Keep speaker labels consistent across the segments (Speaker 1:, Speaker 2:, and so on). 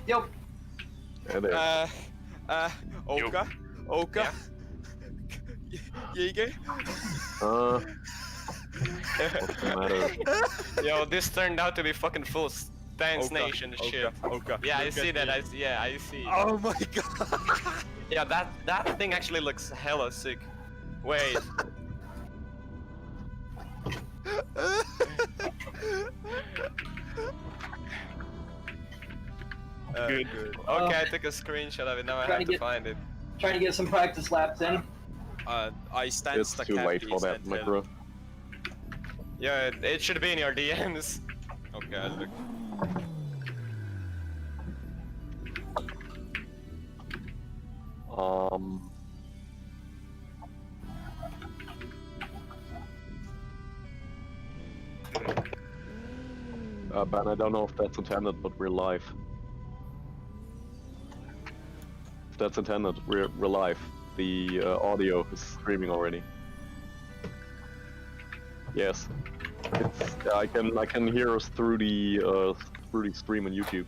Speaker 1: Yo.
Speaker 2: Hey there.
Speaker 3: Oka? Oka? Jaeger?
Speaker 2: What's the matter?
Speaker 3: Yo, this turned out to be fucking full Stance Nation shit.
Speaker 4: Oka.
Speaker 3: Yeah, I see that. I see.
Speaker 4: Oh my god.
Speaker 3: Yeah, that thing actually looks hella sick. Wait.
Speaker 4: Good.
Speaker 3: Okay, I took a screenshot of it. Now I have to find it.
Speaker 1: Trying to get some practice laps in.
Speaker 4: I stand
Speaker 2: It's too late for that, Micro.
Speaker 3: Yeah, it should be in your DMs. Okay, I look.
Speaker 2: Ben, I don't know if that's intended, but we're live. If that's intended, we're live. The audio is streaming already. Yes, it's, I can hear us through the stream on YouTube.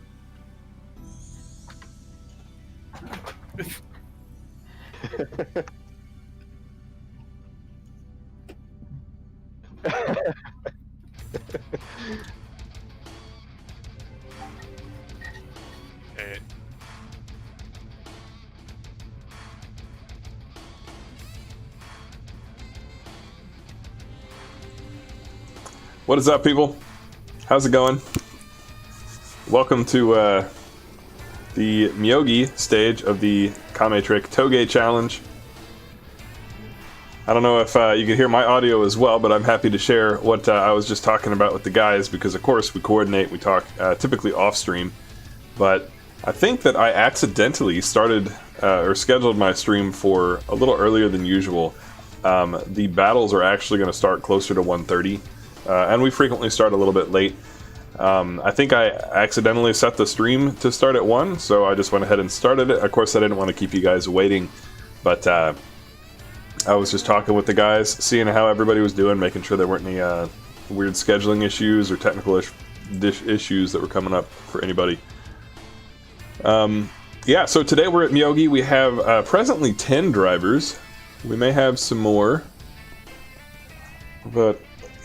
Speaker 5: What is up, people? How's it going? Welcome to the Myogi stage of the KameTrick Touge challenge. I don't know if you can hear my audio as well, but I'm happy to share what I was just talking about with the guys, because of course we coordinate, we talk typically off stream, but I think that I accidentally started or scheduled my stream for a little earlier than usual. The battles are actually going to start closer to 1:30. And we frequently start a little bit late. I think I accidentally set the stream to start at 1, so I just went ahead and started it. Of course, I didn't want to keep you guys waiting, but I was just talking with the guys, seeing how everybody was doing, making sure there weren't any weird scheduling issues or technical issues that were coming up for anybody. Yeah, so today we're at Myogi. We have presently 10 drivers. We may have some more, but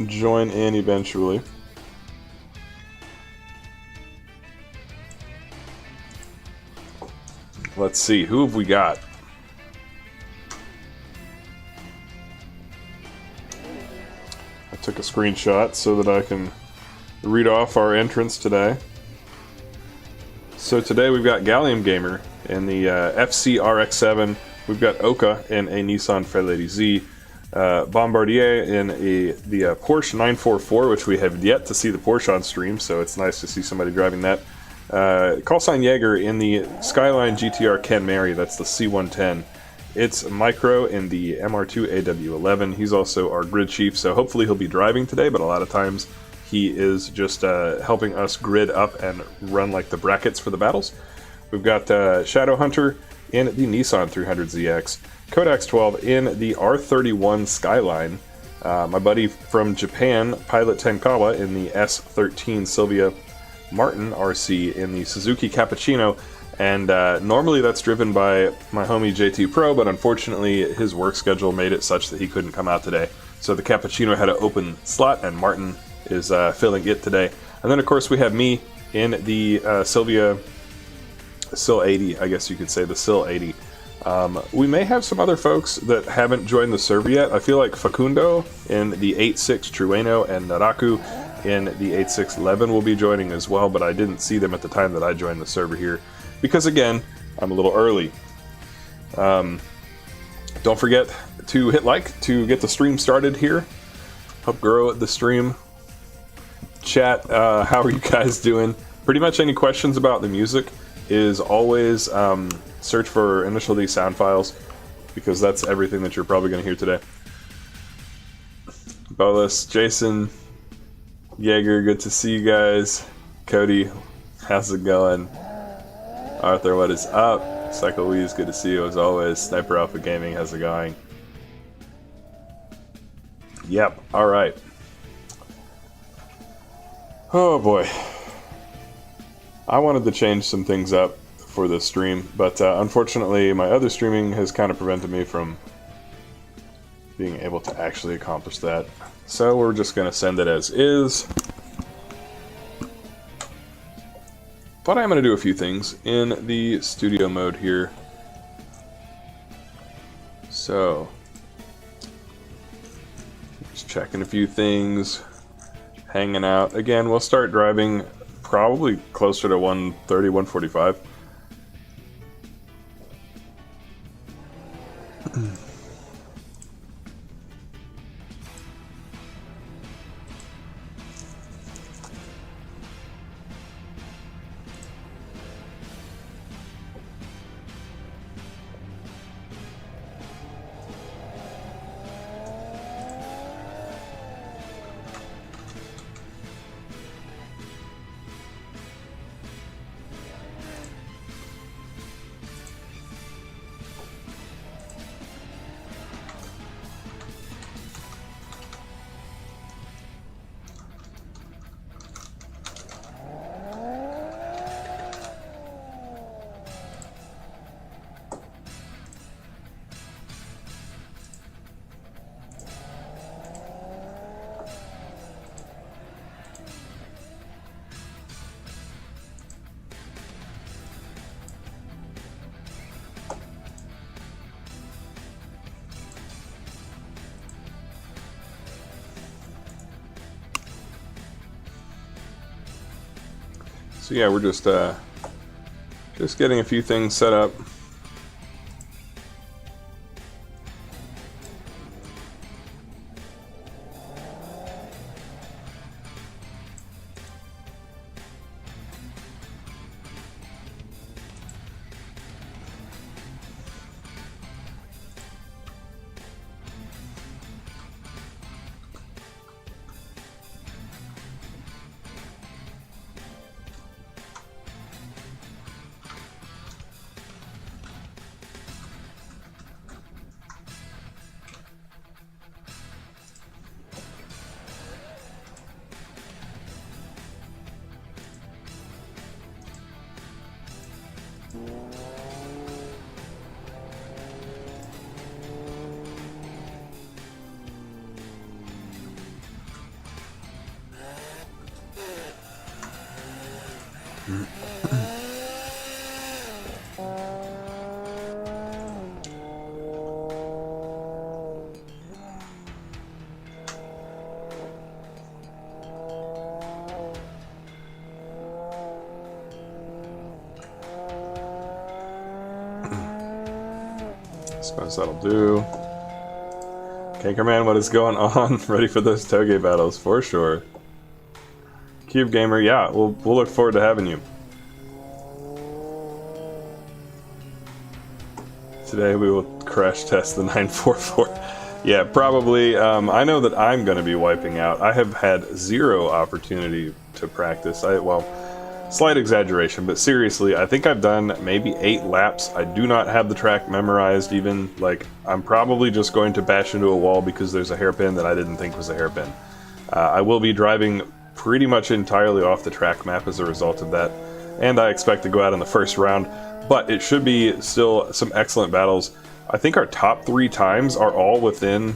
Speaker 5: join in eventually. Let's see, who have we got? I took a screenshot so that I can read off our entrance today. So today we've got Gallium Gamer in the FC RX-7. We've got Oka in a Nissan Fairlady Z. Bombardier in the Porsche 944, which we have yet to see the Porsche on stream, so it's nice to see somebody driving that. Callsign Jaeger in the Skyline GTR Ken Mary, that's the C110. It's Micro in the MR2 AW11. He's also our grid chief, so hopefully he'll be driving today, but a lot of times he is just helping us grid up and run like the brackets for the battles. We've got Shadow Hunter in the Nissan 300ZX. Kodak's 12 in the R31 Skyline. My buddy from Japan, Pilot Tenkawa, in the S13 Silvia Martin RC in the Suzuki Cappuccino. And normally that's driven by my homie JT Pro, but unfortunately his work schedule made it such that he couldn't come out today. So the Cappuccino had an open slot, and Martin is filling it today. And then of course we have me in the Silvia Sil 80, I guess you could say, the Sil 80. We may have some other folks that haven't joined the server yet. I feel like Facundo in the 8.6 Trueno and Naraku in the 8.6 will be joining as well, but I didn't see them at the time that I joined the server here, because again, I'm a little early. Don't forget to hit like to get the stream started here. Help grow the stream. Chat, how are you guys doing? Pretty much any questions about the music is always search for Initial D sound files because that's everything that you're probably going to hear today. Bolas, Jason, Jaeger, good to see you guys. Cody, how's it going? Arthur, what is up? Cycle Weeze, good to see you as always. Sniper Alpha Gaming, how's it going? Yep, alright. Oh boy. I wanted to change some things up for this stream, but unfortunately my other streaming has kind of prevented me from being able to actually accomplish that. So we're just going to send it as is. But I'm going to do a few things in the studio mode here. So, just checking a few things, hanging out. Again, we'll start driving probably closer to 130, 145. So yeah, we're just getting a few things set up. Suppose that'll do. Kankerman, what is going on? Ready for those Touge battles, for sure. Cube Gamer, yeah, we'll look forward to having you. Today we will crash test the 944. Yeah, probably. I know that I'm going to be wiping out. I have had zero opportunity to practice. Well, slight exaggeration, but seriously, I think I've done maybe 8 laps. I do not have the track memorized even. Like, I'm probably just going to bash into a wall because there's a hairpin that I didn't think was a hairpin. I will be driving pretty much entirely off the track map as a result of that, and I expect to go out in the first round, but it should be still some excellent battles. I think our top 3 times are all within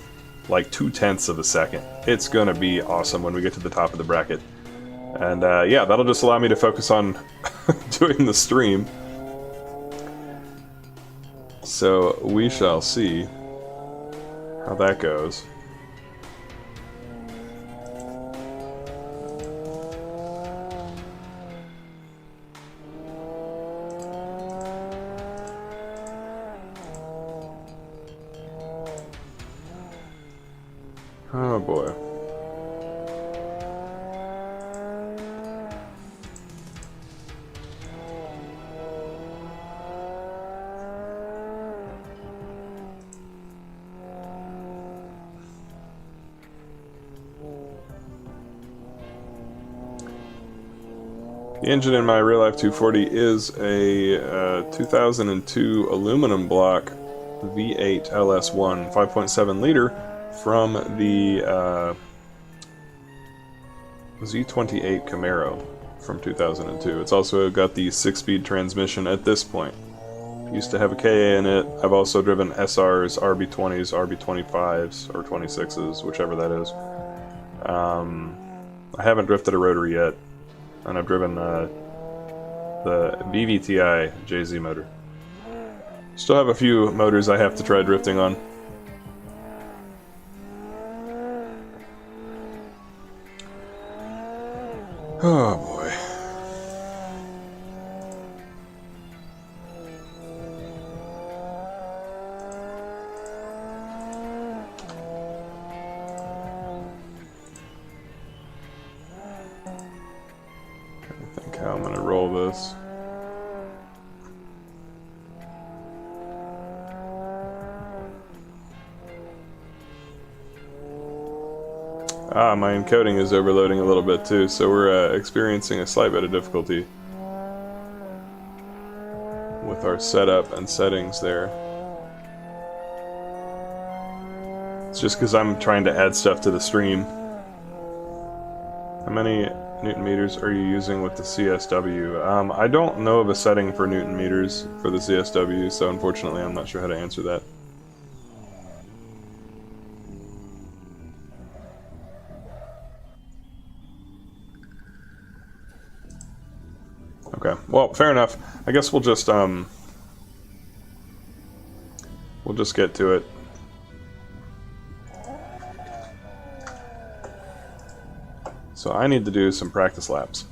Speaker 5: like 0.2 of a second. It's gonna be awesome when we get to the top of the bracket. And yeah, that'll just allow me to focus on doing the stream. So we shall see how that goes. Oh boy. The engine in my real life 240 is a 2002 aluminum block V8 LS1 5.7 liter from the Z28 Camaro from 2002. It's also got the 6-speed transmission at this point. Used to have a KA in it. I've also driven SRs, RB20s, RB25s, or 26s, whichever that is. I haven't drifted a rotary yet, and I've driven the VVTi JZ motor. Still have a few motors I have to try drifting on. Oh boy. I think how I'm gonna roll this. My encoding is overloading a little bit too, so we're experiencing a slight bit of difficulty with our setup and settings there. It's just because I'm trying to add stuff to the stream. How many Newton meters are you using with the CSW? I don't know of a setting for Newton meters for the CSW, so unfortunately I'm not sure how to answer that. Okay, well, fair enough. I guess we'll just get to it. So I need to do some practice laps,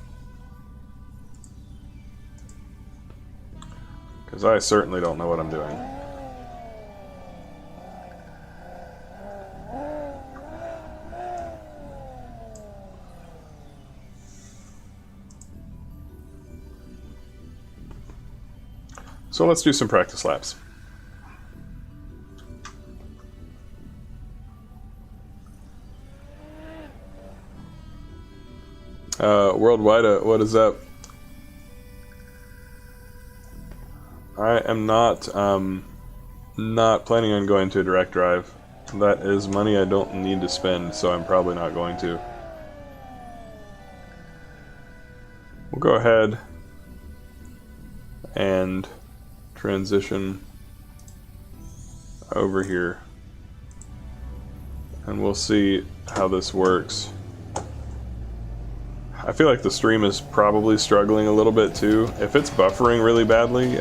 Speaker 5: because I certainly don't know what I'm doing. So let's do some practice laps. Worldwide, what is up? I am not planning on going to a direct drive. That is money I don't need to spend, so I'm probably not going to. We'll go ahead and transition over here, and we'll see how this works. I feel like the stream is probably struggling a little bit too. If it's buffering really badly,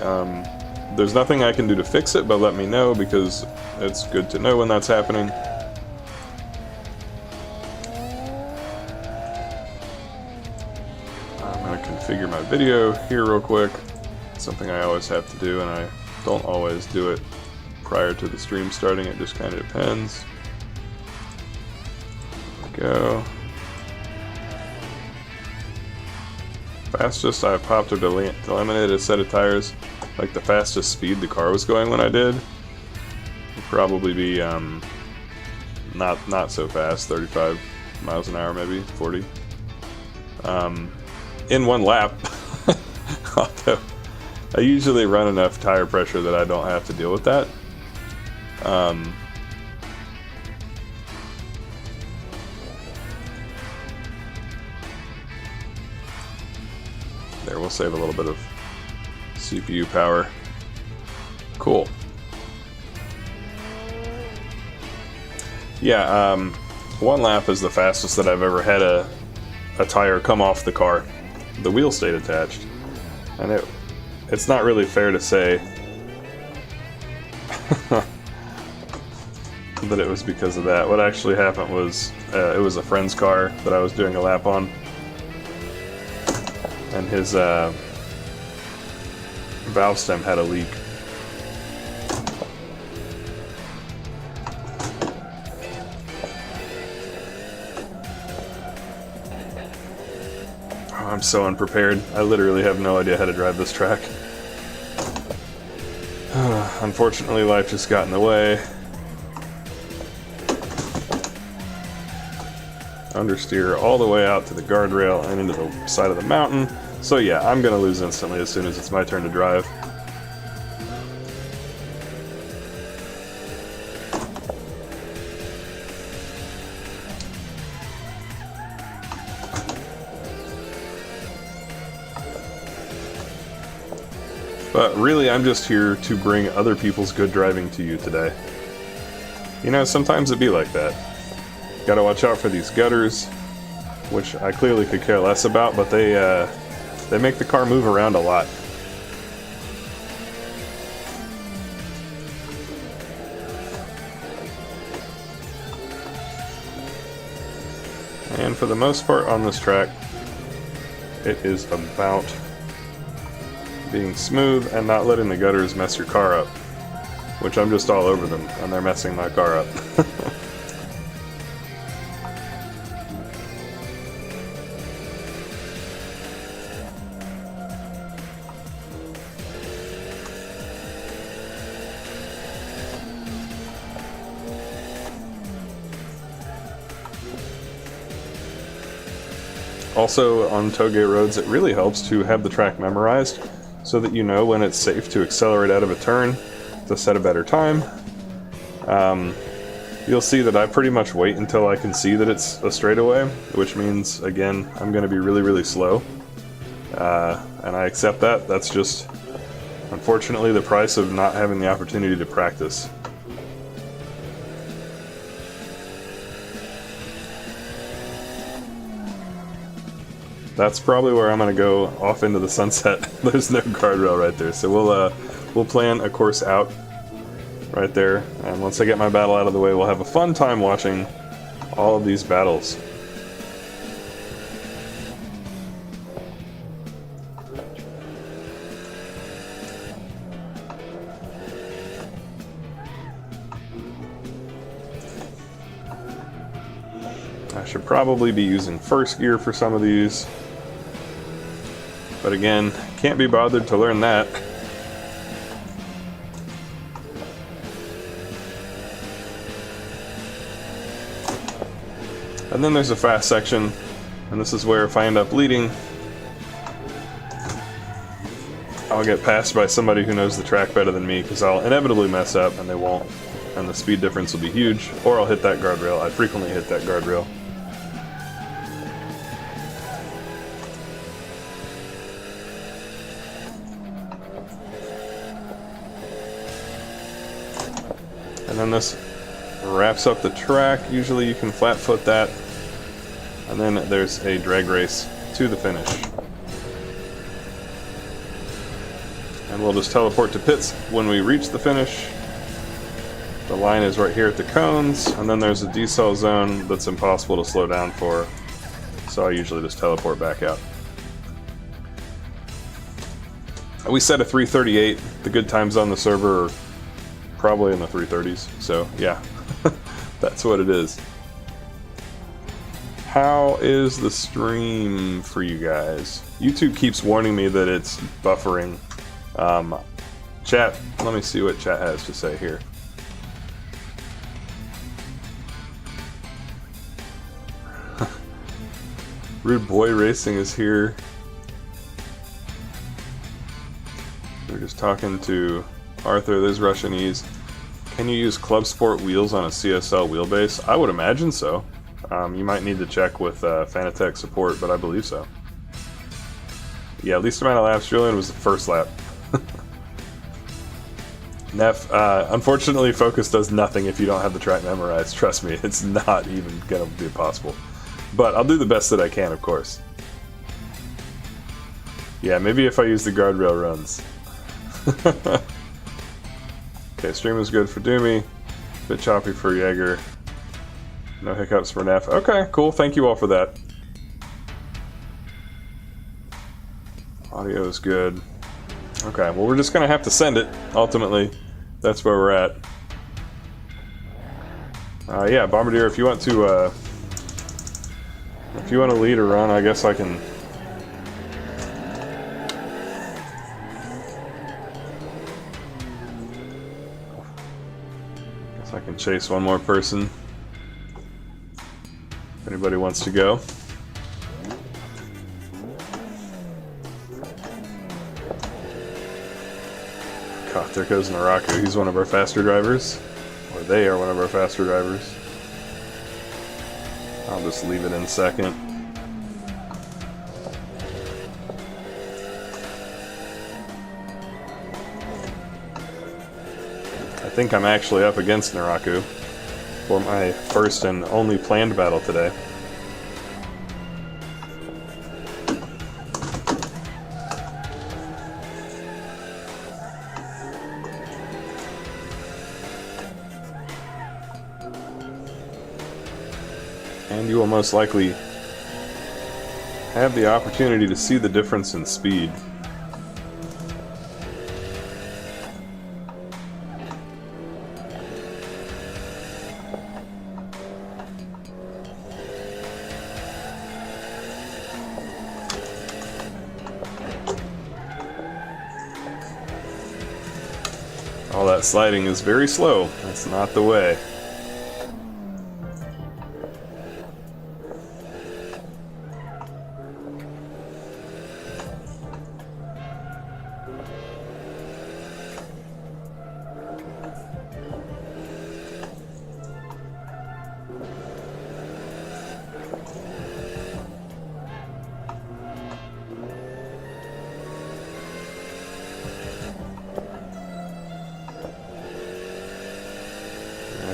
Speaker 5: there's nothing I can do to fix it, but let me know, because it's good to know when that's happening. I'm going to configure my video here real quick. Something I always have to do, and I don't always do it prior to the stream starting. It just kind of depends. There we go. Fastest I've popped or eliminated a set of tires, like the fastest speed the car was going when I did, would probably be not so fast, 35 miles an hour, maybe 40 in one lap. Although I usually run enough tire pressure that I don't have to deal with that. There, we'll save a little bit of CPU power. Cool. Yeah, one lap is the fastest that I've ever had a tire come off the car. The wheel stayed attached. And it's not really fair to say that it was because of that. What actually happened was, it was a friend's car that I was doing a lap on, and his valve stem had a leak. Oh, I'm so unprepared. I literally have no idea how to drive this track. Unfortunately, life just got in the way. Understeer all the way out to the guardrail and into the side of the mountain, So yeah, I'm gonna lose instantly as soon as it's my turn to drive. But really, I'm just here to bring other people's good driving to you today. You know, sometimes it be like that. Gotta watch out for these gutters, which I clearly could care less about, but they make the car move around a lot. And for the most part on this track, it is about being smooth and not letting the gutters mess your car up, which I'm just all over them, and they're messing my car up. Also, on Touge roads, it really helps to have the track memorized so that you know when it's safe to accelerate out of a turn to set a better time. You'll see that I pretty much wait until I can see that it's a straightaway, which means, again, I'm going to be really, really slow. And I accept that. That's just, unfortunately, the price of not having the opportunity to practice. That's probably where I'm going to go off into the sunset. There's no guardrail right there, so we'll plan a course out right there, and once I get my battle out of the way, we'll have a fun time watching all of these battles. I should probably be using first gear for some of these, but again, can't be bothered to learn that. And then there's a fast section, and this is where if I end up leading, I'll get passed by somebody who knows the track better than me, because I'll inevitably mess up and they won't, and the speed difference will be huge, or I'll hit that guardrail. I frequently hit that guardrail. And then this wraps up the track. Usually you can flat foot that, and then there's a drag race to the finish. And we'll just teleport to pits when we reach the finish. The line is right here at the cones, and then there's a decel zone that's impossible to slow down for, so I usually just teleport back out. We set a 3:38. The good times on the server are probably in the 3:30s, so yeah, that's what it is. How is the stream for you guys? YouTube keeps warning me that it's buffering. Chat, let me see what chat has to say here. Rude Boy Racing is here. We're just talking to Arthur. There's Russianese. Can you use Club Sport wheels on a CSL wheelbase? I would imagine so. You might need to check with Fanatec support, but I believe so. Yeah, least amount of laps, Julian, was the first lap. Neff, unfortunately, Focus does nothing if you don't have the track memorized. Trust me, it's not even going to be possible. But I'll do the best that I can, of course. Yeah, maybe if I use the guardrail runs. Okay, stream was good for Doomy. Bit choppy for Jaeger. No hiccups for Neff. Okay, cool. Thank you all for that. Audio is good. Okay, well, we're just going to have to send it, ultimately. That's where we're at. Yeah, Bombardier, if you want to lead or run, I guess I can. Guess I can chase one more person. If anybody wants to go. God, there goes Naraku. He's one of our faster drivers. Or they are one of our faster drivers. I'll just leave it in second. I think I'm actually up against Naraku for my first and only planned battle today. And you will most likely have the opportunity to see the difference in speed. All that sliding is very slow. That's not the way.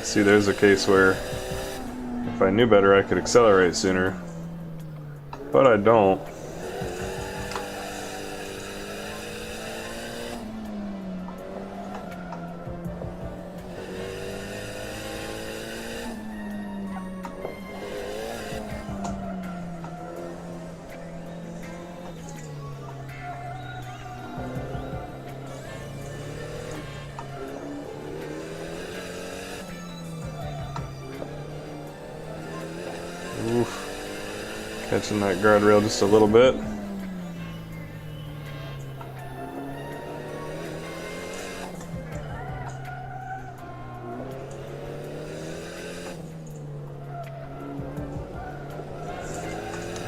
Speaker 5: See, there's a case where if I knew better, I could accelerate sooner, but I don't. Oof. Catching that guardrail just a little bit.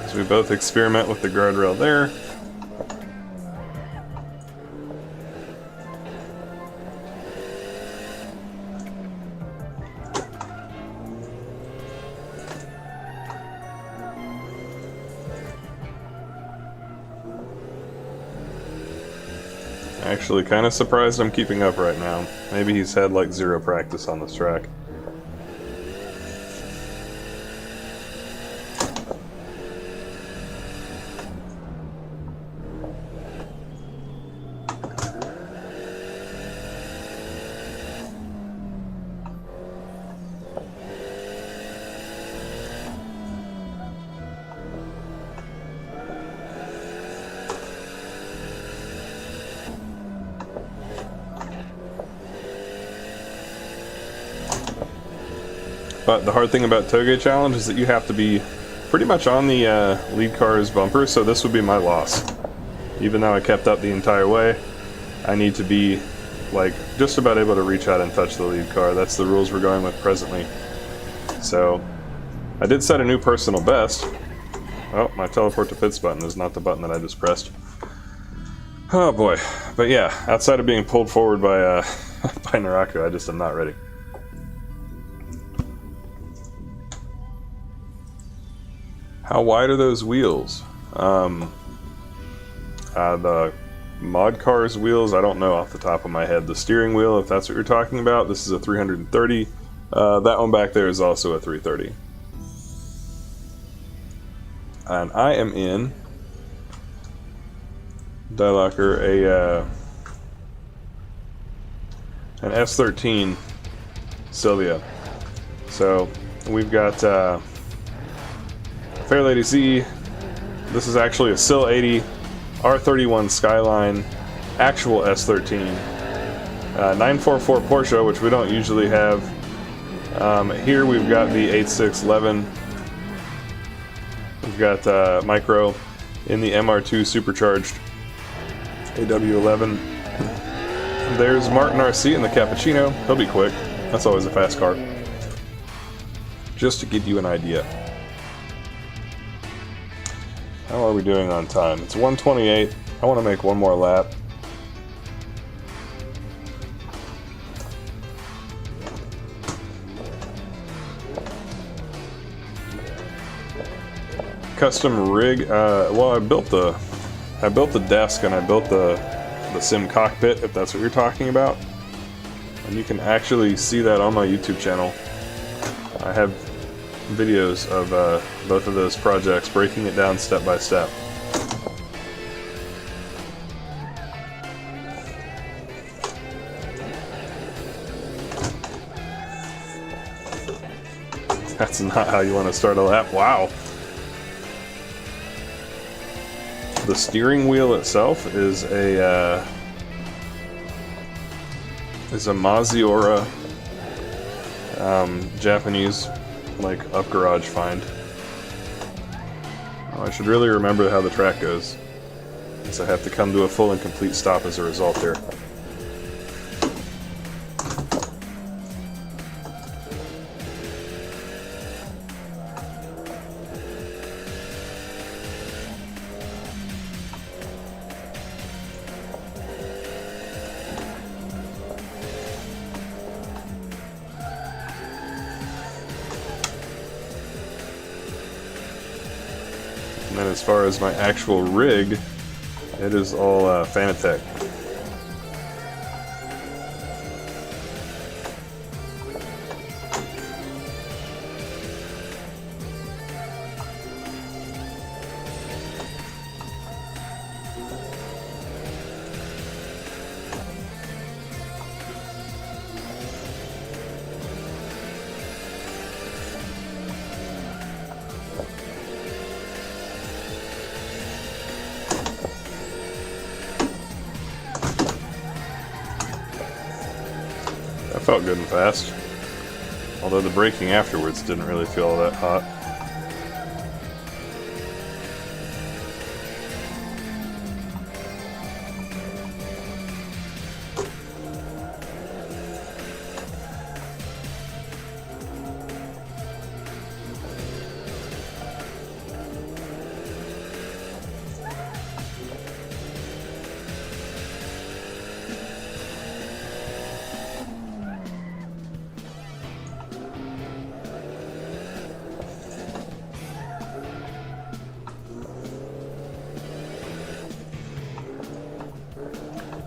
Speaker 5: As we both experiment with the guardrail there. Actually, kind of surprised I'm keeping up right now. Maybe he's had like 0 practice on this track. But the hard thing about Touge Challenge is that you have to be pretty much on the lead car's bumper, so this would be my loss. Even though I kept up the entire way, I need to be like just about able to reach out and touch the lead car. That's the rules we're going with presently. So I did set a new personal best. Oh, my teleport to pits button is not the button that I just pressed. Oh boy. But yeah, outside of being pulled forward by by Naraku, I just am not ready. How wide are those wheels? The mod car's wheels, I don't know off the top of my head. The steering wheel, if that's what you're talking about, this is a 330. That one back there is also a 330. And I am in Dialocker an S13 Silvia. So we've got Fair Lady Z. This is actually a Sil 80 R31 Skyline actual S13 944 Porsche, which we don't usually have. Here we've got the 8611. We've got micro in the MR2 supercharged AW11. There's Martin RC in the Cappuccino. He'll be quick. That's always a fast car. Just to give you an idea. How are we doing on time? It's 1:28. I want to make one more lap. custom rig. Well, I built the desk and I built the sim cockpit, if that's what you're talking about. And you can actually see that on my YouTube channel. I have videos of both of those projects, breaking it down step by step. That's not how you want to start a lap. Wow. The steering wheel itself is a Maziora Japanese like up garage find. Oh, I should really remember how the track goes, since I have to come to a full and complete stop as a result there. And then as far as my actual rig, it is all Fanatec. Felt good and fast, although the braking afterwards didn't really feel all that hot.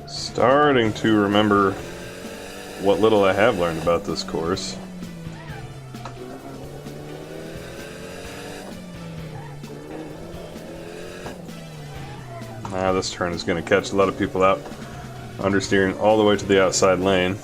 Speaker 5: Starting to remember what little I have learned about this course. This turn is going to catch a lot of people out. Understeering all the way to the outside lane.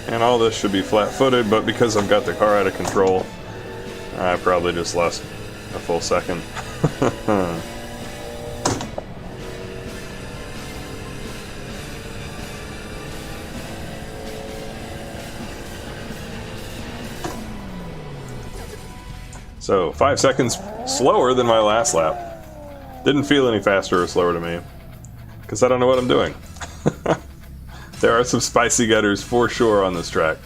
Speaker 5: And all this should be flat-footed, but because I've got the car out of control, I probably just lost a full second. So, 5 seconds slower than my last lap. Didn't feel any faster or slower to me, because I don't know what I'm doing. There are some spicy gutters for sure on this track.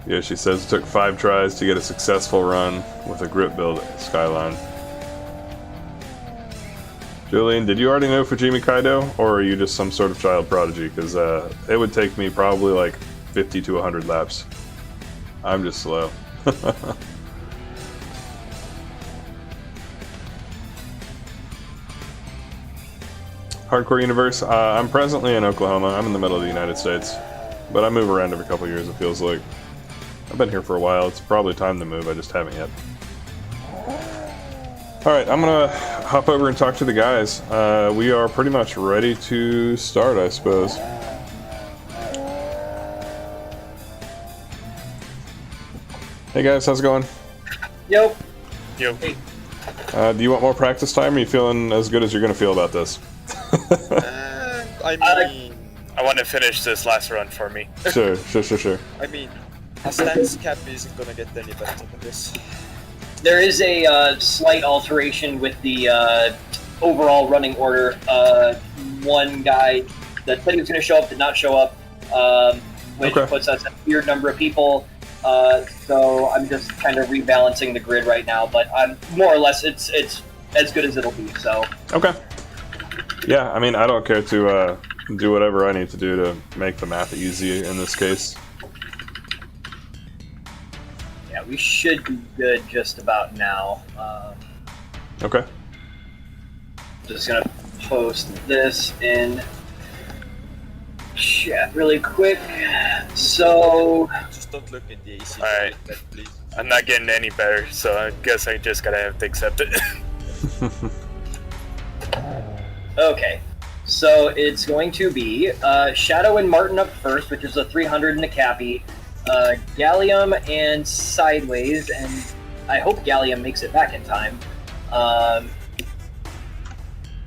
Speaker 5: Yeah, she says it took 5 tries to get a successful run with a grip build at Skyline. Julian, did you already know Fujimi Kaido, or are you just some sort of child prodigy? Because it would take me probably like 50 to 100 laps. I'm just slow. Hardcore Universe, I'm presently in Oklahoma. I'm in the middle of the United States. But I move around every couple years, it feels like. I've been here for a while. It's probably time to move. I just haven't yet. Alright, I'm gonna hop over and talk to the guys. We are pretty much ready to start, I suppose. Hey guys, how's it going?
Speaker 1: Yo.
Speaker 3: Yo.
Speaker 1: Hey.
Speaker 5: Do you want more practice time, or are you feeling as good as you're going to feel about this?
Speaker 4: I mean, I want to finish this last run for me.
Speaker 5: Sure.
Speaker 4: I mean, a stance cap isn't gonna get any better than this.
Speaker 1: There is a slight alteration with the overall running order. One guy that said he was going to show up did not show up, which puts us at a weird number of people. So I'm just kind of rebalancing the grid right now, but I'm more or less it's as good as it'll be. So
Speaker 5: okay. Yeah, I mean, I don't care to do whatever I need to do to make the math easy in this case.
Speaker 1: yeah, we should be good just about now.
Speaker 5: Okay.
Speaker 1: Just gonna post this in chat really quick. So
Speaker 4: Just don't look in the AC.
Speaker 3: Alright.
Speaker 4: Please.
Speaker 3: I'm not getting any better, so I guess I just gotta have to accept it.
Speaker 1: okay, so it's going to be Shadow and Martin up first, which is a 300 and a cappy. Gallium and Sideways, and I hope Gallium makes it back in time.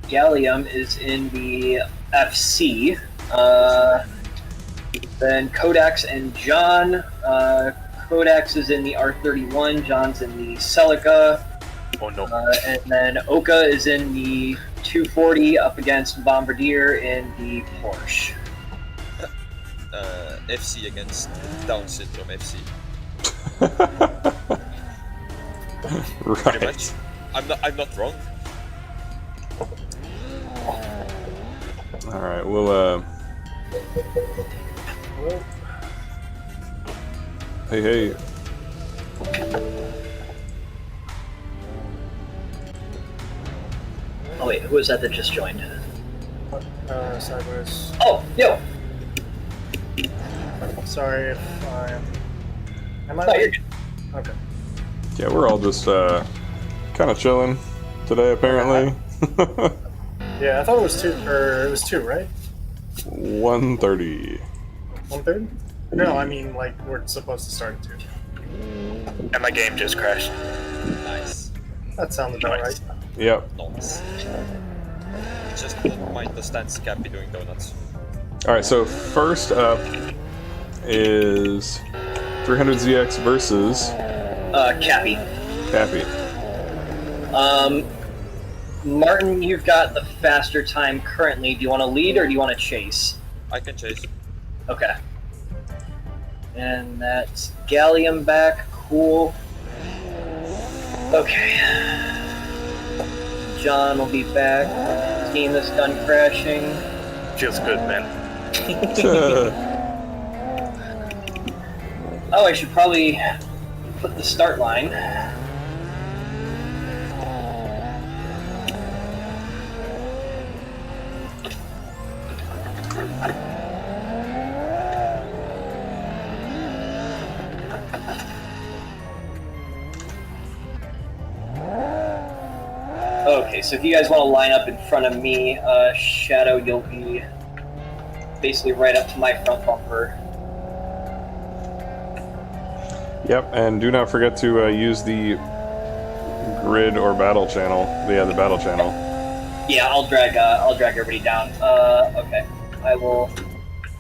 Speaker 1: Gallium is in the FC. Then Codex and John. Codex is in the R31. John's in the Celica.
Speaker 3: Oh no.
Speaker 1: And then Oka is in the 240 up against Bombardier in the Porsche.
Speaker 4: FC against Down syndrome FC. Pretty much. I'm not wrong.
Speaker 5: All right, we'll Hey.
Speaker 1: Oh wait, who was that just joined?
Speaker 6: Sideways.
Speaker 1: Oh, yo!
Speaker 6: Sorry if I'm... Am I
Speaker 1: No, you're
Speaker 6: late?
Speaker 1: good.
Speaker 6: Okay.
Speaker 5: Yeah, we're all just kind of chilling today, apparently.
Speaker 6: Yeah, I thought it was 2, or it was 2, right?
Speaker 5: 1:30.
Speaker 6: 1:30? No, I mean, like, we're supposed to start at 2.
Speaker 3: And my game just crashed.
Speaker 4: Nice.
Speaker 6: That sounded about right.
Speaker 5: Yep.
Speaker 4: Nice. Just don't mind the stance cap be doing donuts.
Speaker 5: All right, so first up is 300ZX versus
Speaker 1: Cappy.
Speaker 5: Cappy.
Speaker 1: Martin, you've got the faster time currently. Do you want to lead or do you want to chase?
Speaker 4: I can chase.
Speaker 1: Okay. And that's Gallium back. Cool. Okay. John will be back. Team is done crashing.
Speaker 3: Feels good, man.
Speaker 1: Oh, I should probably put the start line. Okay, so if you guys want to line up in front of me, Shadow, you'll be basically right up to my front bumper.
Speaker 5: Yep, and do not forget to use the grid or battle channel. Yeah, the battle channel.
Speaker 1: Yeah, I'll drag everybody down. Okay, I will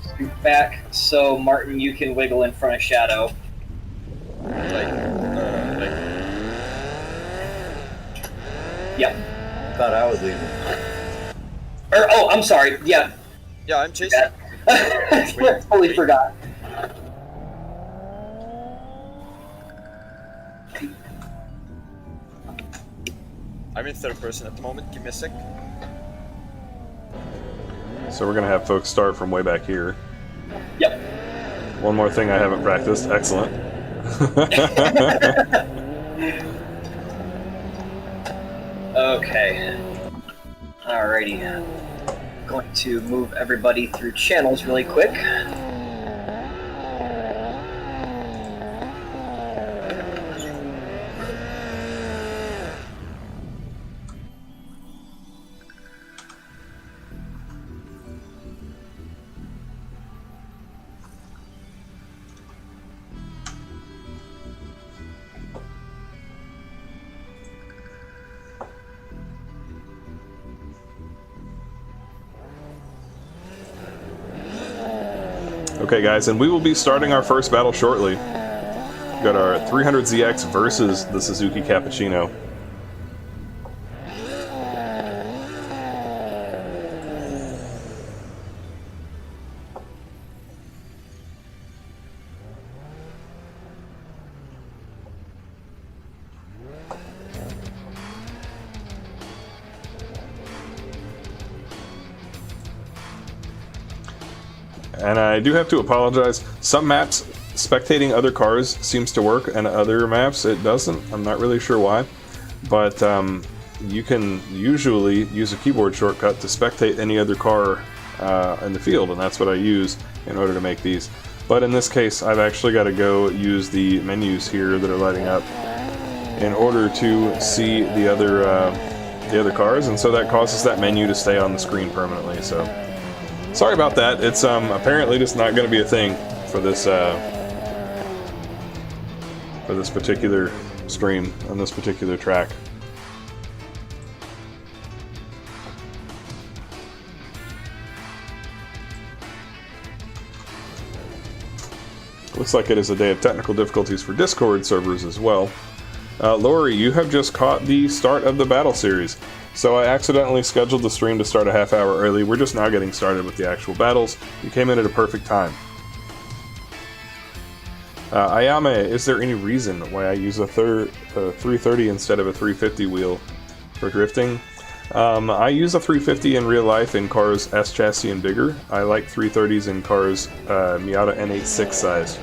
Speaker 1: scoot back. So Martin, you can wiggle in front of Shadow. Yep.
Speaker 7: Thought I was leaving.
Speaker 1: Oh, I'm sorry. Yeah.
Speaker 4: Yeah, I'm chasing.
Speaker 1: I totally forgot.
Speaker 4: I'm in third person at the moment. Give me a sec.
Speaker 5: So we're gonna have folks start from way back here.
Speaker 1: Yep.
Speaker 5: One more thing I haven't practiced. Excellent.
Speaker 1: Okay. Alrighty. Going to move everybody through channels really quick.
Speaker 5: Okay, guys, and we will be starting our first battle shortly. We've got our 300ZX versus the Suzuki Cappuccino. And I do have to apologize. Some maps, spectating other cars seems to work, and other maps it doesn't. I'm not really sure why. But you can usually use a keyboard shortcut to spectate any other car in the field, and that's what I use in order to make these. But in this case, I've actually got to go use the menus here that are lighting up in order to see the other cars, and so that causes that menu to stay on the screen permanently. So sorry about that. It's apparently just not going to be a thing for this particular stream on this particular track. Looks like it is a day of technical difficulties for Discord servers as well. Lori, you have just caught the start of the battle series. So I accidentally scheduled the stream to start a half hour early. We're just now getting started with the actual battles. You came in at a perfect time. Ayame, is there any reason why I use a 330 instead of a 350 wheel for drifting? I use a 350 in real life in cars S chassis and bigger. I like 330s in cars Miata N86 size.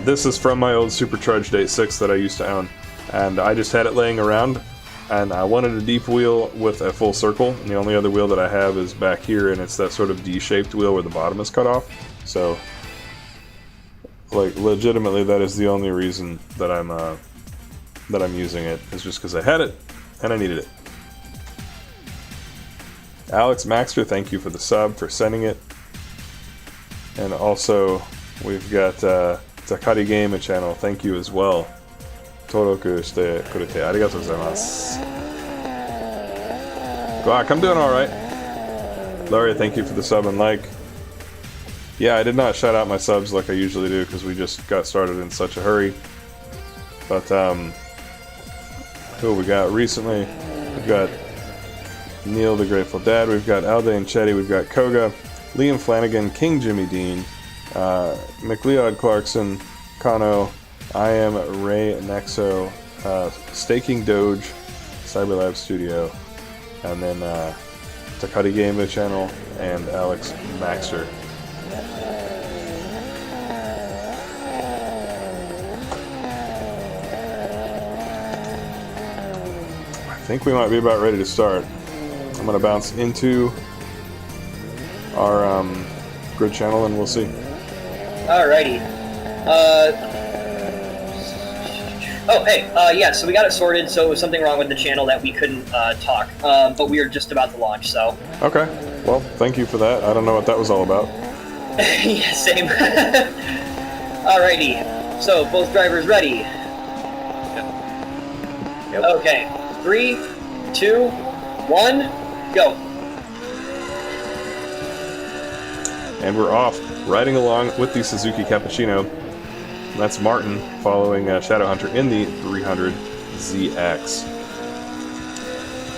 Speaker 5: This is from my old supercharged 86 that I used to own, and I just had it laying around, and I wanted a deep wheel with a full circle, and the only other wheel that I have is back here, and it's that sort of D-shaped wheel where the bottom is cut off. So, like, legitimately, that is the only reason that I'm using it, is just because I had it and I needed it. Alex Maxter, thank you for the sub, for sending it. And also, we've got Takari Game channel, thank you as well. Toroku shite kurete arigatou gozaimasu. Glock, I'm doing alright. Laurie, thank you for the sub and like. Yeah, I did not shout out my subs like I usually do because we just got started in such a hurry. But, who we got recently? We've got Neil the Grateful Dad, we've got Alde and Chetty, we've got Koga, Liam Flanagan, King Jimmy Dean, McLeod Clarkson, Kano, I am Ray Nexo, Staking Doge, Cyberlab Studio, and then Takati Game channel, and Alex Maxter. I think we might be about ready to start. I'm going to bounce into our grid channel and we'll see.
Speaker 1: Alrighty. Oh, hey, yeah, so we got it sorted, so it was something wrong with the channel that we couldn't talk, but we are just about to launch, so.
Speaker 5: Okay, well, thank you for that. I don't know what that was all about.
Speaker 1: Yeah, same. Alrighty, so both drivers ready? Yep. Okay, 3, 2, 1, go.
Speaker 5: And we're off, riding along with the Suzuki Cappuccino. That's Martin following Shadowhunter in the 300ZX.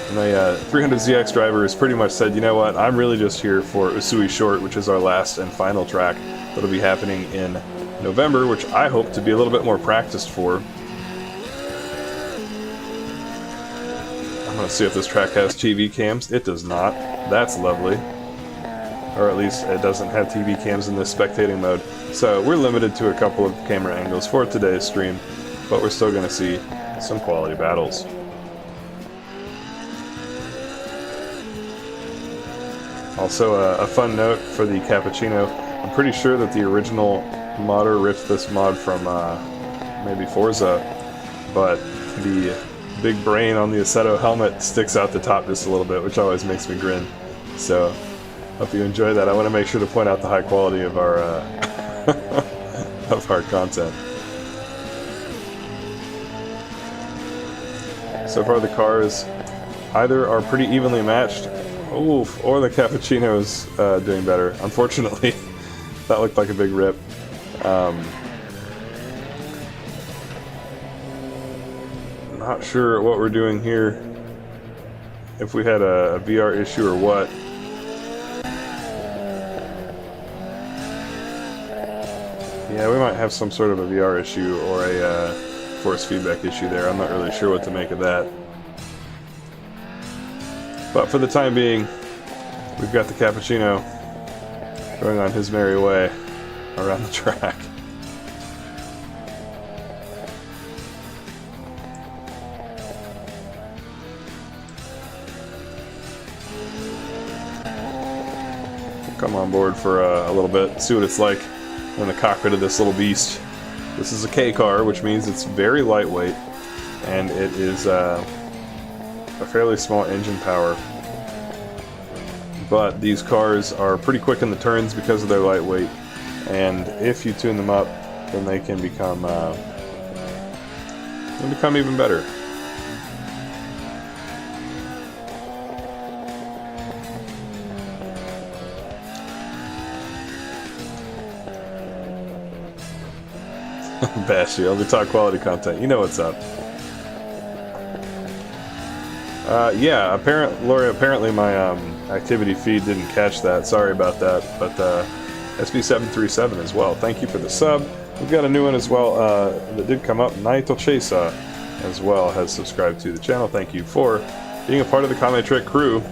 Speaker 5: And the 300ZX driver has pretty much said, you know what, I'm really just here for Usui Short, which is our last and final track that'll be happening in November, which I hope to be a little bit more practiced for. I'm going to see if this track has TV cams. It does not. That's lovely. Or at least it doesn't have TV cams in this spectating mode. So we're limited to a couple of camera angles for today's stream, but we're still going to see some quality battles. Also, a fun note for the Cappuccino, I'm pretty sure that the original modder ripped this mod from maybe Forza, but the big brain on the Assetto helmet sticks out the top just a little bit, which always makes me grin. So, hope you enjoy that. I want to make sure to point out the high quality of our of our content. So far the cars either are pretty evenly matched, oof, or the Cappuccino's doing better. Unfortunately, That looked like a big rip. Not sure what we're doing here. If we had a VR issue or what. Yeah, we might have some sort of a VR issue or a force feedback issue there. I'm not really sure what to make of that. But for the time being, we've got the Cappuccino going on his merry way around the track. Come on board for a little bit, see what it's like in the cockpit of this little beast. This is a K car, which means it's very lightweight, and it is a fairly small engine power. But these cars are pretty quick in the turns because of their lightweight, and if you tune them up, then they can become even better. Bash you, I'll be talk quality content. You know what's up. Yeah, apparently my activity feed didn't catch that. Sorry about that. But SB737 as well. Thank you for the sub. We've got a new one as well that did come up. Untitled Chapter as well has subscribed to the channel. Thank you for being a part of the KameTrick crew.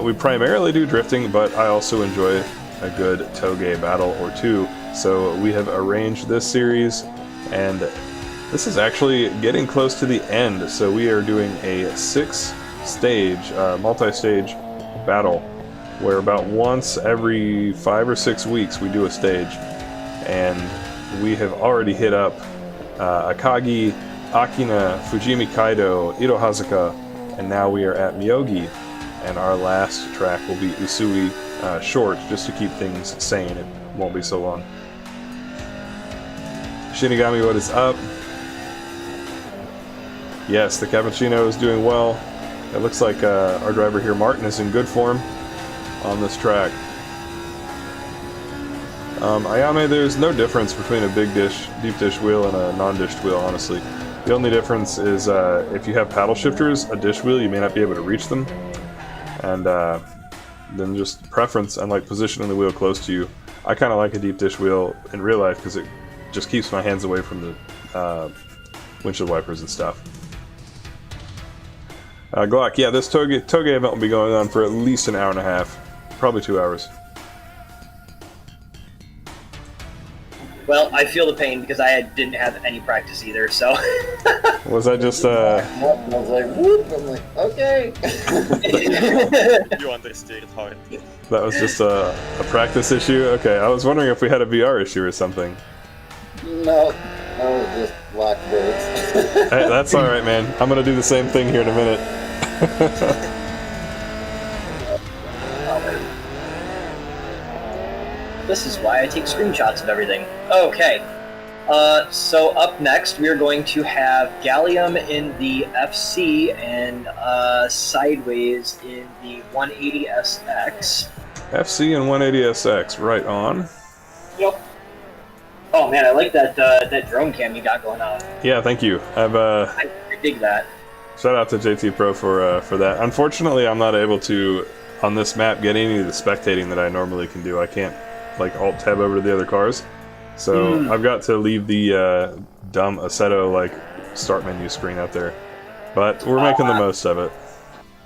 Speaker 5: We primarily do drifting, but I also enjoy a good Touge battle or two. So we have arranged this series, and this is actually getting close to the end. So we are doing a 6-stage, multi-stage battle, where about once every 5 or 6 weeks we do a stage. And we have already hit up Akagi, Akina, Fujimi Kaido, Ito Hazuka, and now we are at Myogi. And our last track will be Usui short, just to keep things sane. It won't be so long. Shinigami, what is up? Yes, the Cappuccino is doing well. It looks like our driver here, Martin, is in good form on this track. Ayame, there's no difference between a big dish, deep dish wheel and a non-dished wheel, honestly. The only difference is if you have paddle shifters, a dish wheel, you may not be able to reach them. And then just preference and like positioning the wheel close to you. I kind of like a deep dish wheel in real life because it just keeps my hands away from the windshield wipers and stuff. Glock, yeah, this Touge event will be going on for at least an hour and a half, probably 2 hours.
Speaker 1: Well, I feel the pain because I didn't have any practice either, so...
Speaker 5: Was I just,
Speaker 7: I was like, whoop, I'm like, okay.
Speaker 4: You understood how it is.
Speaker 5: That was just a practice issue? Okay, I was wondering if we had a VR issue or something.
Speaker 7: No, just blackbirds.
Speaker 5: Hey, that's alright, man. I'm gonna do the same thing here in a minute.
Speaker 1: This is why I take screenshots of everything. Okay. So up next, we're going to have Gallium in the FC and Sideways in the 180SX.
Speaker 5: FC and 180SX, right on.
Speaker 1: Yep. Oh man, I like that that drone cam you got going on.
Speaker 5: Yeah, thank you.
Speaker 1: I dig that.
Speaker 5: Shout out to JT Pro for that. Unfortunately, I'm not able to, on this map, get any of the spectating that I normally can do. I can't, like, alt-tab over to the other cars. So I've got to leave the dumb Assetto, like, start menu screen out there. But we're making the most of it.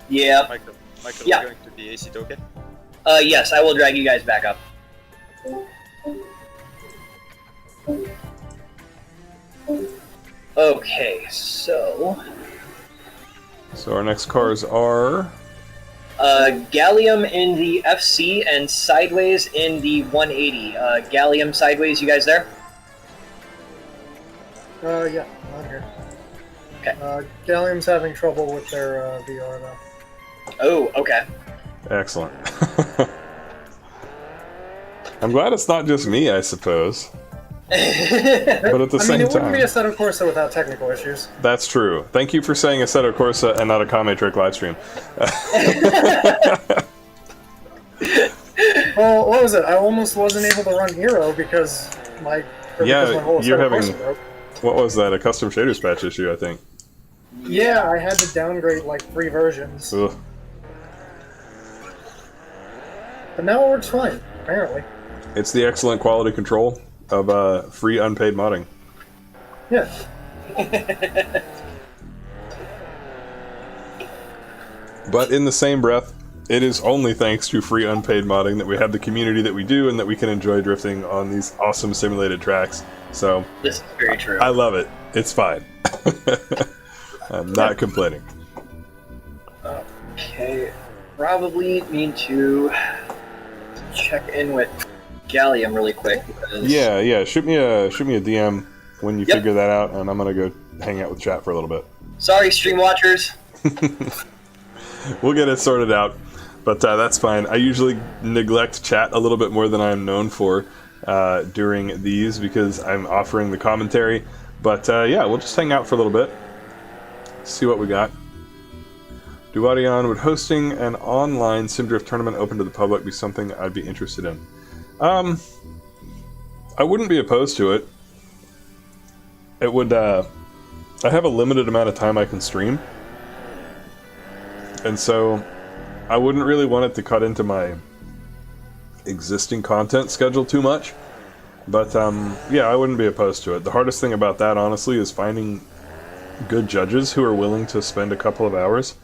Speaker 1: Yeah.
Speaker 4: Michael,
Speaker 1: Yeah.
Speaker 4: are you going to the AC Touge?
Speaker 1: Yes, I will drag you guys back up. Okay, so
Speaker 5: our next cars are...
Speaker 1: Gallium in the FC and Sideways in the 180. Gallium, Sideways, you guys there?
Speaker 6: Yeah, I'm here.
Speaker 1: Okay.
Speaker 6: Gallium's having trouble with their VR though.
Speaker 1: Oh, okay.
Speaker 5: Excellent. I'm glad it's not just me, I suppose. But at the same
Speaker 6: it wouldn't
Speaker 5: time...
Speaker 6: be Assetto Corsa without technical issues.
Speaker 5: That's true. Thank you for saying Assetto Corsa and not a KameTrick livestream.
Speaker 6: Well, what was it? I almost wasn't able to run Hero because my whole
Speaker 5: you're
Speaker 6: Assetto
Speaker 5: having
Speaker 6: Corsa broke.
Speaker 5: what was that? A custom shaders patch issue, I think.
Speaker 6: Yeah, I had to downgrade like 3 versions.
Speaker 5: Ugh.
Speaker 6: But now it works fine, apparently.
Speaker 5: It's the excellent quality control of free unpaid modding.
Speaker 6: Yeah.
Speaker 5: But in the same breath, it is only thanks to free unpaid modding that we have the community that we do and that we can enjoy drifting on these awesome simulated tracks. So
Speaker 1: This is very true.
Speaker 5: I love it. It's fine. I'm not complaining.
Speaker 1: Okay, probably need to check in with Gallium really quick. Because...
Speaker 5: Yeah. Shoot me a DM when you
Speaker 1: Yep.
Speaker 5: figure that out, and I'm gonna go hang out with chat for a little bit.
Speaker 1: Sorry, stream watchers.
Speaker 5: We'll get it sorted out, but that's fine. I usually neglect chat a little bit more than I'm known for during these because I'm offering the commentary. But yeah, we'll just hang out for a little bit, see what we got. Duadion, would hosting an online Simdrift tournament open to the public be something I'd be interested in? I wouldn't be opposed to it. It would, I have a limited amount of time I can stream. And so, I wouldn't really want it to cut into my existing content schedule too much. But, yeah, I wouldn't be opposed to it. The hardest thing about that, honestly, is finding good judges who are willing to spend a couple of hours.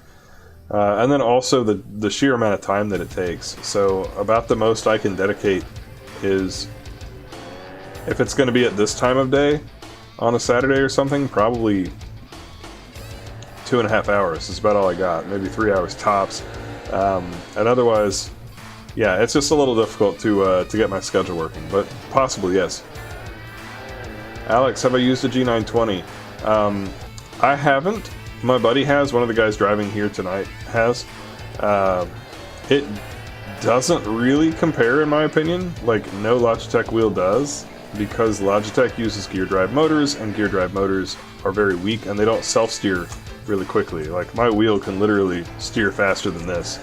Speaker 5: And then also the sheer amount of time that it takes. So, about the most I can dedicate is, if it's going to be at this time of day, on a Saturday or something, probably 2.5 hours is about all I got. Maybe 3 hours tops. And otherwise, yeah, it's just a little difficult to get my schedule working. But possibly, yes. Alex, have I used a G920? I haven't. My buddy has. One of the guys driving here tonight has. It doesn't really compare, in my opinion. Like, no Logitech wheel does, because Logitech uses gear drive motors, and gear drive motors are very weak, and they don't self-steer really quickly. Like, my wheel can literally steer faster than this,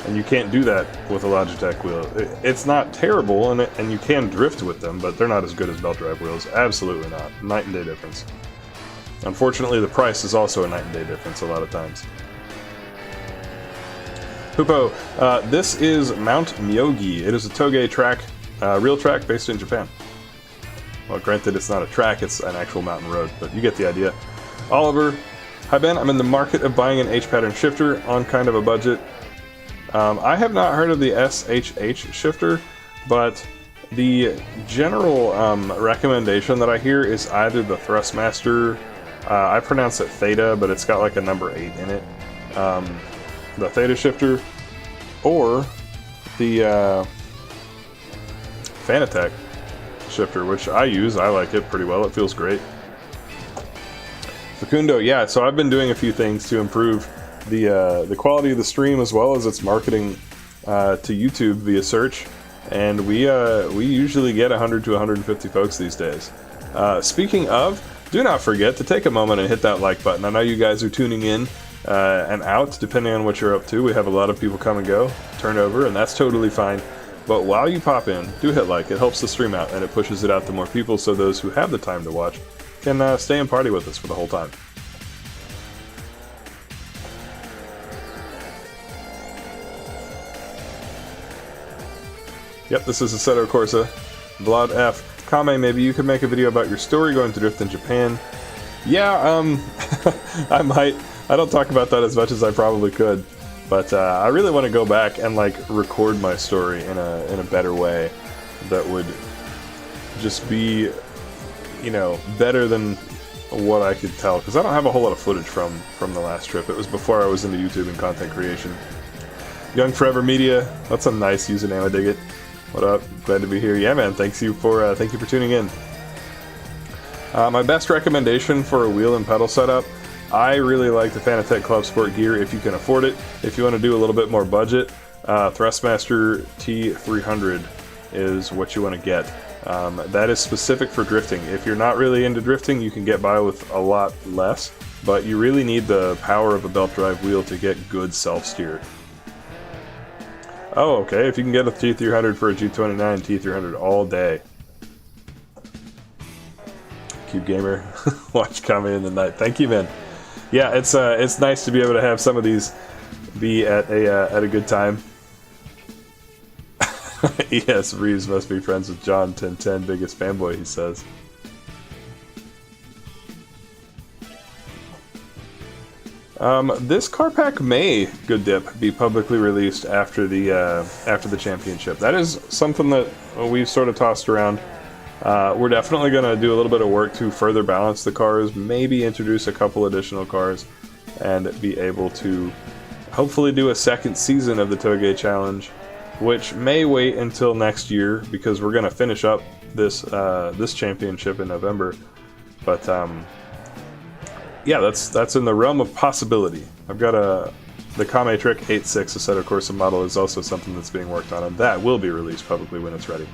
Speaker 5: and you can't do that with a Logitech wheel. It's not terrible, and you can drift with them, but they're not as good as belt drive wheels. Absolutely not. Night and day difference. Unfortunately, the price is also a night and day difference a lot of times. Hoopo, this is Mount Myogi. It is a Touge track, real track based in Japan. Well, granted, it's not a track, it's an actual mountain road, but you get the idea. Oliver, hi Ben, I'm in the market of buying an H-pattern shifter on kind of a budget. I have not heard of the SHH shifter, but the general recommendation that I hear is either the Thrustmaster, I pronounce it Theta, but it's got like a number 8 in it, the Theta shifter, or the Fanatec shifter, which I use. I like it pretty well. It feels great. Facundo, yeah, so I've been doing a few things to improve the quality of the stream as well as its marketing to YouTube via search, and we usually get 100 to 150 folks these days. Speaking of, do not forget to take a moment and hit that like button. I know you guys are tuning in and out, depending on what you're up to. We have a lot of people come and go, turn over, and that's totally fine. But while you pop in, do hit like. It helps the stream out, and it pushes it out to more people, so those who have the time to watch can stay and party with us for the whole time. Yep, this is Assetto Corsa. Vlad F. Kame, maybe you could make a video about your story going to drift in Japan. Yeah, I might. I don't talk about that as much as I probably could. But I really want to go back and like record my story in a better way that would just be, you know, better than what I could tell, because I don't have a whole lot of footage from the last trip. It was before I was into YouTube and content creation. Young Forever Media, that's a nice username. I dig it. What up? Glad to be here. Yeah, man. Thank you for tuning in. My best recommendation for a wheel and pedal setup. I really like the Fanatec Club Sport gear if you can afford it. If you want to do a little bit more budget, Thrustmaster T300 is what you want to get. That is specific for drifting. If you're not really into drifting, you can get by with a lot less, but you really need the power of a belt drive wheel to get good self-steer. Oh, okay. If you can get a T300 for a G29, T300 all day. Cube Gamer, watch Kame in the night. Thank you, man. Yeah, it's nice to be able to have some of these be at a good time. Yes, Reeves must be friends with John 1010, biggest fanboy, he says. This car pack may, Good Dip, be publicly released after the championship. That is something that we've sort of tossed around. We're definitely going to do a little bit of work to further balance the cars, maybe introduce a couple additional cars, and be able to hopefully do a second season of the Touge Challenge, which may wait until next year because we're going to finish up this championship in November. But yeah, that's in the realm of possibility. I've got the KameTrick 86 Assetto Corsa model is also something that's being worked on, and that will be released publicly when it's ready.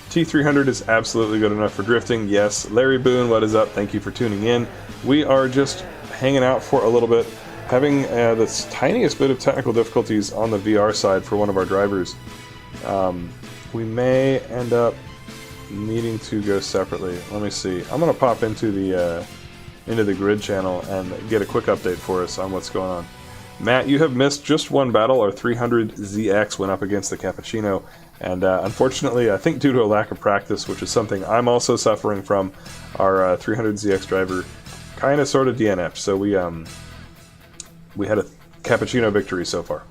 Speaker 5: T300 is absolutely good enough for drifting. Yes, Larry Boone, what is up? Thank you for tuning in. We are just hanging out for a little bit, having this tiniest bit of technical difficulties on the VR side for one of our drivers. We may end up needing to go separately. Let me see. I'm going to pop into the grid channel and get a quick update for us on what's going on. Matt, you have missed just one battle. Our 300ZX went up against the Cappuccino, and unfortunately, I think due to a lack of practice, which is something I'm also suffering from, our 300ZX driver kind of sort of DNF'd. So we had a Cappuccino victory so far.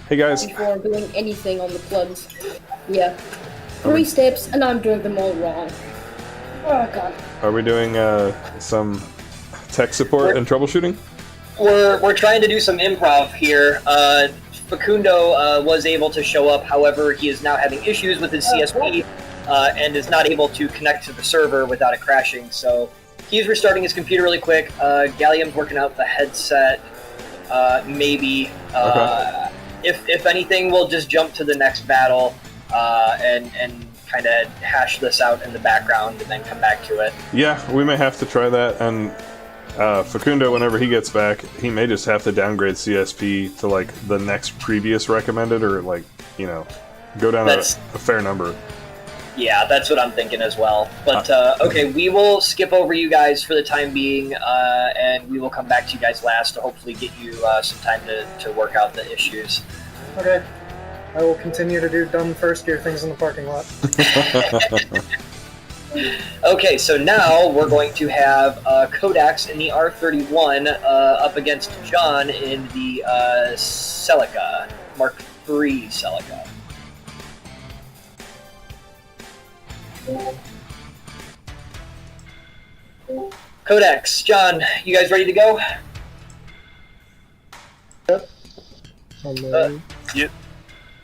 Speaker 5: Hey guys.
Speaker 8: Before doing anything on the plugs. Yeah. 3 steps, and I'm doing them all wrong. Oh god.
Speaker 5: Are we doing some tech support and troubleshooting?
Speaker 1: We're trying to do some improv here. Facundo was able to show up, however, he is now having issues with his CSP and is not able to connect to the server without it crashing. So he's restarting his computer really quick. Gallium's working out the headset. Maybe.
Speaker 5: Okay.
Speaker 1: If anything, we'll just jump to the next battle and kind of hash this out in the background and then come back to it.
Speaker 5: Yeah, we may have to try that, and Facundo, whenever he gets back, he may just have to downgrade CSP to like the next previous recommended, or like, you know, go down a fair number.
Speaker 1: Yeah, that's what I'm thinking as well. But okay, we will skip over you guys for the time being, and we will come back to you guys last to hopefully get you some time to work out the issues.
Speaker 6: Okay. I will continue to do dumb first gear things in the parking lot.
Speaker 1: Okay, so now we're going to have Codex in the R31 up against John in the Celica, Mark III Celica. Codex, John, you guys ready to go?
Speaker 6: Hello.
Speaker 4: Yep.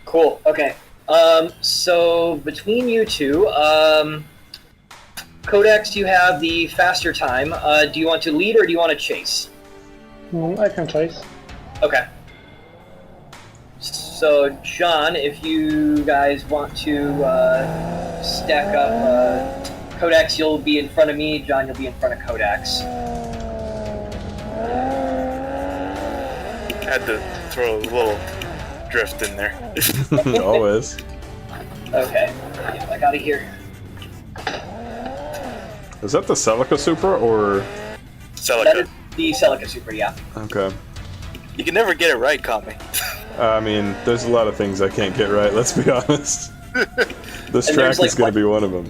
Speaker 1: Cool, okay. So between you two, Codex, you have the faster time. Do you want to lead or do you want to chase?
Speaker 6: I can chase.
Speaker 1: Okay. So, John, if you guys want to stack up, Codex, you'll be in front of me. John, you'll be in front of Codex.
Speaker 4: Had to throw a little drift in there.
Speaker 5: Always.
Speaker 1: Okay. Yeah, I got it here.
Speaker 5: Is that the Celica Supra, or...?
Speaker 1: That
Speaker 4: Celica.
Speaker 1: is the Celica Supra, yeah.
Speaker 5: Okay.
Speaker 4: You can never get it right, Kame.
Speaker 5: I mean, there's a lot of things I can't get right, let's be honest. This
Speaker 1: And
Speaker 5: track
Speaker 1: there's, like,
Speaker 5: is going to be one of them.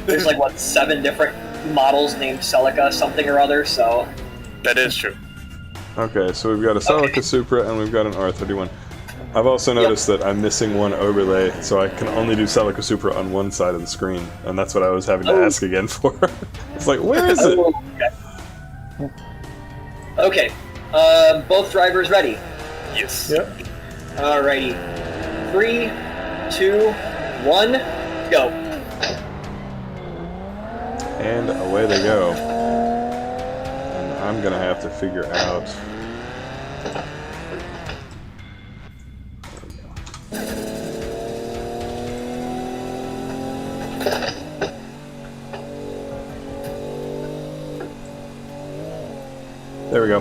Speaker 1: There's like, what, 7 different models named Celica something or other, so...
Speaker 4: That is true.
Speaker 5: Okay, so we've got a Celica Supra and we've got an R31. I've also noticed that I'm missing one overlay, so I can only do Celica Supra on one side of the screen, and that's what I was having to ask again for. It's like, where is it?
Speaker 1: Okay. Both drivers ready?
Speaker 4: Yes.
Speaker 6: Yep.
Speaker 1: Alrighty. 3, 2, 1, go.
Speaker 5: And away they go. And I'm gonna have to figure out... There we go.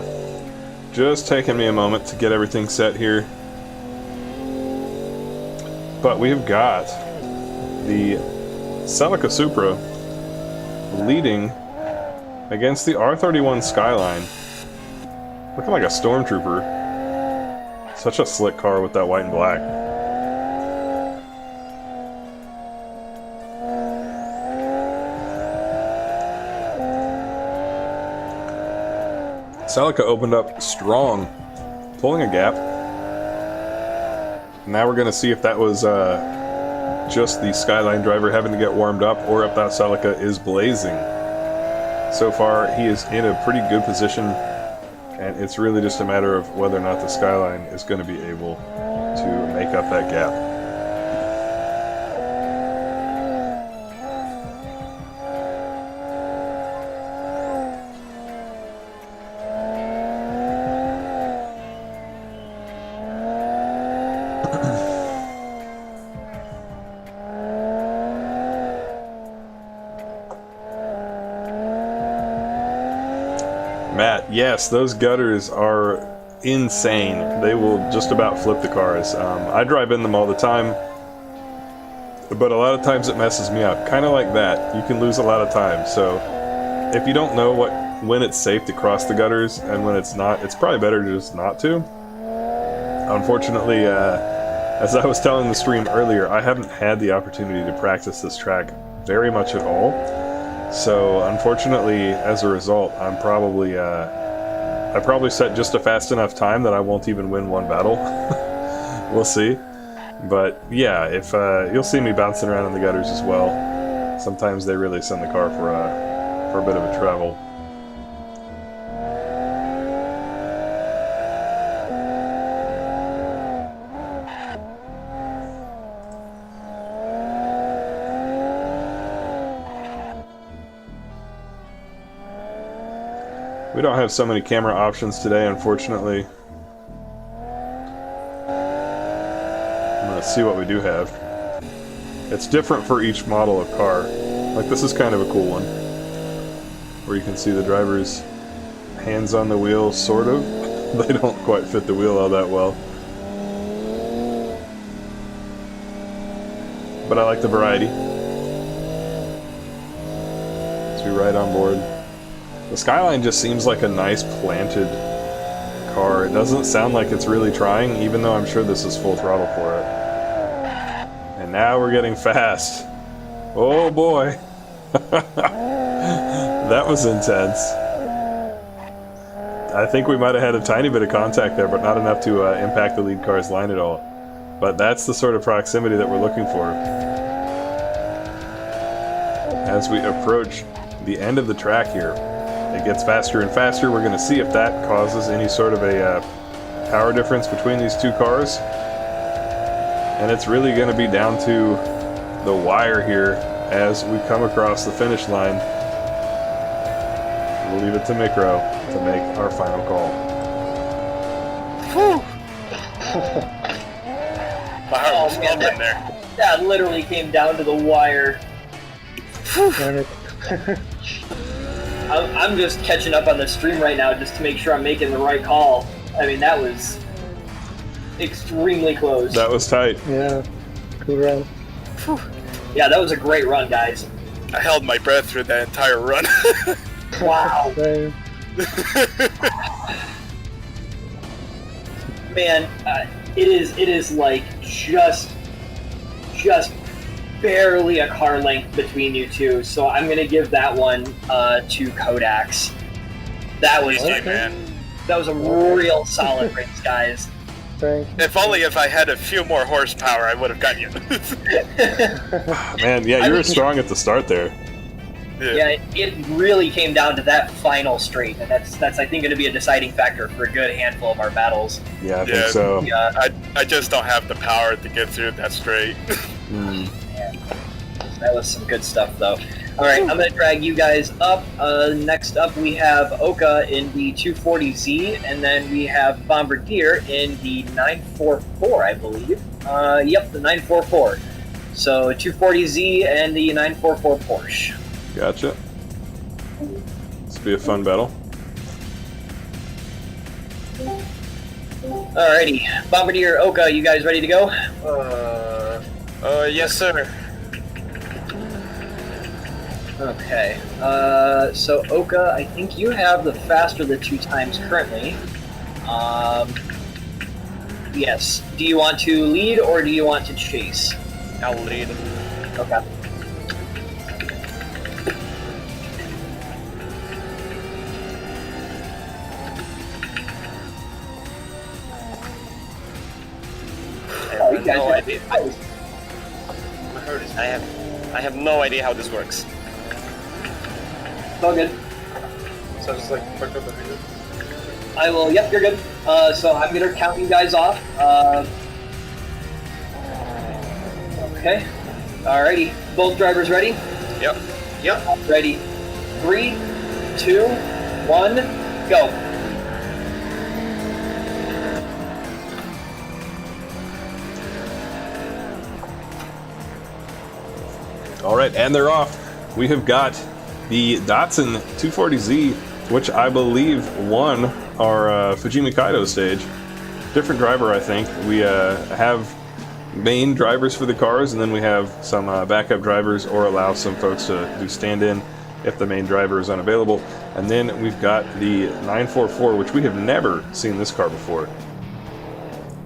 Speaker 5: Just taking me a moment to get everything set here. But we've got the Celica Supra leading against the R31 Skyline. Looking like a stormtrooper. Such a slick car with that white and black. Celica opened up strong, pulling a gap. Now we're going to see if that was just the Skyline driver having to get warmed up, or if that Celica is blazing. So far, he is in a pretty good position, and it's really just a matter of whether or not the Skyline is going to be able to make up that gap. Matt, yes, those gutters are insane. They will just about flip the cars. I drive in them all the time, but a lot of times it messes me up. Kind of like that. You can lose a lot of time. So if you don't know when it's safe to cross the gutters and when it's not, it's probably better just not to. Unfortunately, as I was telling the stream earlier, I haven't had the opportunity to practice this track very much at all. So unfortunately, as a result, I probably set just a fast enough time that I won't even win one battle. We'll see. But yeah, if you'll see me bouncing around in the gutters as well. Sometimes they really send the car for a bit of a travel. We don't have so many camera options today, unfortunately. Let's see what we do have. It's different for each model of car. Like, this is kind of a cool one, where you can see the driver's hands on the wheel, sort of. They don't quite fit the wheel all that well. But I like the variety. So we ride on board. The Skyline just seems like a nice planted car. It doesn't sound like it's really trying, even though I'm sure this is full throttle for it. And now we're getting fast. Oh boy. That was intense. I think we might have had a tiny bit of contact there, but not enough to impact the lead car's line at all. But that's the sort of proximity that we're looking for. As we approach the end of the track here, it gets faster and faster. We're going to see if that causes any sort of a power difference between these two cars. And it's really going to be down to the wire here as we come across the finish line. We'll leave it to Micro to make our final call.
Speaker 4: My heart was
Speaker 1: man,
Speaker 4: pumping there.
Speaker 1: That literally came down to the wire. I'm just catching up on the stream right now just to make sure I'm making the right call. I mean, that was extremely close.
Speaker 5: That was tight.
Speaker 6: Yeah, good run.
Speaker 1: Yeah, that was a great run, guys.
Speaker 4: I held my breath through that entire run.
Speaker 1: Wow.
Speaker 6: Same.
Speaker 1: Man, it is like just barely a car length between you two, so I'm gonna give that one to Kodak's. That was
Speaker 4: man.
Speaker 1: That was a real solid race, guys.
Speaker 6: Thank you.
Speaker 4: If only if I had a few more horsepower, I would have gotten you.
Speaker 5: Man, yeah, you were strong at the start there.
Speaker 1: Yeah, it really came down to that final straight, and that's I think going to be a deciding factor for a good handful of our battles.
Speaker 5: Yeah, I think so.
Speaker 1: Yeah,
Speaker 4: I just don't have the power to get through that straight.
Speaker 1: That was some good stuff, though. All right, I'm going to drag you guys up. Next up, we have Oka in the 240Z, and then we have Bombardier in the 944, I believe. Yep, the 944. So 240Z and the 944 Porsche.
Speaker 5: Gotcha. This will be a fun battle.
Speaker 1: Alrighty, Bombardier, Oka, you guys ready to go?
Speaker 4: Yes, sir.
Speaker 1: Okay. So Oka, I think you have the faster of the 2 times currently. Yes. Do you want to lead or do you want to chase?
Speaker 3: I'll lead.
Speaker 1: Okay.
Speaker 3: No idea. I have no idea how this works.
Speaker 1: It's all good.
Speaker 6: So just like fuck up the video.
Speaker 1: I will. Yep, you're good. So I'm gonna count you guys off. Okay. Alrighty. Both drivers ready?
Speaker 3: Yep.
Speaker 1: Yep. Ready. 3, 2, 1, go.
Speaker 5: All right, and they're off. We have got the Datsun 240Z, which I believe won our Fujimi Kaido stage. Different driver, I think. We have main drivers for the cars, and then we have some backup drivers, or allow some folks to do stand-in if the main driver is unavailable. And then we've got the 944, which we have never seen this car before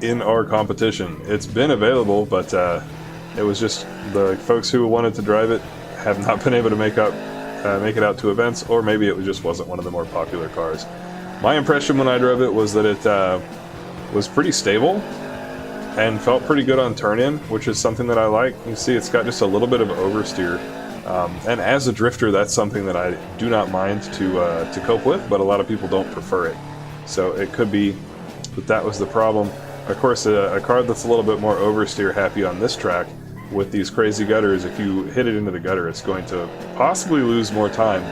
Speaker 5: in our competition. It's been available, but it was just the folks who wanted to drive it have not been able to make it out to events, or maybe it just wasn't one of the more popular cars. My impression when I drove it was that it was pretty stable and felt pretty good on turn-in, which is something that I like. You see it's got just a little bit of oversteer, and as a drifter that's something that I do not mind to cope with, but a lot of people don't prefer it. So it could be that was the problem. Of course, a car that's a little bit more oversteer happy on this track with these crazy gutters, if you hit it into the gutter, it's going to possibly lose more time.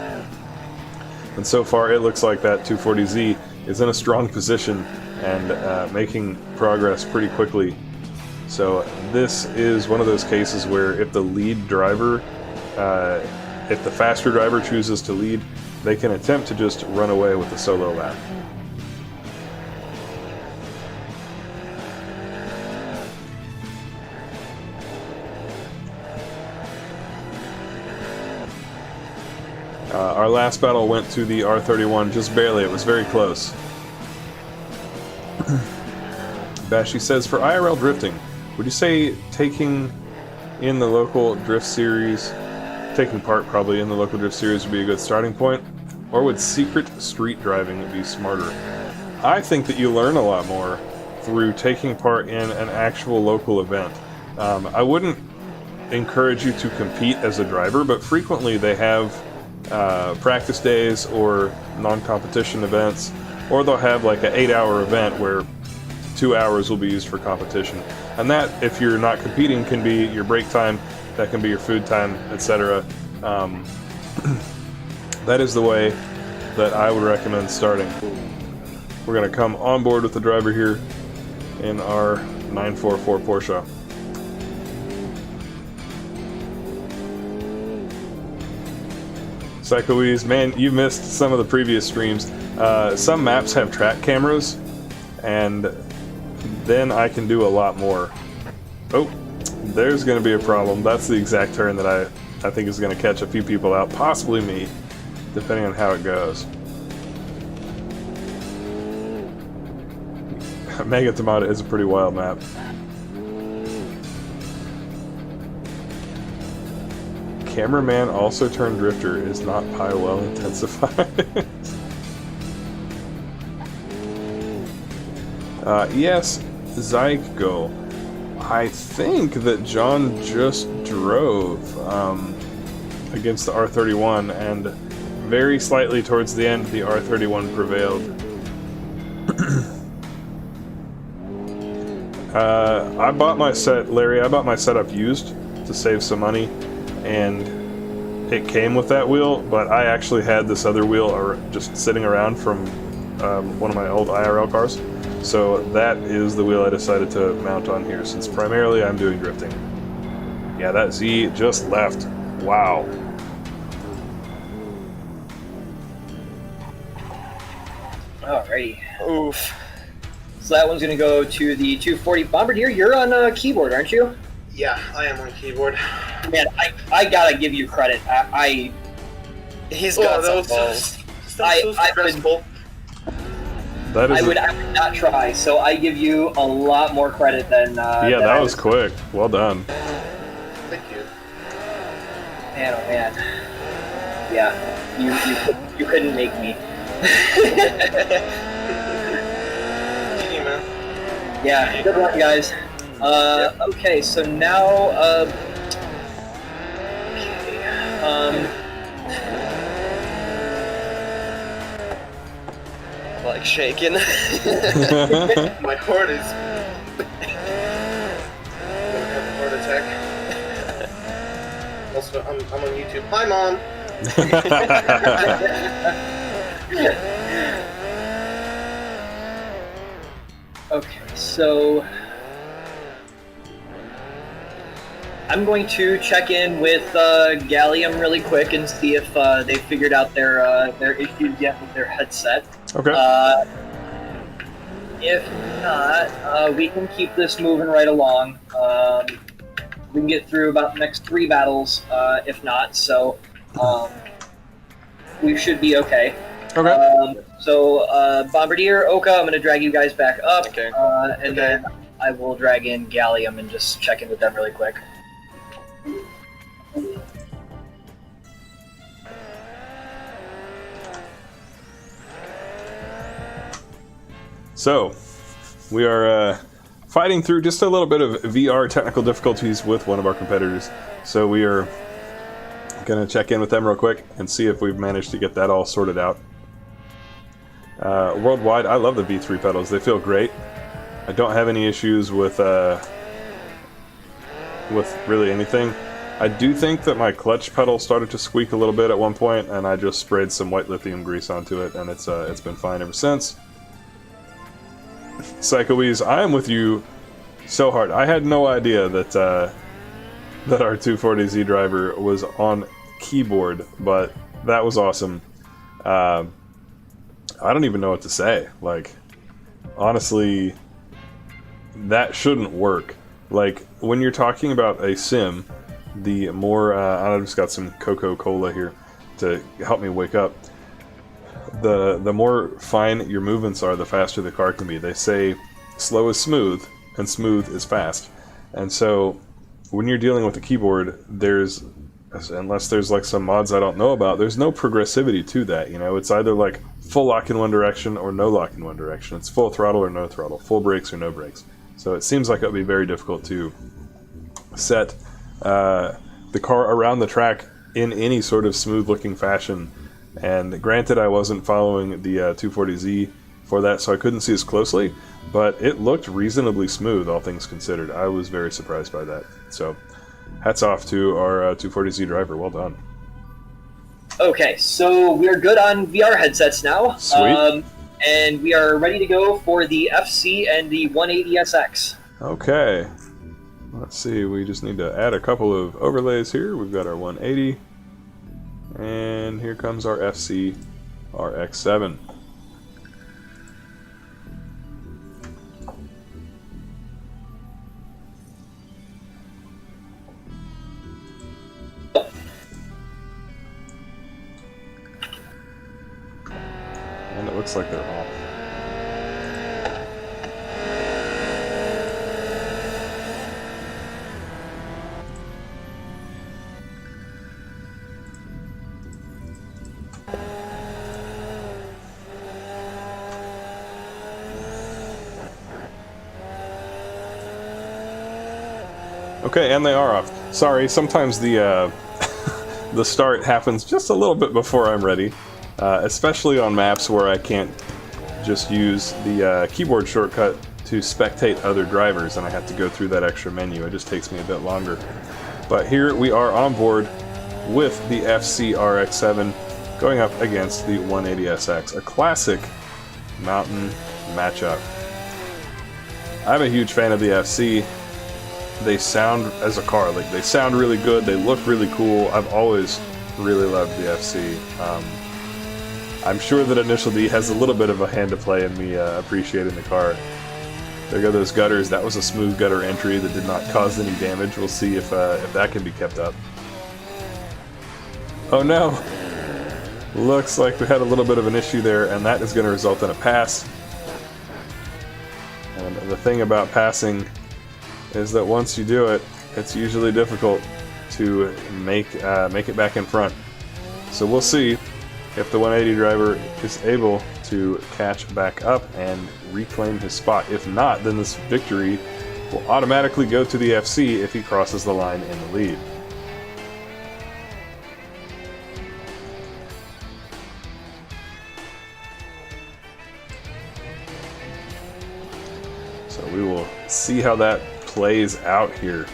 Speaker 5: And so far, it looks like that 240Z is in a strong position and making progress pretty quickly. So this is one of those cases where if the lead driver, if the faster driver chooses to lead, they can attempt to just run away with the solo lap. Our last battle went to the R31 just barely. It was very close. Bashi says, for IRL drifting, would you say taking in the local drift series, taking part probably in the local drift series would be a good starting point? Or would secret street driving be smarter? I think that you learn a lot more through taking part in an actual local event. I wouldn't encourage you to compete as a driver, but frequently they have practice days or non-competition events, or they'll have like an 8-hour event where 2 hours will be used for competition. And that, if you're not competing, can be your break time, that can be your food time, etc. That is the way that I would recommend starting. We're going to come on board with the driver here in our 944 Porsche. Psychoese, man, you missed some of the previous streams. Some maps have track cameras, and then I can do a lot more. Oh, there's going to be a problem. That's the exact turn that I think is going to catch a few people out, possibly me, depending on how it goes. Mega Tomato is a pretty wild map. Cameraman also turned drifter is not pie well intensified. Yes, Zyko. I think that John just drove against the R31, and very slightly towards the end, the R31 prevailed. I bought my Larry, I bought my setup used to save some money, and it came with that wheel, but I actually had this other wheel just sitting around from one of my old IRL cars. So that is the wheel I decided to mount on here, since primarily I'm doing drifting. Yeah, that Z just left. Wow.
Speaker 1: Alrighty.
Speaker 3: Oof.
Speaker 1: So that one's going to go to the 240 Bombardier. You're on keyboard, aren't you?
Speaker 9: Yeah, I am on keyboard.
Speaker 1: Man, I gotta give you credit.
Speaker 9: He's got some balls.
Speaker 1: I would not try, so I give you a lot more credit than.
Speaker 5: Yeah, that was quick. Well done.
Speaker 9: Thank you.
Speaker 1: Man, oh man. Yeah, you couldn't make me.
Speaker 9: GG, man.
Speaker 1: Yeah, good luck, guys. Okay, so now,
Speaker 9: Like shaking. My heart is. I'm gonna have a heart attack. Also, I'm on YouTube. Hi, Mom!
Speaker 1: Okay, so I'm going to check in with Gallium really quick and see if they figured out their issues yet with their headset.
Speaker 5: Okay.
Speaker 1: If not, we can keep this moving right along. We can get through about the next 3 battles, if not, so we should be okay.
Speaker 5: Okay.
Speaker 1: So, Bombardier, Oka, I'm going to drag you guys back up,
Speaker 3: Okay.
Speaker 1: and then I will drag in Gallium and just check in with them really quick.
Speaker 5: So, we are fighting through just a little bit of VR technical difficulties with one of our competitors. So we are going to check in with them real quick and see if we've managed to get that all sorted out. Worldwide, I love the V3 pedals. They feel great. I don't have any issues with really anything. I do think that my clutch pedal started to squeak a little bit at one point, and I just sprayed some white lithium grease onto it, and it's been fine ever since. Psychoese, I am with you so hard. I had no idea that our 240Z driver was on keyboard, but that was awesome. I don't even know what to say. Like, honestly, that shouldn't work. Like, when you're talking about a sim, the more, I just got some Coca-Cola here to help me wake up. The more fine your movements are, the faster the car can be. They say slow is smooth, and smooth is fast. And so, when you're dealing with the keyboard, unless there's like some mods I don't know about, there's no progressivity to that, you know? It's either like full lock in one direction or no lock in one direction. It's full throttle or no throttle, full brakes or no brakes. So it seems like it would be very difficult to set the car around the track in any sort of smooth looking fashion. And granted, I wasn't following the 240Z for that, so I couldn't see as closely, but it looked reasonably smooth, all things considered. I was very surprised by that. So, hats off to our 240Z driver. Well done.
Speaker 1: Okay, so we're good on VR headsets now.
Speaker 5: Sweet.
Speaker 1: And we are ready to go for the FC and the 180SX.
Speaker 5: Okay. Let's see, we just need to add a couple of overlays here. We've got our 180. And here comes our FC RX7. And it looks like they're off. Okay, and they are off. Sorry, sometimes the the start happens just a little bit before I'm ready, especially on maps where I can't just use the keyboard shortcut to spectate other drivers, and I have to go through that extra menu. It just takes me a bit longer. But here we are on board with the FC RX7 going up against the 180SX, a classic mountain matchup. I'm a huge fan of the FC. They sound, as a car, like they sound really good, they look really cool. I've always really loved the FC. I'm sure that Initial D has a little bit of a hand to play in me appreciating the car. There go those gutters. That was a smooth gutter entry that did not cause any damage. We'll see if that can be kept up. Oh no! Looks like we had a little bit of an issue there, and that is going to result in a pass. And the thing about passing is that once you do it, it's usually difficult to make it back in front. So we'll see if the 180 driver is able to catch back up and reclaim his spot. If not, then this victory will automatically go to the FC if he crosses the line in the lead. So we will see how that plays out here.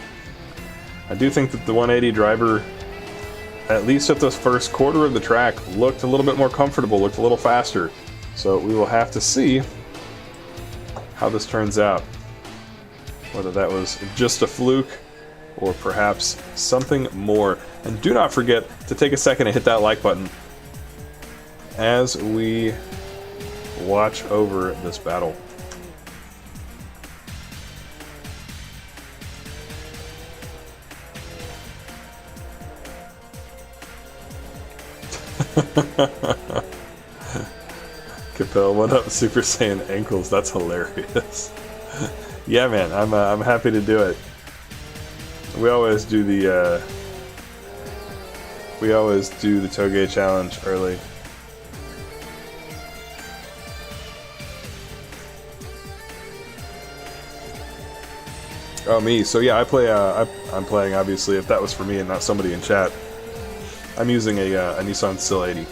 Speaker 5: I do think that the 180 driver, at least at the first quarter of the track, looked a little bit more comfortable, looked a little faster. So we will have to see how this turns out. Whether that was just a fluke or perhaps something more. And do not forget to take a second and hit that like button as we watch over this battle. Capel, what up, Super Saiyan ankles? That's hilarious. Yeah, man, I'm happy to do it. We always do the Touge challenge early. Oh, me. So yeah, I play. I'm playing, obviously. If that was for me and not somebody in chat, I'm using a Nissan Sil 80.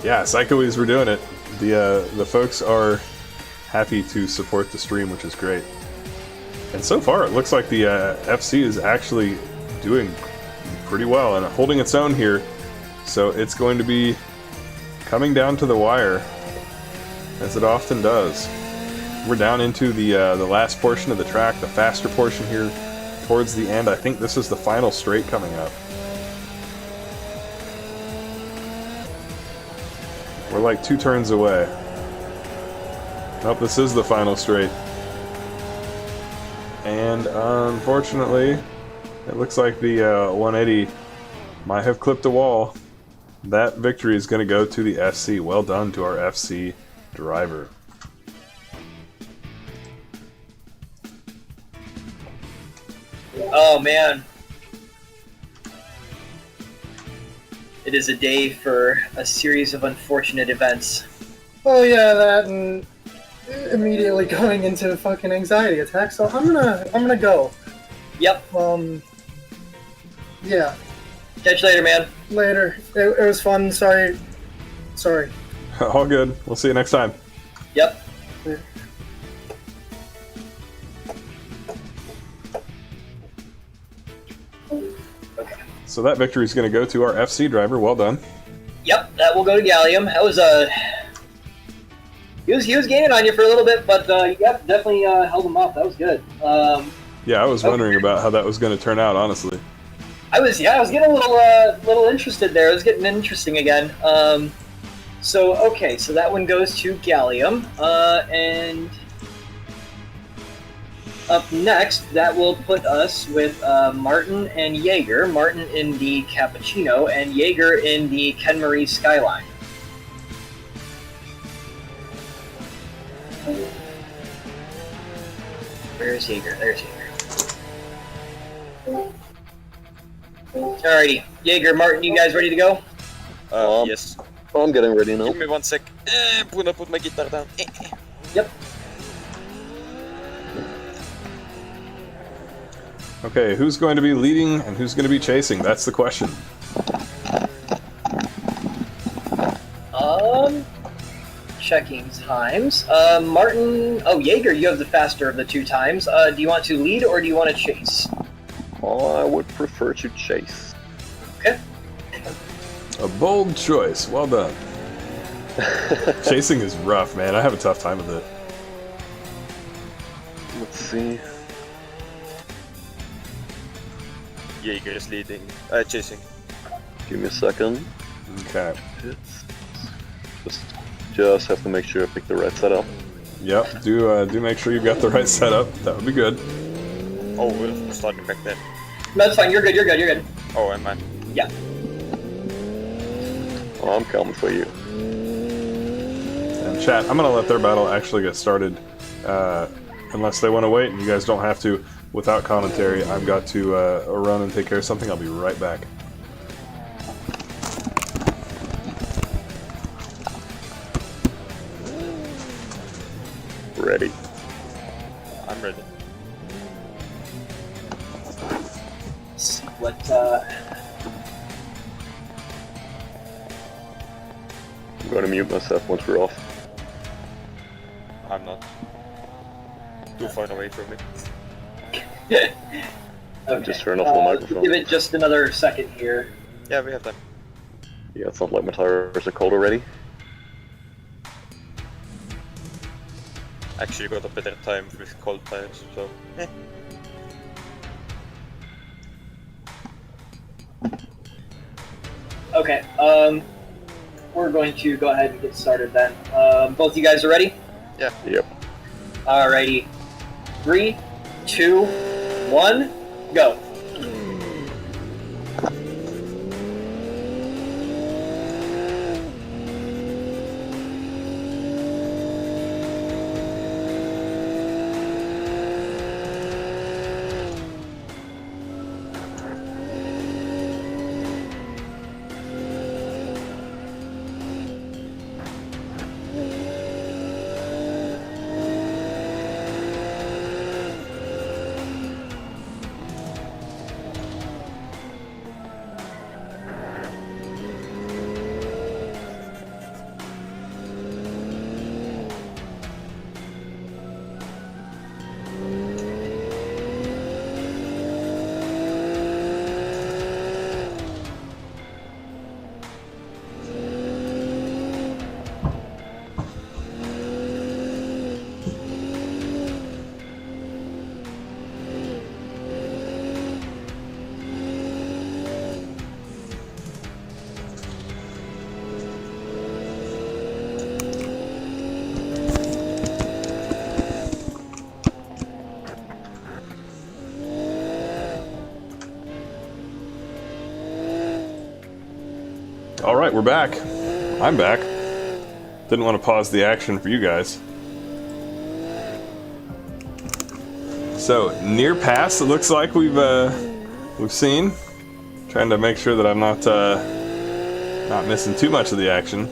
Speaker 5: Yeah, Psychoes, we're doing it. The folks are happy to support the stream, which is great. And so far, it looks like the FC is actually doing pretty well and holding its own here. So it's going to be coming down to the wire, as it often does. We're down into the last portion of the track, the faster portion here towards the end. I think this is the final straight coming up. We're like 2 turns away. Nope, this is the final straight. And unfortunately, it looks like the 180 might have clipped a wall. That victory is going to go to the FC. Well done to our FC driver.
Speaker 1: Oh man. It is a day for a series of unfortunate events.
Speaker 6: Oh yeah, that and immediately going into fucking anxiety attack. So I'm gonna go.
Speaker 1: Yep.
Speaker 6: Yeah.
Speaker 1: Catch you later, man.
Speaker 6: Later. It was fun. Sorry.
Speaker 5: All good. We'll see you next time.
Speaker 1: Yep.
Speaker 6: Yeah.
Speaker 5: So that victory is going to go to our FC driver. Well done.
Speaker 1: Yep, that will go to Gallium. That was he was gaining on you for a little bit, but yep, definitely held him off. That was good.
Speaker 5: Yeah, I was wondering about how that was going to turn out, honestly.
Speaker 1: I was getting a little interested there. It was getting interesting again. So okay, so that one goes to Gallium, and up next, that will put us with Martin and Jaeger. Martin in the Cappuccino and Jaeger in the Ken Marie Skyline. Where's Jaeger? There's Jaeger. Alrighty, Jaeger, Martin, you guys ready to go?
Speaker 2: Yes. I'm getting ready now.
Speaker 4: Give me 1 sec. I'm gonna put my guitar down.
Speaker 1: Yep.
Speaker 5: Okay, who's going to be leading and who's going to be chasing? That's the question.
Speaker 1: Checking times. Martin, Jaeger, you have the faster of the 2 times. Do you want to lead or do you want to chase?
Speaker 2: Oh, I would prefer to chase.
Speaker 1: Okay.
Speaker 5: A bold choice. Well done. Chasing is rough, man. I have a tough time with it.
Speaker 2: Let's see.
Speaker 4: Jaeger is leading, chasing.
Speaker 2: Give me a second.
Speaker 5: Okay.
Speaker 2: Just have to make sure I pick the right setup.
Speaker 5: Yep. Do make sure you've got the right setup. That would be good.
Speaker 4: Oh, we're starting back then.
Speaker 1: No, that's fine. You're good. You're good. You're good.
Speaker 4: Oh, am I?
Speaker 1: Yeah.
Speaker 2: Oh, I'm coming for you.
Speaker 5: And chat, I'm gonna let their battle actually get started, unless they want to wait, and you guys don't have to. Without commentary, I've got to run and take care of something. I'll be right back.
Speaker 2: Ready.
Speaker 4: I'm ready.
Speaker 1: See what,
Speaker 2: I'm going to mute myself once we're off.
Speaker 4: I'm not. Too far away from me.
Speaker 1: okay.
Speaker 2: Just turn off the microphone.
Speaker 1: Give it just another second here.
Speaker 4: Yeah, we have time.
Speaker 2: Yeah, it's not like my tires are cold already.
Speaker 4: Actually got a better time with cold tires, so.
Speaker 1: Okay, we're going to go ahead and get started then. Both you guys are ready?
Speaker 4: Yeah.
Speaker 2: Yep.
Speaker 1: Alrighty. 3, 2, 1, go.
Speaker 5: Alright, we're back. I'm back. Didn't want to pause the action for you guys. So, near pass, it looks like we've seen. Trying to make sure that I'm not missing too much of the action.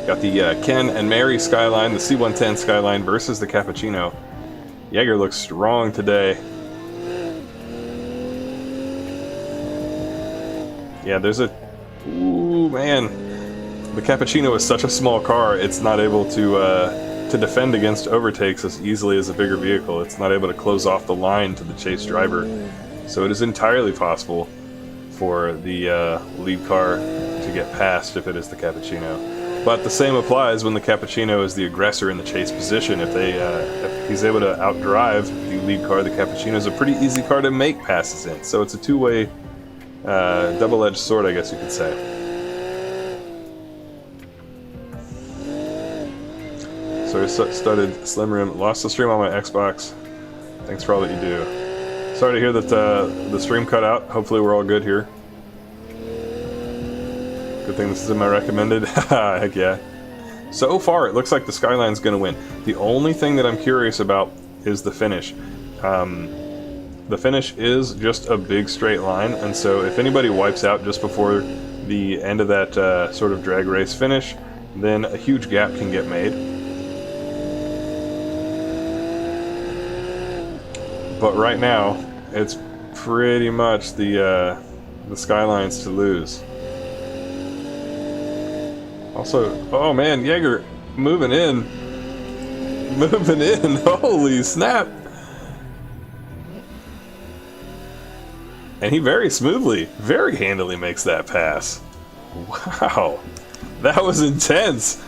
Speaker 5: Got the Ken and Mary Skyline, the C110 Skyline versus the Cappuccino. Jaeger looks strong today. Yeah, there's a... Ooh, man. The Cappuccino is such a small car, it's not able to defend against overtakes as easily as a bigger vehicle. It's not able to close off the line to the chase driver. So it is entirely possible for the lead car to get past if it is the Cappuccino. But the same applies when the Cappuccino is the aggressor in the chase position. If he's able to outdrive the lead car, the Cappuccino is a pretty easy car to make passes in. So it's a two-way double-edged sword, I guess you could say. So I started Slim Rim, lost the stream on my Xbox. Thanks for all that you do. Sorry to hear that the stream cut out. Hopefully we're all good here. Good thing this is in my recommended. Heck yeah. So far, it looks like the Skyline's going to win. The only thing that I'm curious about is the finish. The finish is just a big straight line, and so if anybody wipes out just before the end of that sort of drag race finish, then a huge gap can get made. But right now, it's pretty much the Skylines to lose. Also, oh man, Jaeger moving in. Moving in, holy snap! And he very smoothly, very handily makes that pass. Wow, that was intense.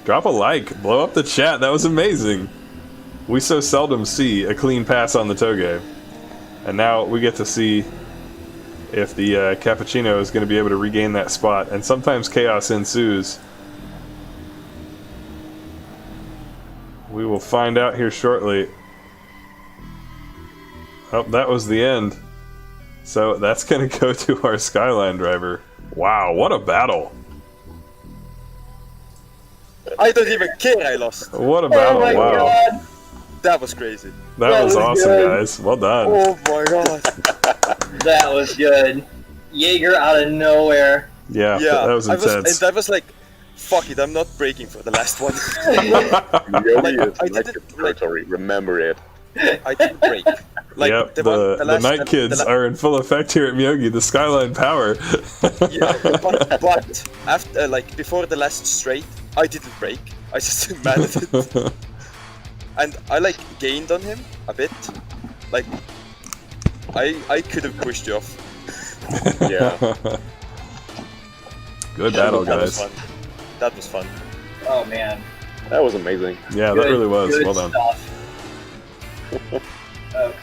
Speaker 5: Drop a like, blow up the chat, that was amazing. We so seldom see a clean pass on the Touge. And now we get to see if the Cappuccino is going to be able to regain that spot. And sometimes chaos ensues. We will find out here shortly. Oh, that was the end. So that's going to go to our Skyline driver. Wow, what a battle.
Speaker 4: I don't even care I lost.
Speaker 5: What a battle, wow.
Speaker 1: God.
Speaker 4: That was crazy.
Speaker 5: That was awesome,
Speaker 1: good.
Speaker 5: guys. Well done.
Speaker 4: Oh my god.
Speaker 1: That was good. Jaeger out of nowhere.
Speaker 5: Yeah, that was intense.
Speaker 4: I was like, fuck it, I'm not breaking for the last one.
Speaker 2: Myogi is
Speaker 4: I
Speaker 2: night
Speaker 4: didn't,
Speaker 2: territory, remember it.
Speaker 4: I didn't break. Like,
Speaker 5: yep,
Speaker 4: the
Speaker 5: the Night Kids are in full effect here at Myogi, the Skyline power.
Speaker 4: Yeah, but after, like, before the last straight, I didn't break. I just managed it. And I, like, gained on him a bit. Like, I could have pushed you off.
Speaker 2: Yeah.
Speaker 5: Good battle,
Speaker 4: that
Speaker 5: guys.
Speaker 4: Was fun. That was fun.
Speaker 1: Oh man.
Speaker 2: That was amazing.
Speaker 5: Yeah, that really was. Well done.
Speaker 1: Okay.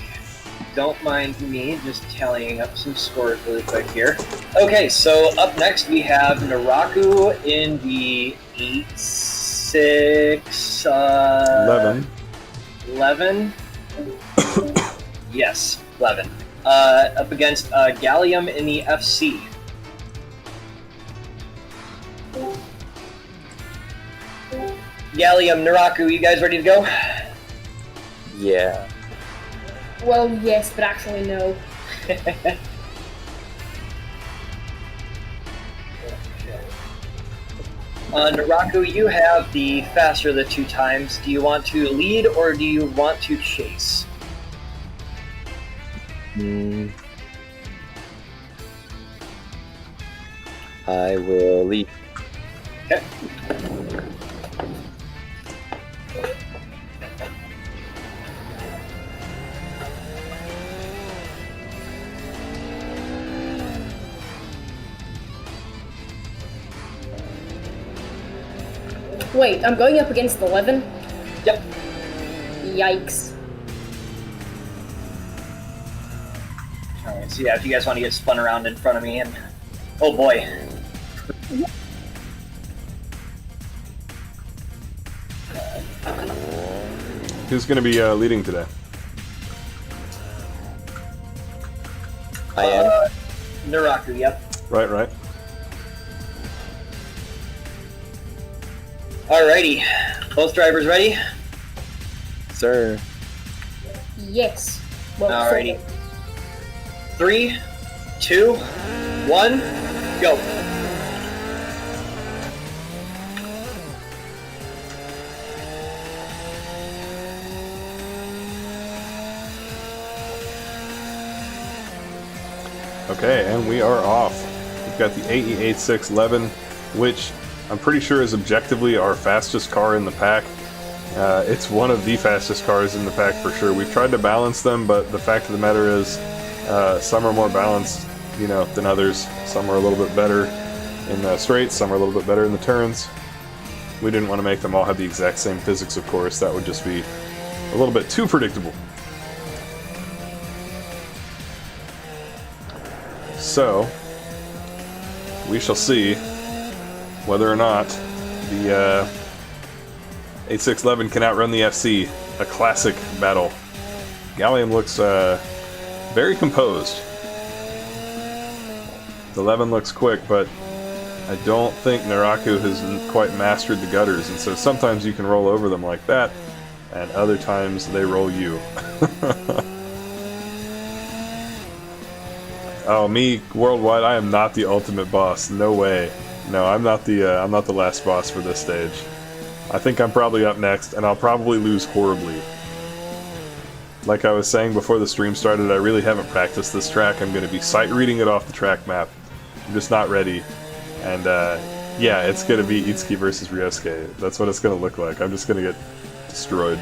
Speaker 1: Don't mind me just tallying up some scores really quick here. Okay, so up next we have Naraku in the 8-6... 11? Yes, 11. Up against Gallium in the FC. Gallium, Naraku, you guys ready to go?
Speaker 7: Yeah.
Speaker 8: Well, yes, but actually no.
Speaker 1: Naraku, you have the faster of the two times. Do you want to lead or do you want to chase?
Speaker 7: I will leave.
Speaker 1: Okay.
Speaker 8: Wait, I'm going up against 11?
Speaker 1: Yep.
Speaker 8: Yikes.
Speaker 1: Alright, so yeah, if you guys want to get spun around in front of me and... Oh boy.
Speaker 5: Who's going to be leading today?
Speaker 7: I am.
Speaker 1: Naraku, yep.
Speaker 5: Right.
Speaker 1: Alrighty. Both drivers ready?
Speaker 7: Sir.
Speaker 8: Yes. Well,
Speaker 1: Alrighty. 3, 2, 1, go.
Speaker 5: Okay, and we are off. We've got the AE8611, which I'm pretty sure is objectively our fastest car in the pack. It's one of the fastest cars in the pack for sure. We've tried to balance them, but the fact of the matter is some are more balanced, than others. Some are a little bit better in the straights, some are a little bit better in the turns. We didn't want to make them all have the exact same physics, of course. That would just be a little bit too predictable. So, we shall see whether or not the 8611 can outrun the FC. A classic battle. Gallium looks very composed. The 11 looks quick, but I don't think Naraku has quite mastered the gutters, and so sometimes you can roll over them like that, and other times they roll you. Oh, me, worldwide, I am not the ultimate boss. No way. No, I'm not the last boss for this stage. I think I'm probably up next, and I'll probably lose horribly. Like I was saying before the stream started, I really haven't practiced this track. I'm going to be sight reading it off the track map. I'm just not ready. And, yeah, it's going to be Hitsuki versus Ryosuke. That's what it's going to look like. I'm just going to get destroyed.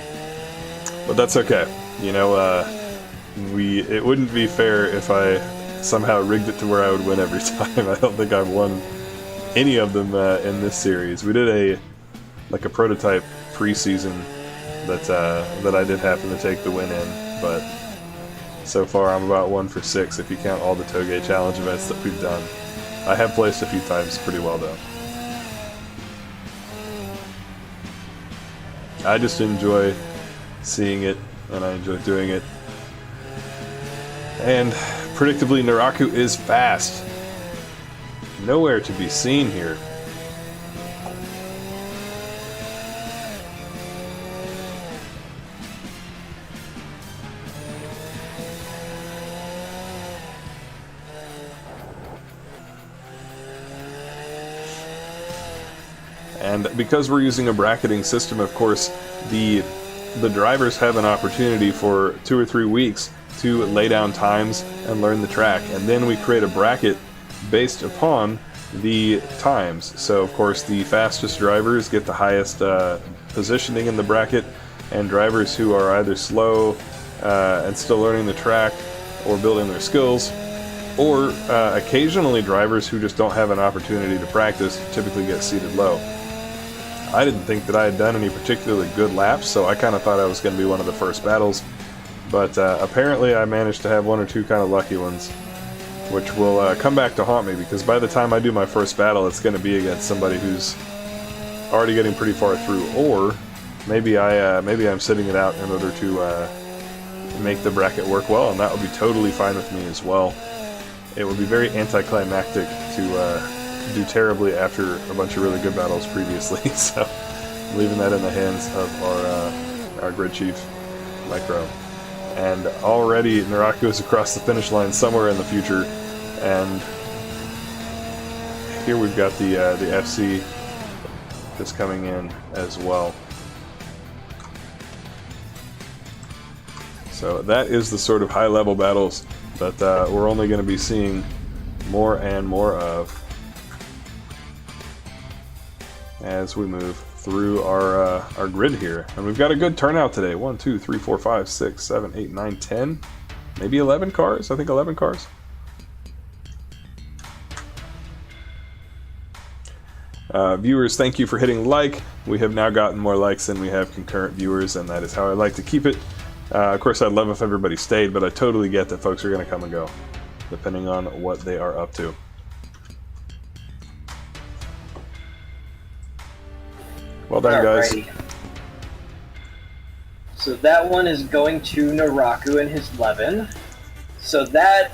Speaker 5: But that's okay. It wouldn't be fair if I somehow rigged it to where I would win every time. I don't think I've won any of them in this series. We did a prototype preseason that I did happen to take the win in, but so far I'm about 1 for 6 if you count all the Touge challenge events that we've done. I have placed a few times pretty well though. I just enjoy seeing it, and I enjoy doing it. And predictably, Naraku is fast. Nowhere to be seen here. And because we're using a bracketing system, of course, the drivers have an opportunity for 2 or 3 weeks to lay down times and learn the track. And then we create a bracket based upon the times. So, of course, the fastest drivers get the highest positioning in the bracket, and drivers who are either slow and still learning the track or building their skills, or occasionally drivers who just don't have an opportunity to practice typically get seated low. I didn't think that I had done any particularly good laps, so I kind of thought I was going to be one of the first battles. But apparently I managed to have 1 or 2 kind of lucky ones, which will come back to haunt me, because by the time I do my first battle, it's going to be against somebody who's already getting pretty far through, or maybe I'm sitting it out in order to make the bracket work well, and that would be totally fine with me as well. It would be very anticlimactic to do terribly after a bunch of really good battles previously, so leaving that in the hands of our grid chief, Micro. And already Naraku is across the finish line somewhere in the future, and here we've got the FC just coming in as well. So that is the sort of high-level battles that we're only going to be seeing more and more of as we move through our grid here. And we've got a good turnout today. 1, 2, 3, 4, 5, 6, 7, 8, 9, 10, maybe 11 cars. I think 11 cars. Viewers, thank you for hitting like. We have now gotten more likes than we have concurrent viewers, and that is how I like to keep it. Of course, I'd love if everybody stayed, but I totally get that folks are going to come and go, depending on what they are up to. Well done, guys.
Speaker 1: Alrighty. So that one is going to Naraku in his 11. So that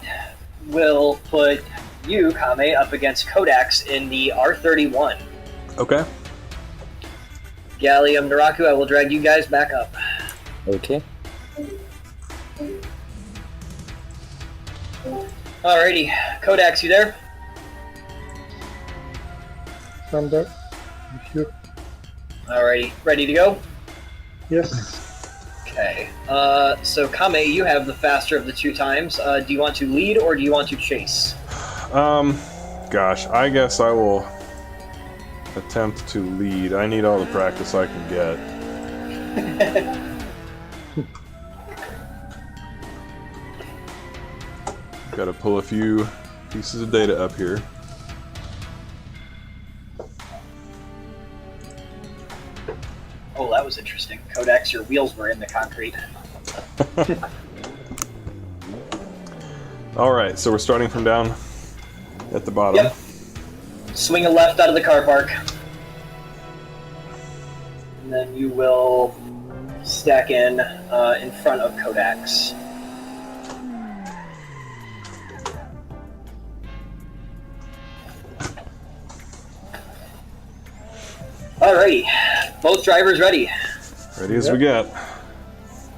Speaker 1: will put you, Kame, up against Kodaks in the R31.
Speaker 5: Okay.
Speaker 1: Gallium, Naraku, I will drag you guys back up.
Speaker 7: Okay.
Speaker 1: Alrighty. Kodaks, you there?
Speaker 6: I'm there. Thank you.
Speaker 1: Alrighty. Ready to go?
Speaker 6: Yes.
Speaker 1: Okay. So Kame, you have the faster of the 2 times. Do you want to lead or do you want to chase?
Speaker 5: Gosh, I guess I will attempt to lead. I need all the practice I can get. Got to pull a few pieces of data up here.
Speaker 1: Oh, that was interesting. Kodaks, your wheels were in the concrete.
Speaker 5: Alright, so we're starting from down at the bottom.
Speaker 1: Yep. Swing a left out of the car park. And then you will stack in front of Kodaks. Alrighty. Both drivers ready.
Speaker 5: Ready as we get.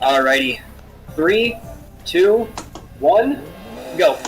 Speaker 1: Alrighty. 3, 2, 1, go.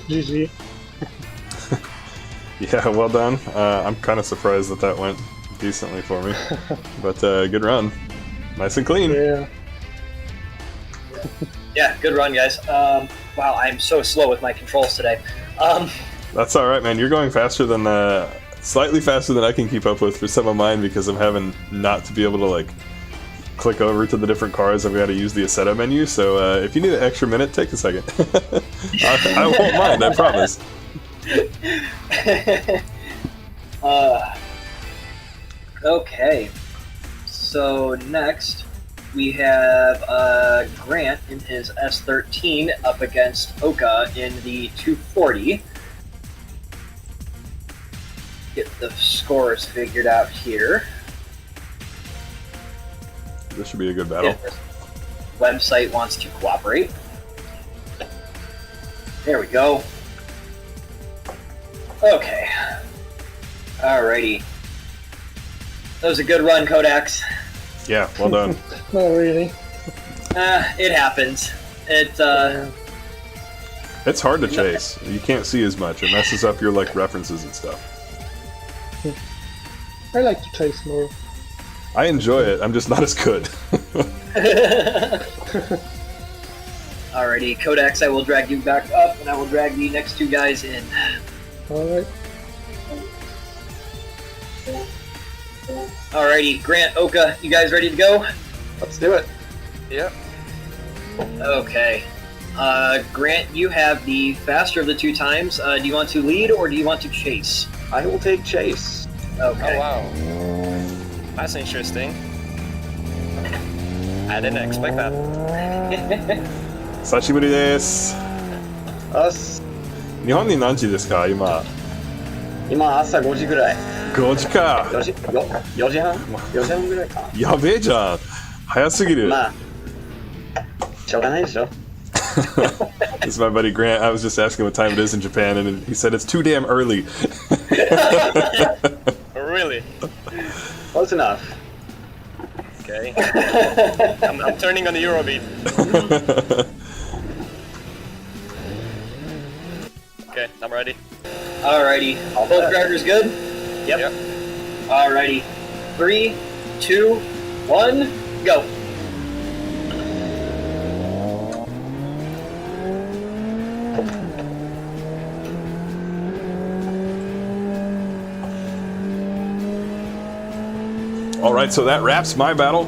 Speaker 6: GG.
Speaker 5: Yeah, well done. I'm kind of surprised that that went decently for me. But good run. Nice and clean.
Speaker 6: Yeah.
Speaker 1: Yeah, good run, guys. Wow, I'm so slow with my controls today.
Speaker 5: That's alright, man. You're going faster than slightly faster than I can keep up with for some of mine because I'm having not to be able to like click over to the different cars. I've got to use the Assetto menu, so if you need an extra minute, take a second. I won't mind, I promise.
Speaker 1: Okay, so next we have Grant in his S13 up against Oka in the 240. Get the scores figured out here.
Speaker 5: This should be a good battle.
Speaker 1: If this website wants to cooperate. There we go. Okay. Alrighty. That was a good run, Kodaks.
Speaker 5: Yeah, well done.
Speaker 6: Not really.
Speaker 1: It happens. It's
Speaker 5: It's hard to chase. You can't see as much. It messes up your like references and stuff.
Speaker 6: I like to chase more.
Speaker 5: I enjoy it. I'm just not as good.
Speaker 1: Alrighty, Kodaks, I will drag you back up, and I will drag the next two guys in.
Speaker 6: Alright.
Speaker 1: Alrighty, Grant, Oka, you guys ready to go?
Speaker 4: Let's do it.
Speaker 9: Yeah.
Speaker 1: Okay. Grant, you have the faster of the two times. Do you want to lead, or do you want to chase?
Speaker 4: I will take chase.
Speaker 1: Okay.
Speaker 3: Oh wow. That's interesting. I didn't expect that.
Speaker 5: Sashiburi desu.
Speaker 4: Us.
Speaker 5: 日本に何時ですか今？
Speaker 7: 今朝5時ぐらい。
Speaker 5: 5時か。
Speaker 10: 4時半ぐらいか。
Speaker 5: やべえじゃん。早すぎる。
Speaker 10: まあ、しょうがないでしょ。
Speaker 5: This is my buddy Grant. I was just asking what time it is in Japan, and he said it's too damn early.
Speaker 3: Really?
Speaker 10: Close enough.
Speaker 3: Okay. I'm turning on the Eurobeat. Okay, I'm ready.
Speaker 1: Alrighty. Both drivers good?
Speaker 3: Yep.
Speaker 1: Alrighty. 3, 2, 1, go.
Speaker 5: All right, so that wraps my battle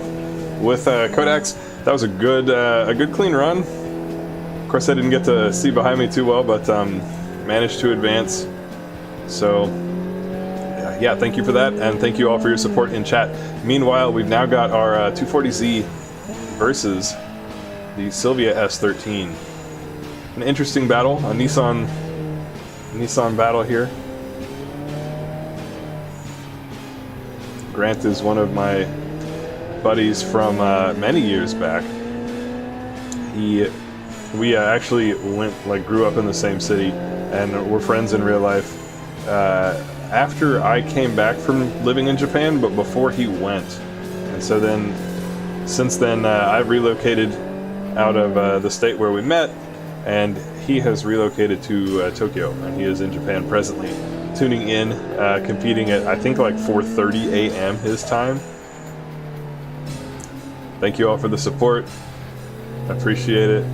Speaker 5: with Kodaks. That was a good clean run. Of course, I didn't get to see behind me too well, but managed to advance. So, yeah, thank you for that, and thank you all for your support in chat. Meanwhile, we've now got our 240Z versus the Silvia S13. An interesting battle, a Nissan battle here. Grant is one of my buddies from many years back. We actually grew up in the same city, and we're friends in real life. After I came back from living in Japan, but before he went, and so then, since then, I've relocated out of the state where we met, and he has relocated to Tokyo, and he is in Japan presently. Tuning in, competing at I think like 4:30 a.m. his time. Thank you all for the support. I appreciate it.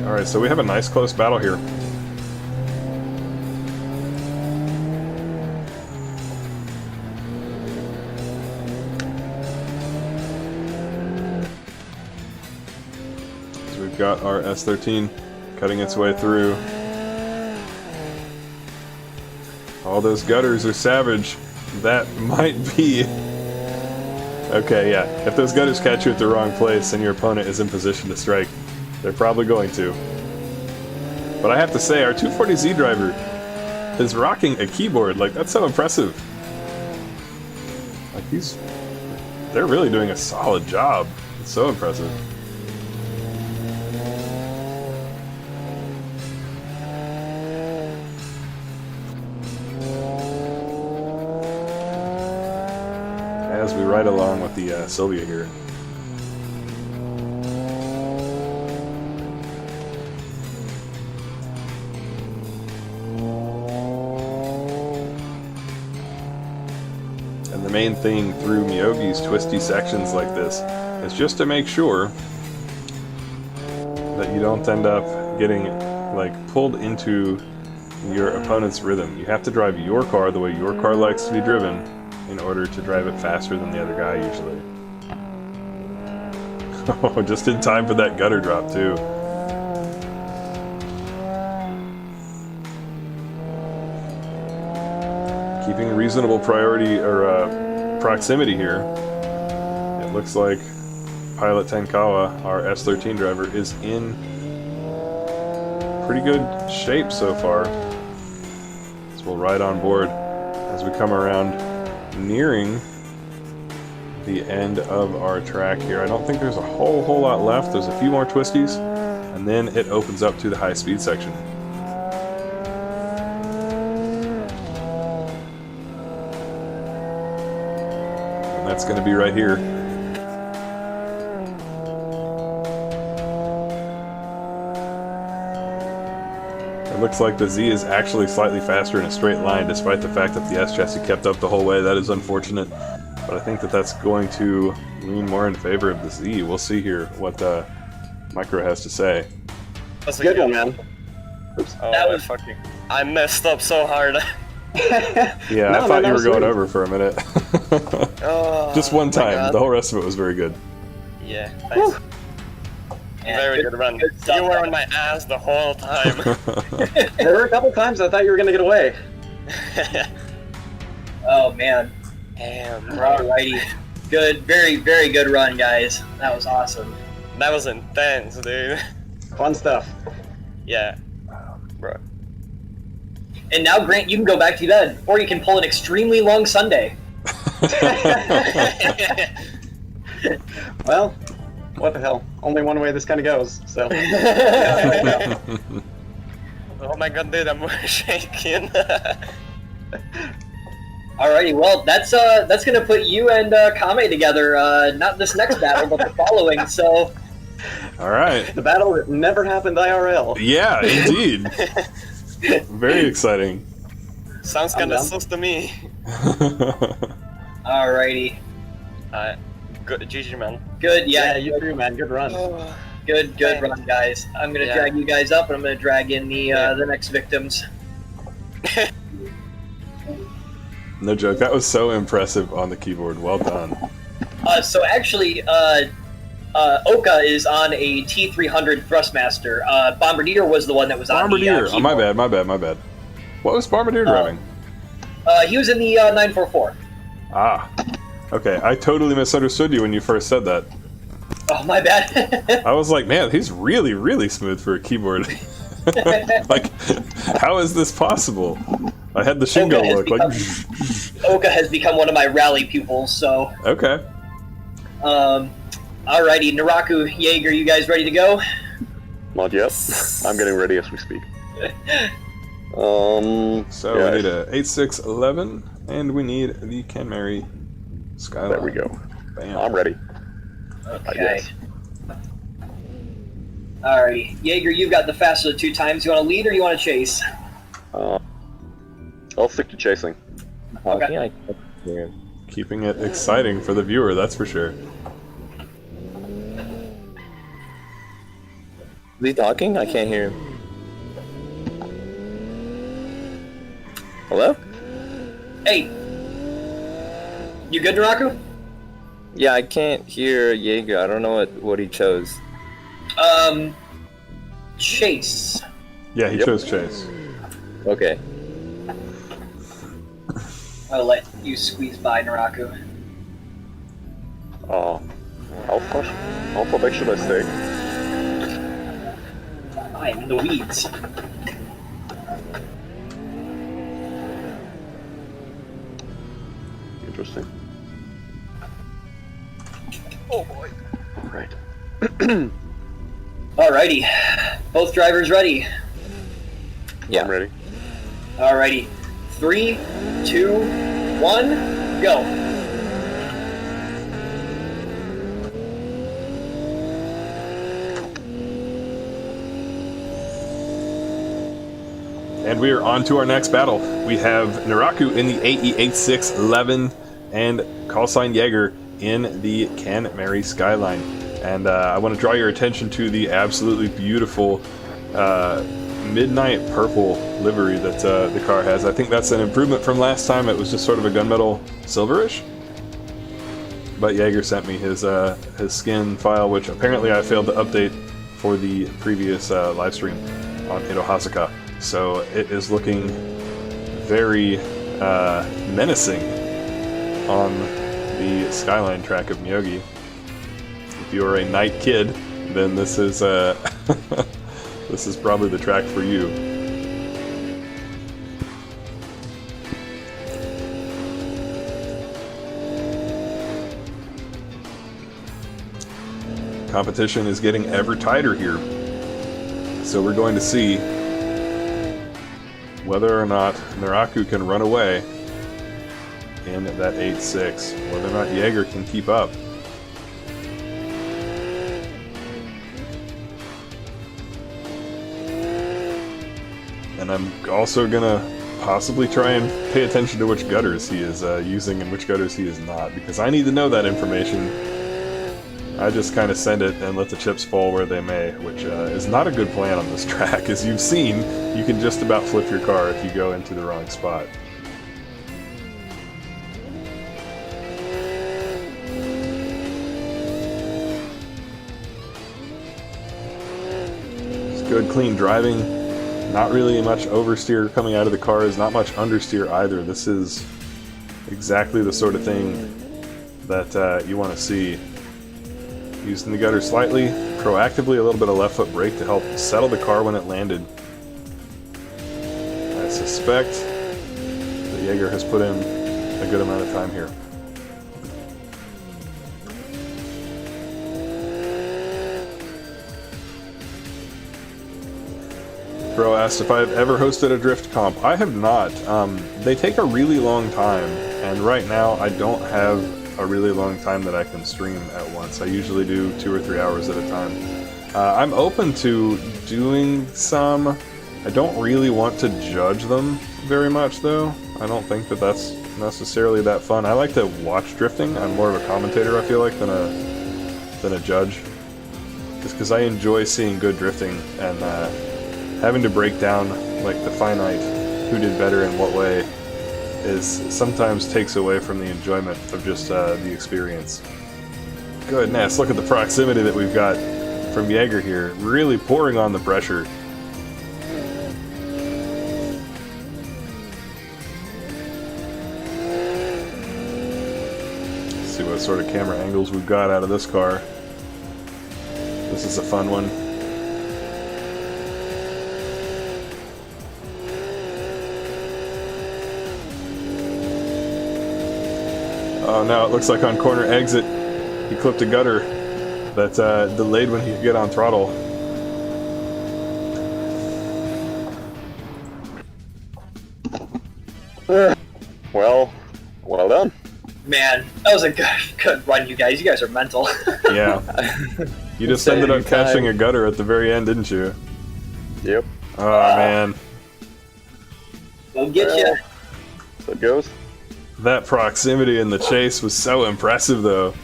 Speaker 5: All right, so we have a nice close battle here. Got our S13 cutting its way through. All those gutters are savage. That might be... Okay, yeah. If those gutters catch you at the wrong place and your opponent is in position to strike, they're probably going to. But I have to say, our 240Z driver is rocking a keyboard. Like, that's so impressive. Like, they're really doing a solid job. It's so impressive. As we ride along with the Silvia here. And the main thing through Myogi's twisty sections like this is just to make sure that you don't end up getting pulled into your opponent's rhythm. You have to drive your car the way your car likes to be driven in order to drive it faster than the other guy usually. Oh, just in time for that gutter drop too. Keeping reasonable priority or proximity here. It looks like Pilot Tenkawa, our S13 driver, is in pretty good shape so far. So we'll ride on board as we come around nearing the end of our track here. I don't think there's a whole lot left. There's a few more twisties, and then it opens up to the high-speed section. And that's going to be right here. It looks like the Z is actually slightly faster in a straight line, despite the fact that the S chassis kept up the whole way. That is unfortunate, but I think that that's going to lean more in favor of the Z. We'll see here what Micro has to say.
Speaker 10: That's a good one, man.
Speaker 3: Oh, that was fucking... I messed up so hard.
Speaker 5: Yeah, no, I thought you were going over for a minute. Just one time. The whole rest of it was very good.
Speaker 3: Yeah, thanks. Very good run. Good stuff, you were on my ass the whole time.
Speaker 10: There were a couple times I thought you were gonna get away.
Speaker 1: Oh man.
Speaker 3: Damn.
Speaker 1: Alrighty. Good, very good run, guys. That was awesome.
Speaker 3: That was intense, dude.
Speaker 10: Fun stuff.
Speaker 3: Yeah. Bro.
Speaker 1: And now, Grant, you can go back to bed, or you can pull an extremely long Sunday.
Speaker 10: Well, what the hell? Only one way this kind of goes, so.
Speaker 3: Oh my god, dude, I'm shaking.
Speaker 1: Alrighty, well, that's gonna put you and Kame together. Not this next battle, but the following. So.
Speaker 5: All right.
Speaker 10: The battle that never happened IRL.
Speaker 5: Yeah, indeed. Very exciting.
Speaker 3: Sounds kind of sus to me.
Speaker 1: Alrighty.
Speaker 3: Good, GG, man.
Speaker 1: Good, yeah.
Speaker 10: You too, man. Good run.
Speaker 1: Good run, guys. I'm gonna drag you guys up, and I'm gonna drag in the next victims.
Speaker 5: No joke. That was so impressive on the keyboard. Well done.
Speaker 1: So actually, Oka is on a T300 Thrustmaster. Bombardier was the one that was on the
Speaker 5: Bombardier. Oh, my bad. What was Bombardier driving?
Speaker 1: He was in the 944.
Speaker 5: Ah. Okay, I totally misunderstood you when you first said that.
Speaker 1: Oh, my bad.
Speaker 5: I was like, man, he's really, really smooth for a keyboard. Like, how is this possible? I had the Shingo look.
Speaker 1: Oka has become one of my rally pupils, so...
Speaker 5: Okay.
Speaker 1: Alrighty, Naraku, Jaeger, you guys ready to go?
Speaker 2: Not yet. I'm getting ready as we speak.
Speaker 5: So we need a 8611, and we need the Kanmeri Skyline.
Speaker 2: There we go.
Speaker 5: Bam.
Speaker 2: I'm ready.
Speaker 1: Okay. Alrighty, Jaeger, you've got the faster of the 2 times. You want to lead or you want to chase?
Speaker 2: I'll stick to chasing.
Speaker 1: Okay.
Speaker 5: Keeping it exciting for the viewer, that's for sure.
Speaker 7: Is he talking? I can't hear him. Hello?
Speaker 1: Hey! You good, Naraku?
Speaker 7: Yeah, I can't hear Jaeger. I don't know what he chose.
Speaker 1: Chase.
Speaker 5: Yeah, he chose chase.
Speaker 7: Okay.
Speaker 1: I'll let you squeeze by, Naraku.
Speaker 2: How far back should I stay?
Speaker 1: I am in the weeds.
Speaker 2: Interesting.
Speaker 3: Oh boy.
Speaker 2: Right.
Speaker 1: Alrighty. Both drivers ready?
Speaker 7: Yeah.
Speaker 2: I'm ready.
Speaker 1: Alrighty. 3, 2, 1, go.
Speaker 5: And we are on to our next battle. We have Naraku in the AE8611 and callsign Jaeger in the Kanmeri Skyline. And I want to draw your attention to the absolutely beautiful midnight purple livery that the car has. I think that's an improvement from last time. It was just sort of a gunmetal silverish. But Jaeger sent me his skin file, which apparently I failed to update for the previous live stream on Itohasaka. So it is looking very menacing on the Skyline track of Myogi. If you are a night kid, then this is this is probably the track for you. Competition is getting ever tighter here, so we're going to see whether or not Naraku can run away in that 8.6, whether or not Jaeger can keep up. And I'm also gonna possibly try and pay attention to which gutters he is using and which gutters he is not, because I need to know that information. I just kind of send it and let the chips fall where they may, which is not a good plan on this track. As you've seen, you can just about flip your car if you go into the wrong spot. It's good, clean driving. Not really much oversteer coming out of the cars, not much understeer either. This is exactly the sort of thing that you want to see Using the gutter slightly, proactively a little bit of left foot brake to help settle the car when it landed. I suspect that Jaeger has put in a good amount of time here. Bro asked if I've ever hosted a drift comp. I have not. They take a really long time, and right now I don't have a really long time that I can stream at once. I usually do 2 or 3 hours at a time. I'm open to doing some. I don't really want to judge them very much, though. I don't think that that's necessarily that fun. I like to watch drifting. I'm more of a commentator, I feel like, than a judge. Just because I enjoy seeing good drifting, and having to break down like the finite who did better in what way is sometimes takes away from the enjoyment of just the experience. Goodness, look at the proximity that we've got from Jaeger here, really pouring on the pressure. Let's see what sort of camera angles we've got out of this car. This is a fun one. Oh, now it looks like on corner exit, he clipped a gutter that delayed when he could get on throttle.
Speaker 3: Well done.
Speaker 1: Man, that was a good run, you guys. You guys are mental.
Speaker 5: Yeah. You just ended up catching a gutter at the very end, didn't you?
Speaker 3: Yep.
Speaker 5: Oh, man.
Speaker 1: We'll get you.
Speaker 3: So it goes.
Speaker 5: That proximity in the chase was so impressive, though.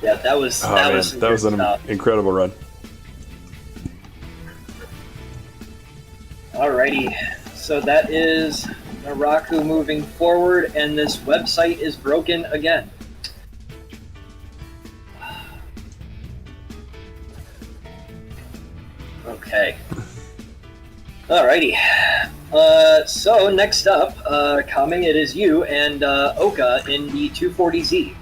Speaker 1: Yeah, that was
Speaker 5: an incredible run.
Speaker 1: Alrighty, so that is Naraku moving forward, and this website is broken again. Okay. Alrighty. So next up, Kame, it is you and Oka in the 240Z.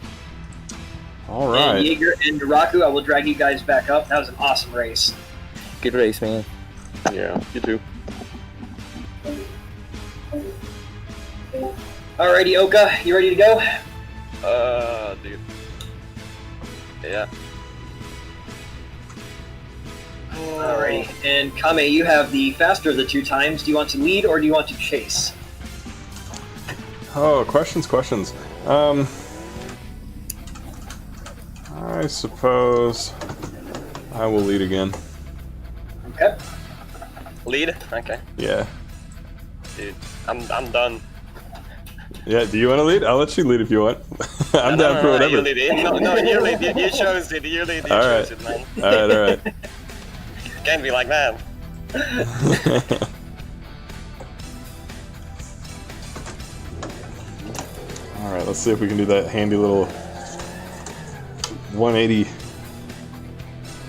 Speaker 5: All right.
Speaker 1: And Jaeger and Naraku, I will drag you guys back up. That was an awesome race.
Speaker 7: Good race, man.
Speaker 3: Yeah, you too.
Speaker 1: Alrighty, Oka, you ready to go?
Speaker 3: Dude. Yeah.
Speaker 1: Alrighty, and Kame, you have the faster of the 2 times. Do you want to lead or do you want to chase?
Speaker 5: Oh, questions. I suppose I will lead again.
Speaker 1: Okay.
Speaker 3: Lead? Okay.
Speaker 5: Yeah.
Speaker 3: Dude, I'm done.
Speaker 5: Yeah, do you want to lead? I'll let you lead if you want. I'm down for whatever.
Speaker 3: You lead it. No, you lead it. You chose it. You lead it. You chose it, man.
Speaker 5: Alright.
Speaker 3: Can't be like that.
Speaker 5: Alright, let's see if we can do that handy little 180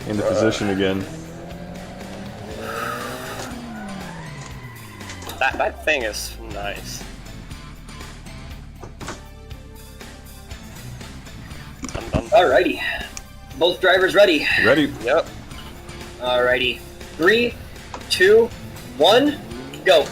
Speaker 5: into position again.
Speaker 3: That thing is nice. I'm done.
Speaker 1: Alrighty. Both drivers ready?
Speaker 5: Ready?
Speaker 3: Yep.
Speaker 1: Alrighty. 3, 2, 1, go.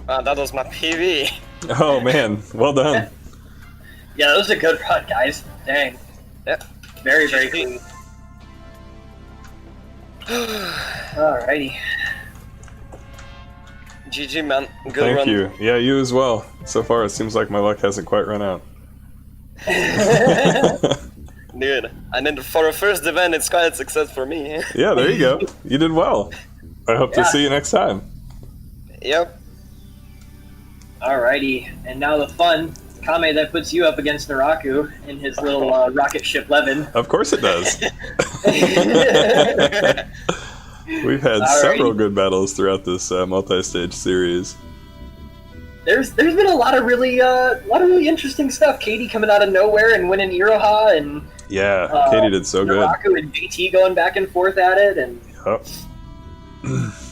Speaker 3: That was my PV.
Speaker 5: Oh man, well done.
Speaker 1: Yeah, that was a good run, guys. Dang.
Speaker 3: Yeah.
Speaker 1: Very, very clean. Alrighty.
Speaker 3: GG, man. Good
Speaker 5: Thank
Speaker 3: run.
Speaker 5: you. Yeah, you as well. So far, it seems like my luck hasn't quite run out.
Speaker 3: Dude, and then for a first event, it's quite a success for me.
Speaker 5: Yeah, there you go. You did well. I hope to see you next time.
Speaker 3: Yep.
Speaker 1: Alrighty, and now the fun. Kame, that puts you up against Naraku in his little rocket ship Levin.
Speaker 5: Of course it does. We've had several good battles throughout this multi-stage series.
Speaker 1: There's been a lot of really interesting stuff. Katie coming out of nowhere and winning Iroha, and
Speaker 5: yeah, Katie did so good.
Speaker 1: Naraku and JT going back and forth at it, and
Speaker 5: yep.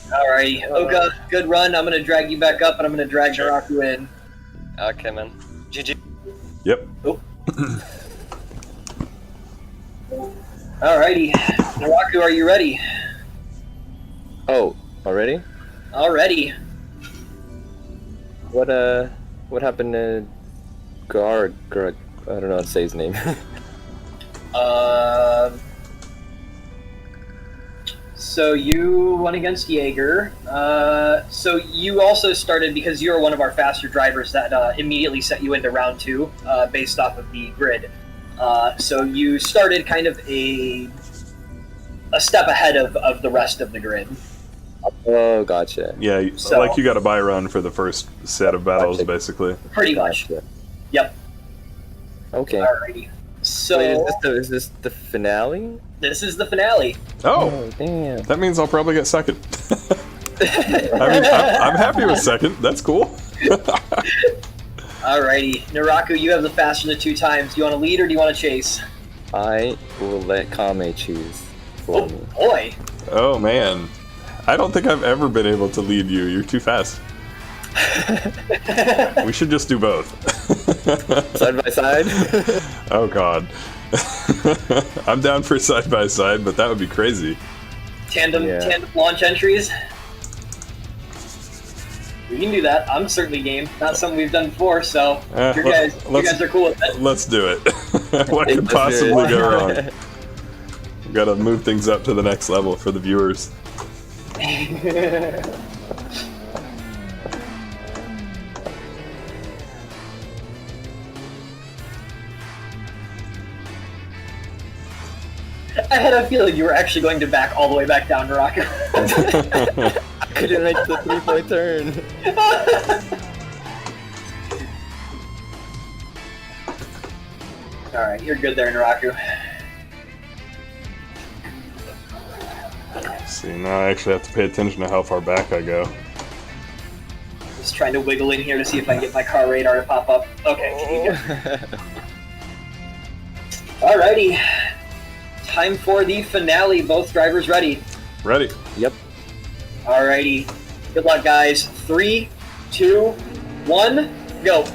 Speaker 1: Alrighty, Oka, good run. I'm gonna drag you back up, and I'm gonna drag Naraku in.
Speaker 3: Okay, man. GG.
Speaker 5: Yep.
Speaker 1: Oh. Alrighty, Naraku, are you ready?
Speaker 7: Oh, already?
Speaker 1: Already.
Speaker 7: What happened to Gar? I don't know how to say his name.
Speaker 1: So you won against Jaeger. So you also started, because you were one of our faster drivers, that immediately set you into round 2, based off of the grid. So you started kind of a step ahead of the rest of the grid.
Speaker 7: Oh, gotcha.
Speaker 5: Yeah,
Speaker 1: So-
Speaker 5: like you got a buy run for the first set of battles, basically.
Speaker 1: Pretty much. Yep.
Speaker 7: Okay.
Speaker 1: Alrighty. So
Speaker 7: Wait, is this the finale?
Speaker 1: this is the finale.
Speaker 5: Oh,
Speaker 7: damn.
Speaker 5: that means I'll probably get second. I mean, I'm happy with second. That's cool.
Speaker 1: Alrighty, Naraku, you have the faster the 2 times. Do you want to lead or do you want to chase?
Speaker 7: I will let Kame choose for me.
Speaker 1: Boy.
Speaker 5: Oh man, I don't think I've ever been able to lead you. You're too fast. We should just do both.
Speaker 7: Side by side?
Speaker 5: Oh god. I'm down for side by side, but that would be crazy.
Speaker 1: Tandem launch entries. We can do that. I'm certainly game. Not something we've done before, so you guys are cool with it.
Speaker 5: Let's do it. What could possibly go wrong? We've got to move things up to the next level for the viewers.
Speaker 1: I had a feeling you were actually going to back all the way back down, Naraku.
Speaker 7: I couldn't make the 3-point turn.
Speaker 1: Alright, you're good there, Naraku.
Speaker 5: See, now I actually have to pay attention to how far back I go.
Speaker 1: Just trying to wiggle in here to see if I can get my car radar to pop up. Okay, alrighty. Time for the finale. Both drivers ready?
Speaker 5: Ready.
Speaker 7: Yep.
Speaker 1: Alrighty. Good luck, guys. 3, 2, 1, go.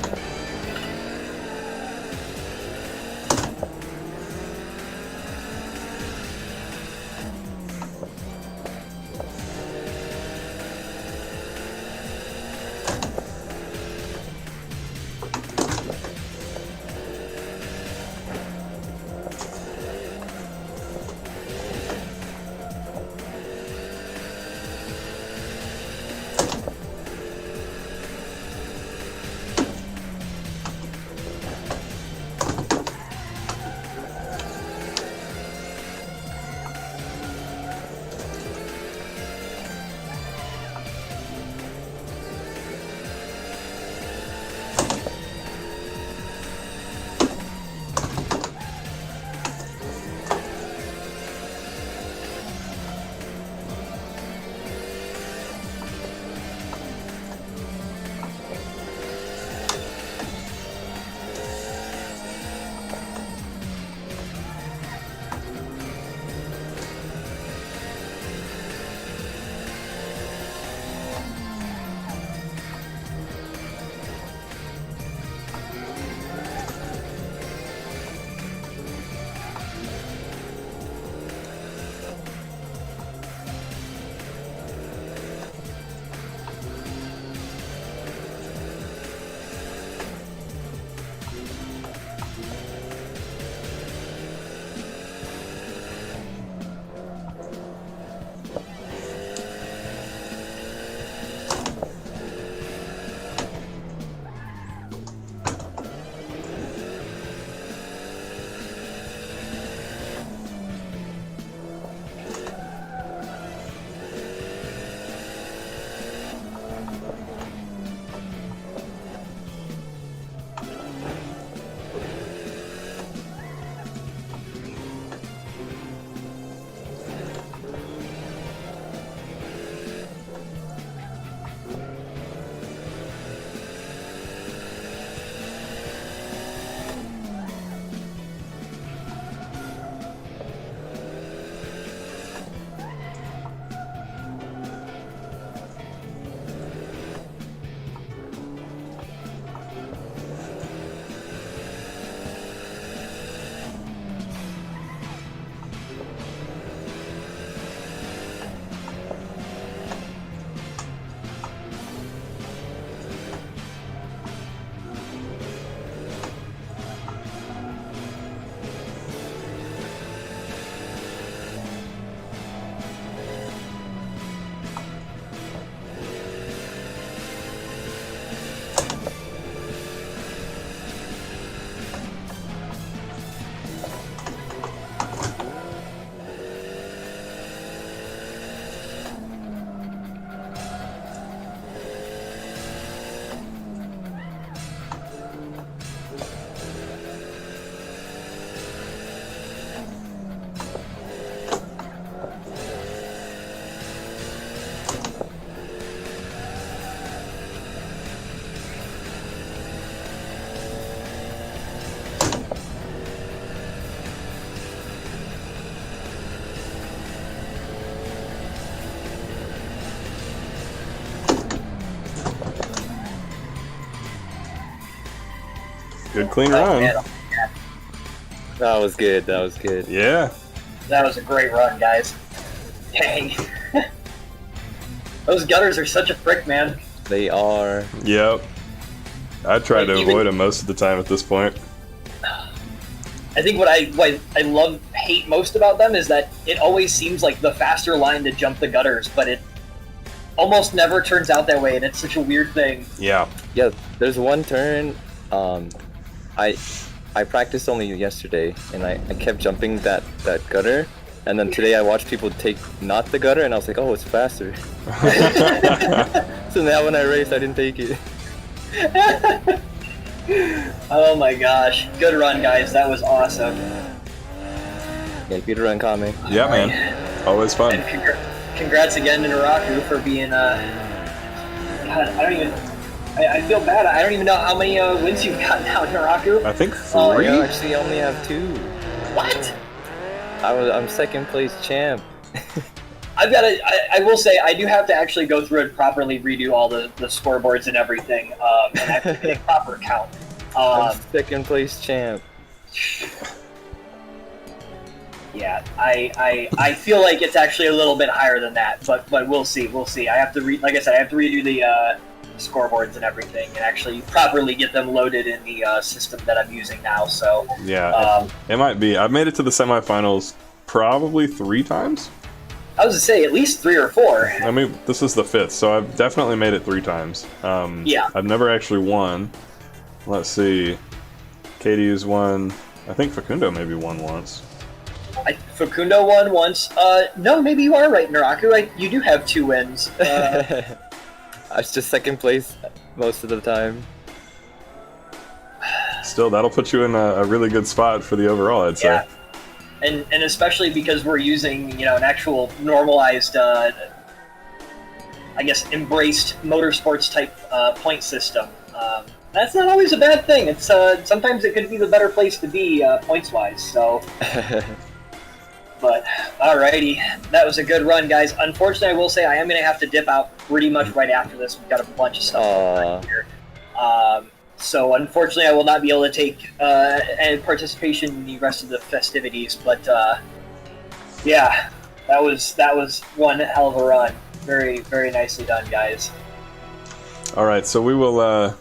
Speaker 5: Good clean run.
Speaker 1: Man,
Speaker 7: That was good. That was good.
Speaker 5: Yeah.
Speaker 1: that was a great run, guys. Dang. Those gutters are such a frick, man.
Speaker 7: They are.
Speaker 5: Yep. I try to
Speaker 1: Even-
Speaker 5: avoid them most of the time at this point.
Speaker 1: I think what I hate most about them is that it always seems like the faster line to jump the gutters, but it almost never turns out that way, and it's such a weird thing.
Speaker 5: Yeah.
Speaker 7: Yeah, there's one turn. I practiced only yesterday, and I kept jumping that gutter, and then today I watched people take not the gutter, and I was like, oh, it's faster. So now when I raced, I didn't take it.
Speaker 1: Oh my gosh. Good run, guys. That was awesome.
Speaker 7: Yeah, good run, Kame.
Speaker 5: Yeah, man. Always fun.
Speaker 1: And congrats again to Naraku for being, God, I don't even... I feel bad. I don't even know how many wins you've got now, Naraku.
Speaker 5: I think
Speaker 1: Oh,
Speaker 5: 3.
Speaker 7: I actually only have 2.
Speaker 1: What?
Speaker 7: I'm second place champ.
Speaker 1: I will say, I do have to actually go through and properly redo all the scoreboards and everything, and actually get a proper count.
Speaker 7: I'm second place champ.
Speaker 1: Yeah, I feel like it's actually a little bit higher than that, but we'll see. I have to like I said, I have to redo the scoreboards and everything, and actually properly get them loaded in the system that I'm using now. So
Speaker 5: Yeah. It might be. I've made it to the semifinals probably 3 times.
Speaker 1: I was to say at least 3 or 4.
Speaker 5: I mean, this is the 5th, so I've definitely made it 3 times.
Speaker 1: Yeah.
Speaker 5: I've never actually won. Let's see. Katie's won. I think Facundo maybe won once.
Speaker 1: Facundo won once. No, maybe you are right, Naraku. You do have 2 wins.
Speaker 7: I was just second place most of the time.
Speaker 5: Still, that'll put you in a really good spot for the overall, I'd say.
Speaker 1: Yeah. And especially because we're using, an actual normalized, I guess, embraced motorsports type point system. That's not always a bad thing. It's sometimes it could be the better place to be points wise. So, but alrighty, that was a good run, guys. Unfortunately, I will say I am going to have to dip out pretty much right after this. We've got a bunch of stuff going here. So unfortunately, I will not be able to take any participation in the rest of the festivities. But yeah, that was one hell of a run. Very, very nicely done, guys.
Speaker 5: All right, so we will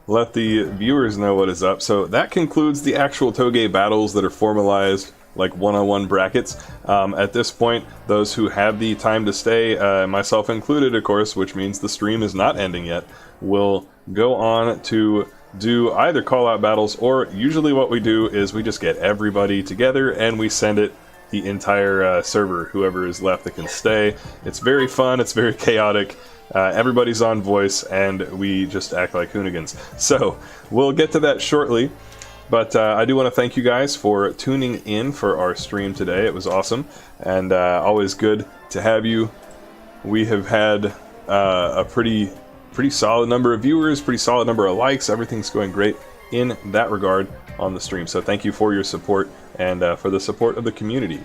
Speaker 5: let the viewers know what is up. So that concludes the actual Touge battles that are formalized, like one-on-one brackets. At this point, those who have the time to stay, myself included, of course, which means the stream is not ending yet, will go on to do either call-out battles, or usually what we do is we just get everybody together and we send it the entire server, whoever is left that can stay. It's very fun, it's very chaotic. Everybody's on voice, and we just act like hoonigans. So, we'll get to that shortly, but I do want to thank you guys for tuning in for our stream today. It was awesome, and always good to have you. We have had a pretty solid number of viewers, pretty solid number of likes. Everything's going great in that regard on the stream, so thank you for your support and for the support of the community.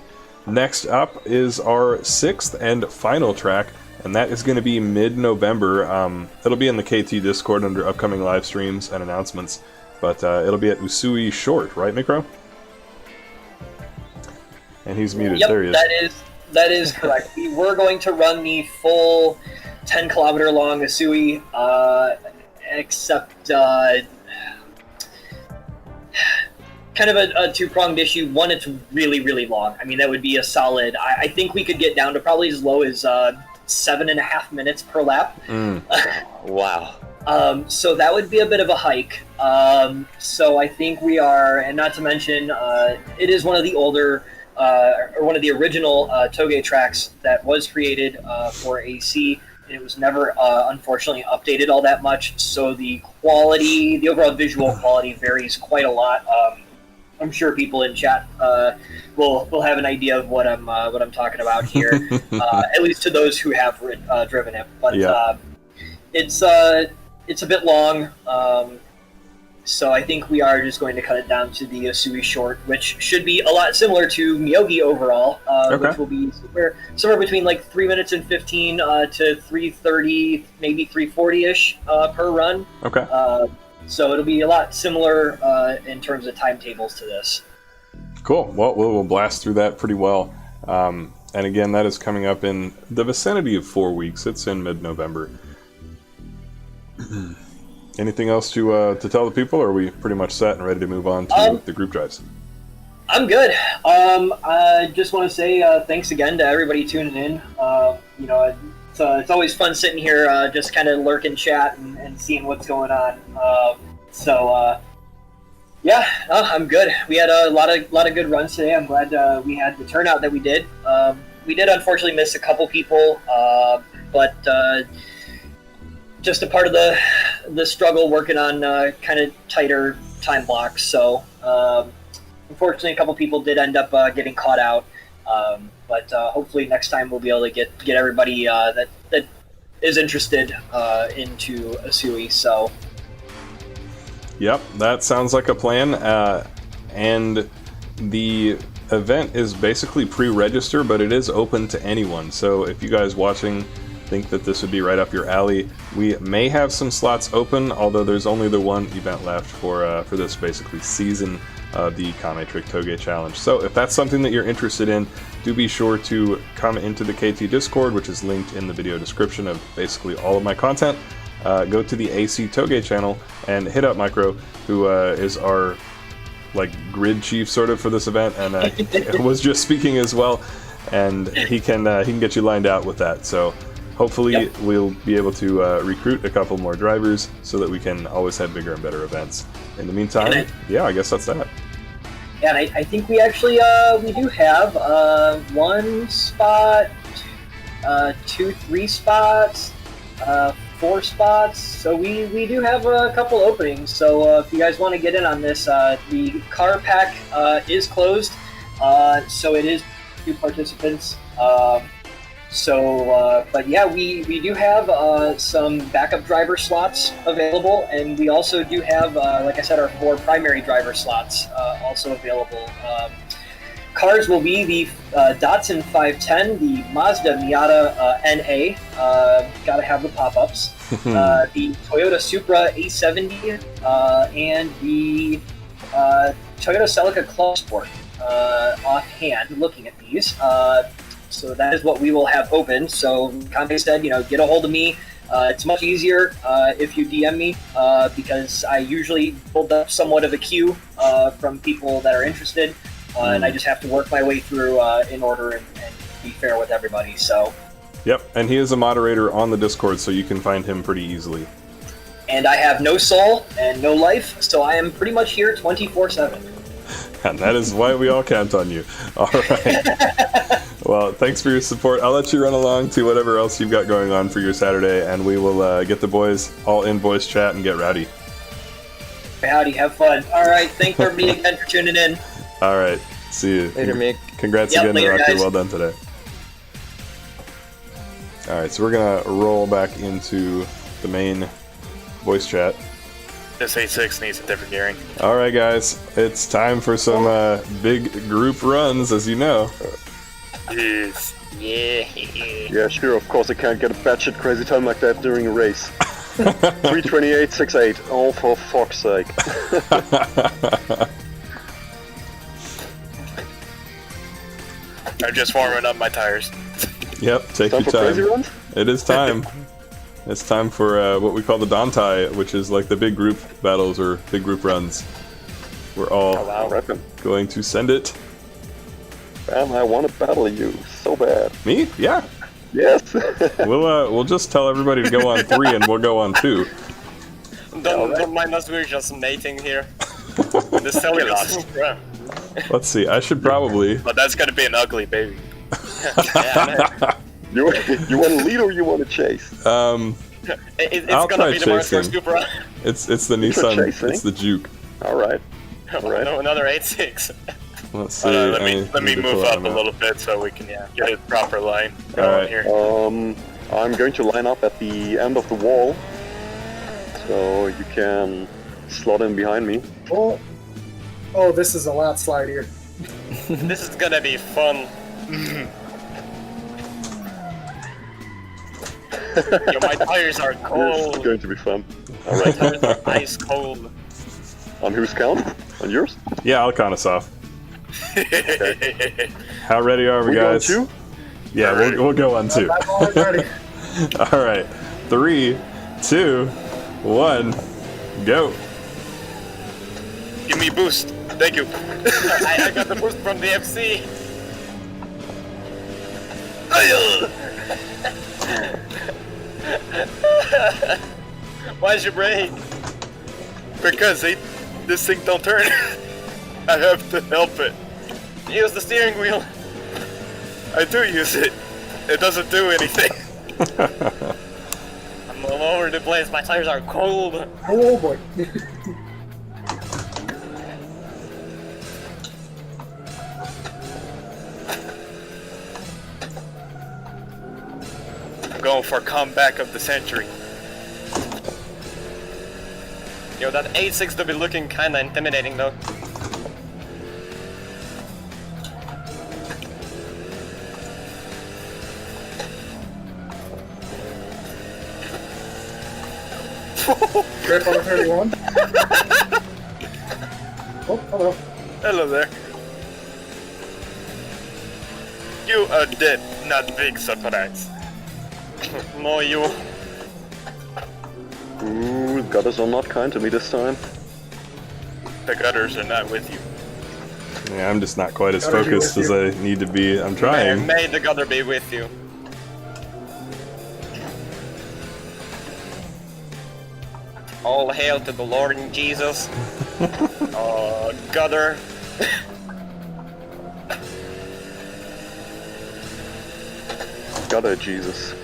Speaker 5: Next up is our 6th and final track, and that is going to be mid-November. It'll be in the KT Discord under upcoming live streams and announcements, but it'll be at Usui Short, right, Micro? And he's muted.
Speaker 1: Yep,
Speaker 5: there he is.
Speaker 1: that is correct. We were going to run the full 10-kilometer long Usui, except kind of a two-pronged issue. One, it's really, really long. I mean, that would be a solid... I think we could get down to probably as low as 7.5 minutes per lap.
Speaker 7: Wow.
Speaker 1: So that would be a bit of a hike. So I think we are, and not to mention, it is one of the older, or one of the original Touge tracks that was created for AC. It was never, unfortunately, updated all that much, so the quality, the overall visual quality varies quite a lot. I'm sure people in chat will have an idea of what I'm talking about here, at least to those who have driven it. But
Speaker 5: Yeah.
Speaker 1: it's a bit long, so I think we are just going to cut it down to the Usui Short, which should be a lot similar to Myogi overall, which will be somewhere between like 3 minutes and 15 to 3:30, maybe 3:40-ish per run.
Speaker 5: Okay.
Speaker 1: So it'll be a lot similar in terms of timetables to this.
Speaker 5: Cool. Well, we'll blast through that pretty well. And again, that is coming up in the vicinity of 4 weeks. It's in mid-November. Anything else to tell the people, or are we pretty much set and ready to move on to the group drives?
Speaker 1: I'm good. I just want to say thanks again to everybody tuning in. You know, it's always fun sitting here, just kind of lurking chat and seeing what's going on. Yeah, I'm good. We had a lot of good runs today. I'm glad we had the turnout that we did. We did unfortunately miss a couple people, but just a part of the struggle working on kind of tighter time blocks. So unfortunately, a couple people did end up getting caught out. But hopefully next time we'll be able to get everybody that is interested into Asui. So.
Speaker 5: Yep, that sounds like a plan. And the event is basically pre-register, but it is open to anyone. So if you guys watching think that this would be right up your alley, we may have some slots open, although there's only the one event left for this basically season of the KameTrick Touge challenge. So if that's something that you're interested in, do be sure to come into the KT Discord, which is linked in the video description of basically all of my content. Go to the AC Touge channel and hit up Micro, who is our grid chief sort of for this event, and was just speaking as well, and he can get you lined out with that. So hopefully we'll be able to recruit a couple more drivers so that we can always have bigger and better events. In the meantime, yeah, I guess that's that.
Speaker 1: Yeah, and I think we actually we do have 1 spot, 2, 3 spots, 4 spots. So we do have a couple openings. So if you guys want to get in on this, the car pack is closed. So it is 2 participants. But yeah, we do have some backup driver slots available, and we also do have, like I said, our 4 primary driver slots also available. Cars will be the Datsun 510, the Mazda Miata NA, gotta have the pop-ups, the Toyota Supra A70, and the Toyota Celica Club Sport, offhand, looking at these. So that is what we will have open. So Kame said, get a hold of me. It's much easier if you DM me because I usually build up somewhat of a queue from people that are interested. And I just have to work my way through in order and be fair with everybody. So.
Speaker 5: Yep, and he is a moderator on the Discord, so you can find him pretty easily.
Speaker 1: And I have no soul and no life, so I am pretty much here 24/7.
Speaker 5: And that is why we all count on you. All right. Well, thanks for your support. I'll let you run along to whatever else you've got going on for your Saturday, and we will get the boys all in voice chat and get rowdy.
Speaker 1: Howdy, have fun. All right, thanks everybody again for tuning in.
Speaker 5: All right, see you.
Speaker 7: Later, Mick.
Speaker 5: Congrats again, Rocky. Well done today. All right, so we're gonna roll back into the main voice chat.
Speaker 3: This A6 needs a different gearing.
Speaker 5: All right, guys, it's time for some big group runs, as you know.
Speaker 3: Yes. Yeah.
Speaker 2: Yeah, sure. Of course, I can't get a batshit crazy time like that during a race. 3:28.68. Oh, for fuck's sake.
Speaker 3: I'm just warming up my tires.
Speaker 5: Yep, take your time. It is time. It's time for what we call the Dantai, which is like the big group battles or big group runs. We're all going to send it.
Speaker 2: Man, I want to battle you so bad.
Speaker 5: Me? Yeah.
Speaker 2: Yes.
Speaker 5: We'll just tell everybody to go on 3 and we'll go on 2.
Speaker 3: Don't mind us, we're just mating here. This still be lost.
Speaker 5: Let's see, I should probably...
Speaker 3: But that's gonna be an ugly baby.
Speaker 2: You want to lead or you want to chase?
Speaker 3: It's
Speaker 5: I'll
Speaker 3: gonna
Speaker 5: try
Speaker 3: be the Mars Supra.
Speaker 5: It's the Nissan, it's the Juke.
Speaker 2: Alright.
Speaker 3: No, another 8.6.
Speaker 5: Let's see.
Speaker 3: Let me move up a little bit so we can get a proper line going here.
Speaker 2: I'm going to line up at the end of the wall, so you can slot in behind me.
Speaker 6: Oh, this is a lot slidier.
Speaker 3: This is gonna be fun. Yo, my tires are
Speaker 2: This
Speaker 3: cold.
Speaker 2: is going to be fun.
Speaker 3: My
Speaker 2: Alright.
Speaker 3: tires are ice cold.
Speaker 2: On whose count? On yours?
Speaker 5: Yeah, I'll count us off. How ready are we,
Speaker 2: We going
Speaker 5: guys?
Speaker 2: two?
Speaker 5: Yeah, we'll go on 2.
Speaker 6: I'm ready.
Speaker 5: All right, 3, 2, 1, go.
Speaker 3: Give me boost. Thank you. I got the boost from the FC. Why'd you brake? Because this thing don't turn. I have to help it. Use the steering wheel. I do use it. It doesn't do anything. I'm all over the place. My tires are cold.
Speaker 6: Oh boy.
Speaker 3: I'm going for comeback of the century. Yo, that 8.6 to be looking kinda intimidating though.
Speaker 6: Grip on 31. Oh, hello.
Speaker 3: Hello there. You are dead, not big surprise. No, you.
Speaker 2: Ooh, gutters are not kind to me this time.
Speaker 3: The gutters are not with you.
Speaker 5: Yeah, I'm just not quite as
Speaker 6: Gotta be
Speaker 5: focused
Speaker 6: with
Speaker 5: as I need to be. I'm trying.
Speaker 3: May the gutter be with you. All hail to the Lord and Jesus. Gutter.
Speaker 2: Gutter Jesus.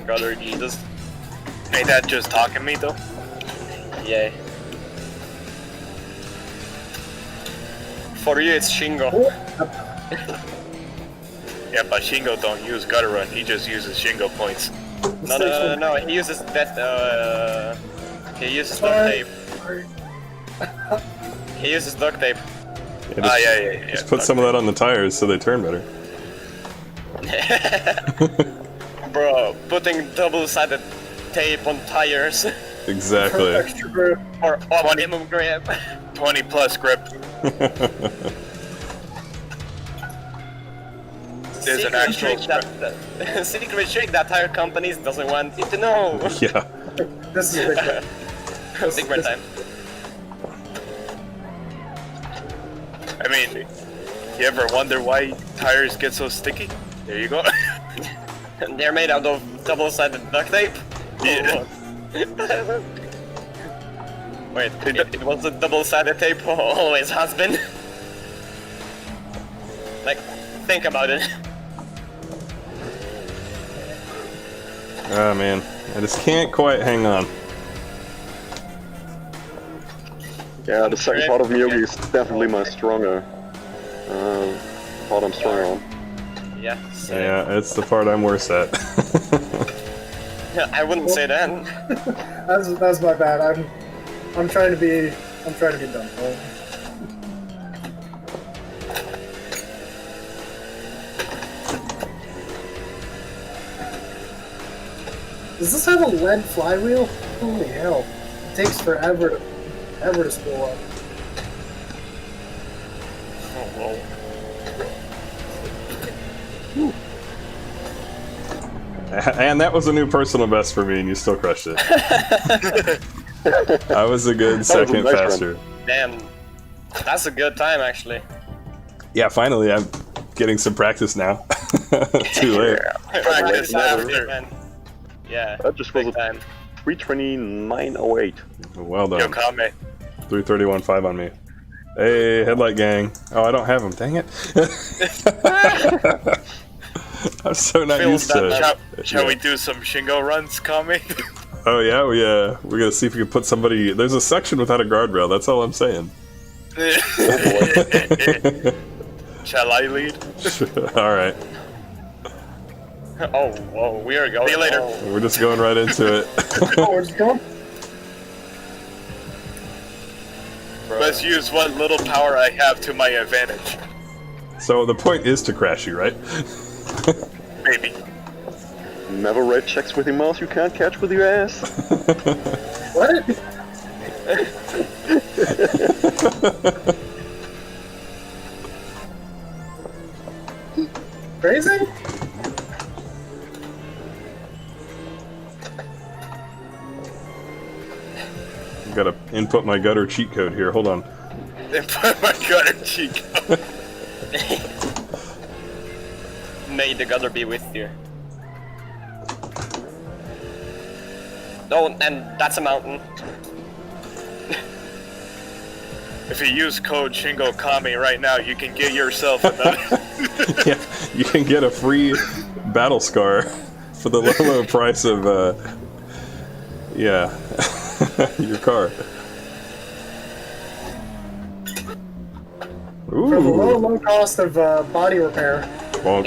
Speaker 3: Gutter Jesus. Ain't that just talking me though? Yeah. For you it's Shingo. Yeah, but Shingo don't use gutter run, he just uses Shingo points. No, he uses that, he uses duct tape. He uses duct tape.
Speaker 5: Yeah,
Speaker 3: Yeah.
Speaker 5: just put some of that on the tires so they turn better.
Speaker 3: Bro, putting double-sided tape on tires.
Speaker 5: Exactly.
Speaker 6: Extra grip.
Speaker 3: Or minimum grip. 20 plus grip. There's an actual secret trick that tire companies doesn't want you to know.
Speaker 5: Yeah.
Speaker 6: This is a big one.
Speaker 3: Secret time. I mean, you ever wonder why tires get so sticky? There you go. They're made out of double-sided duct tape. Yeah. Wait, it was a double-sided tape always has been. Like, think about it.
Speaker 5: Oh man, I just can't quite hang on.
Speaker 2: Yeah, the second part of Myogi is definitely my stronger part I'm stronger on.
Speaker 3: Yeah.
Speaker 5: Yeah, it's the part I'm worse at.
Speaker 3: I wouldn't say that.
Speaker 6: That's my bad. I'm trying to be done. Does this have a lead flywheel? Holy hell! It takes forever to spool up.
Speaker 3: Oh, whoa.
Speaker 5: And that was a new personal best for me, and you still crushed it. I was a good second
Speaker 2: nice
Speaker 5: faster.
Speaker 3: Damn, that's a good time actually.
Speaker 5: Yeah, finally, I'm getting some practice now. Too late.
Speaker 3: Practice
Speaker 2: never.
Speaker 3: after, man. Yeah,
Speaker 2: That just was
Speaker 3: big
Speaker 2: a
Speaker 3: time.
Speaker 2: 329.08.
Speaker 5: Well
Speaker 3: Yo,
Speaker 5: done.
Speaker 3: Kame.
Speaker 5: 331.5 on me. Hey, headlight gang. Oh, I don't have them. Dang it. I'm so not
Speaker 3: Feels
Speaker 5: used to
Speaker 3: that
Speaker 5: it.
Speaker 3: Shall we do some Shingo runs, Kame?
Speaker 5: Oh yeah, we're gonna see if we can put somebody. There's a section without a guardrail. That's all I'm saying.
Speaker 3: Shall I lead?
Speaker 5: All right,
Speaker 3: Oh, whoa, we are going. See you later.
Speaker 5: we're just going right into it.
Speaker 6: Oh, we're just going.
Speaker 3: Let's use what little power I have to my advantage.
Speaker 5: So the point is to crash you, right?
Speaker 3: Maybe.
Speaker 2: Never write checks with your mouse you can't catch with your ass.
Speaker 6: What? Crazy?
Speaker 5: Gotta input my gutter cheat code here. Hold on.
Speaker 3: Input my gutter cheat code.
Speaker 11: May the gutter be with you. Oh, and that's a mountain.
Speaker 3: If you use code Shingo Kame right now, you can get yourself another.
Speaker 5: Yeah, you can get a free battle scar for the low price of, yeah, your car.
Speaker 6: For the low,
Speaker 5: Ooh,
Speaker 6: low cost of body repair.
Speaker 5: bonk.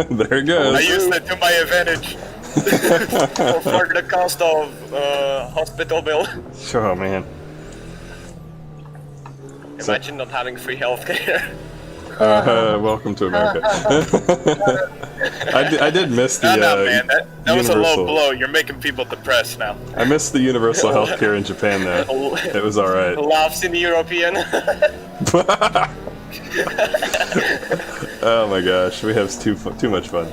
Speaker 5: There it goes.
Speaker 3: I use that to my advantage.
Speaker 11: For the cost of hospital bill.
Speaker 5: Oh man.
Speaker 11: Imagine not having free healthcare.
Speaker 5: Welcome to America. I did miss the
Speaker 3: No, man, that was a
Speaker 5: universal.
Speaker 3: low blow. You're making people depressed now.
Speaker 5: I missed the universal healthcare in Japan though. It was all right.
Speaker 11: Laughs in the European.
Speaker 5: Oh my gosh, we have too much fun.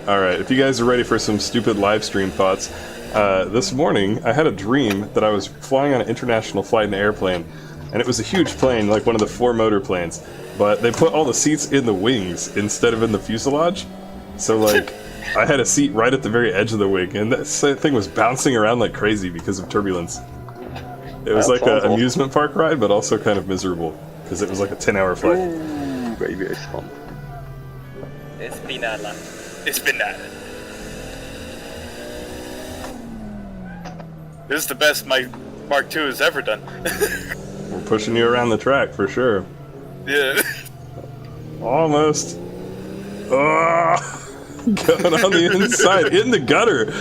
Speaker 5: All right, if you guys are ready for some stupid live stream thoughts. This morning, I had a dream that I was flying on an international flight in an airplane, and it was a huge plane, like one of the 4-motor planes, but they put all the seats in the wings instead of in the fuselage, so like, I had a seat right at the very edge of the wing, and that thing was bouncing around like crazy because of turbulence. It was like an amusement park ride, but also kind of miserable, because it was like a 10-hour flight.
Speaker 2: Ooh, baby, it's fun.
Speaker 11: It's banana.
Speaker 3: It's been that. This is the best my Mark II has ever done.
Speaker 5: We're pushing you around the track, for sure.
Speaker 3: Yeah.
Speaker 5: Almost. Oh, going on the inside, in the gutter.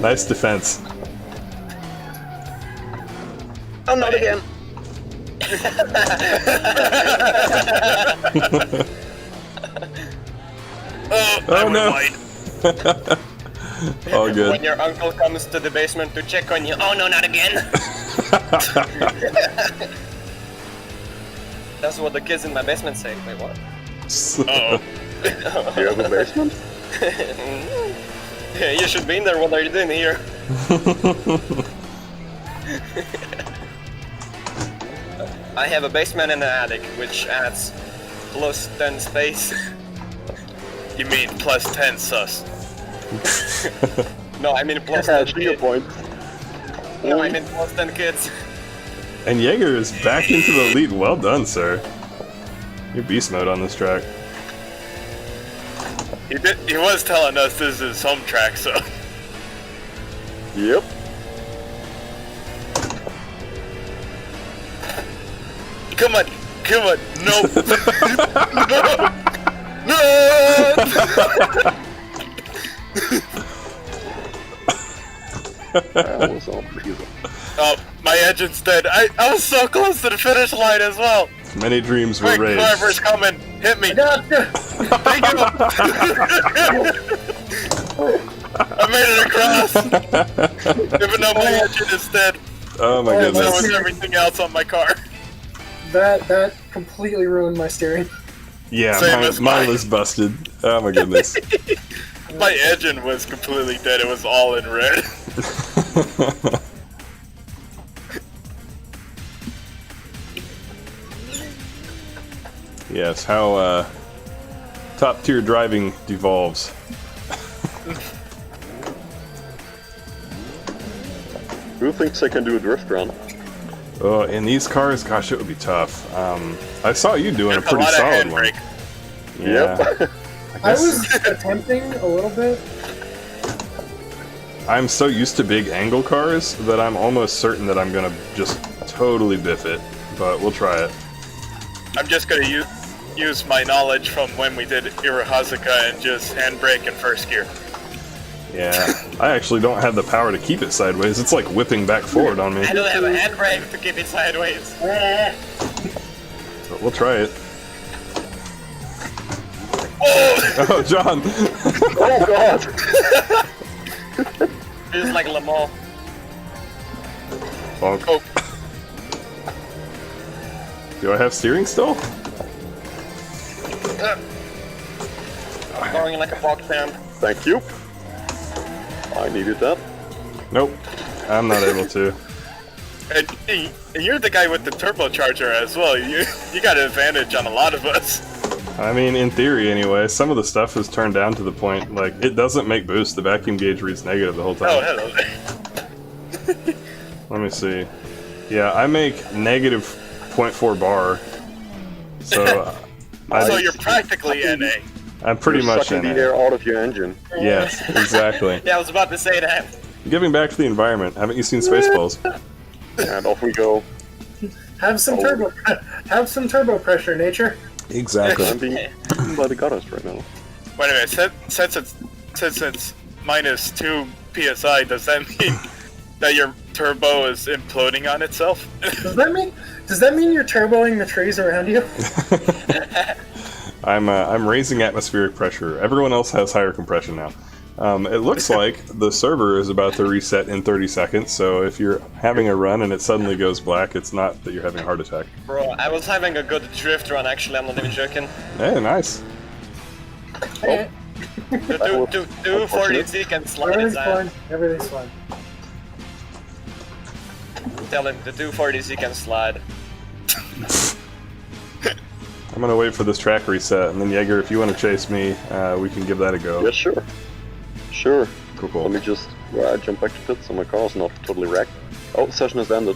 Speaker 5: Nice defense.
Speaker 9: Oh, not again.
Speaker 5: Oh no. All
Speaker 11: When
Speaker 5: good.
Speaker 11: your uncle comes to the basement to check on you, oh no, not again! That's what the kids in my basement say. Wait, what?
Speaker 3: Uh-oh.
Speaker 2: Do you have a basement?
Speaker 11: Yeah, you should be in there. What are you doing here? I have a basement and an attic, which adds plus 10 space.
Speaker 3: You mean plus 10 sus?
Speaker 11: No, I mean plus 10
Speaker 2: To your
Speaker 11: kids.
Speaker 2: point.
Speaker 11: No, I mean plus 10 kids.
Speaker 5: And Jaeger is back into the lead. Well done, sir. You're beast mode on this track.
Speaker 3: He was telling us this is his home track, so.
Speaker 2: Yep.
Speaker 3: Come on, no. No!
Speaker 2: That was all pretty.
Speaker 3: Oh, my engine's dead. I was so close to the finish line as well.
Speaker 5: Many dreams were
Speaker 3: Quick,
Speaker 5: raised.
Speaker 3: whoever's coming, hit me.
Speaker 6: Gotcha!
Speaker 3: Thank you. I made it across. Even though my engine is dead.
Speaker 5: Oh my
Speaker 3: So
Speaker 5: goodness.
Speaker 3: is everything else on my car.
Speaker 6: That completely ruined my steering.
Speaker 5: Yeah,
Speaker 3: Same as
Speaker 5: mine
Speaker 3: mine.
Speaker 5: was busted. Oh my goodness.
Speaker 3: My engine was completely dead. It was all in red.
Speaker 5: Yes, how top tier driving devolves.
Speaker 2: Who thinks I can do a drift run?
Speaker 5: Oh, in these cars, gosh, it would be tough. I saw you doing a
Speaker 3: There's
Speaker 5: pretty
Speaker 3: lot of
Speaker 5: solid one.
Speaker 3: handbrake.
Speaker 5: Yeah.
Speaker 2: Yep.
Speaker 6: I was attempting a little bit.
Speaker 5: I'm so used to big angle cars that I'm almost certain that I'm gonna just totally biff it, but we'll try it.
Speaker 3: I'm just gonna use my knowledge from when we did Irohazuka and just handbrake in first gear.
Speaker 5: Yeah, I actually don't have the power to keep it sideways. It's like whipping back forward on me.
Speaker 11: I don't have a handbrake to keep it sideways.
Speaker 5: But we'll try it. Oh, John!
Speaker 2: Oh god!
Speaker 11: This is like Le Mans.
Speaker 5: Bonk.
Speaker 3: Oh.
Speaker 5: Do I have steering still?
Speaker 11: I'm going like a box champ.
Speaker 2: Thank you. I needed that.
Speaker 5: Nope. I'm not able to.
Speaker 3: And you're the guy with the turbocharger as well. You got an advantage on a lot of us.
Speaker 5: I mean, in theory anyway, some of the stuff is turned down to the point, like, it doesn't make boost. The vacuum gauge reads negative the whole time.
Speaker 3: Oh, hello there.
Speaker 5: Let me see. Yeah, I make negative 0.4 bar. So,
Speaker 3: So you're practically NA.
Speaker 5: I'm pretty
Speaker 2: You're
Speaker 5: much
Speaker 2: sucking
Speaker 5: in
Speaker 2: the
Speaker 5: it.
Speaker 2: air out of your engine.
Speaker 5: Yes, exactly.
Speaker 11: Yeah, I was about to say that.
Speaker 5: Giving back to the environment. Haven't you seen Spaceballs?
Speaker 2: And off we go.
Speaker 6: Have some turbo pressure, nature.
Speaker 5: Exactly.
Speaker 2: I'm being eaten by the gutters right now.
Speaker 3: Wait a minute, since it's -2 PSI, does that mean that your turbo is imploding on itself?
Speaker 6: Does that mean you're turboing the trees around you?
Speaker 5: I'm raising atmospheric pressure. Everyone else has higher compression now. It looks like the server is about to reset in 30 seconds, so if you're having a run and it suddenly goes black, it's not that you're having a heart attack.
Speaker 11: Bro, I was having a good drift run actually, I'm not even joking.
Speaker 5: Hey, nice.
Speaker 6: Hey,
Speaker 11: Do 40Z can slide
Speaker 6: everything's
Speaker 11: his
Speaker 6: fine.
Speaker 11: ass.
Speaker 6: Everything's fine.
Speaker 11: Tell him the do 40Z can slide.
Speaker 5: I'm gonna wait for this track reset, and then Jaeger, if you want to chase me, we can give that a go.
Speaker 2: Yeah, sure. Sure.
Speaker 5: Cool.
Speaker 2: Let me just jump back to pits so my car's not totally wrecked. Oh, session has ended.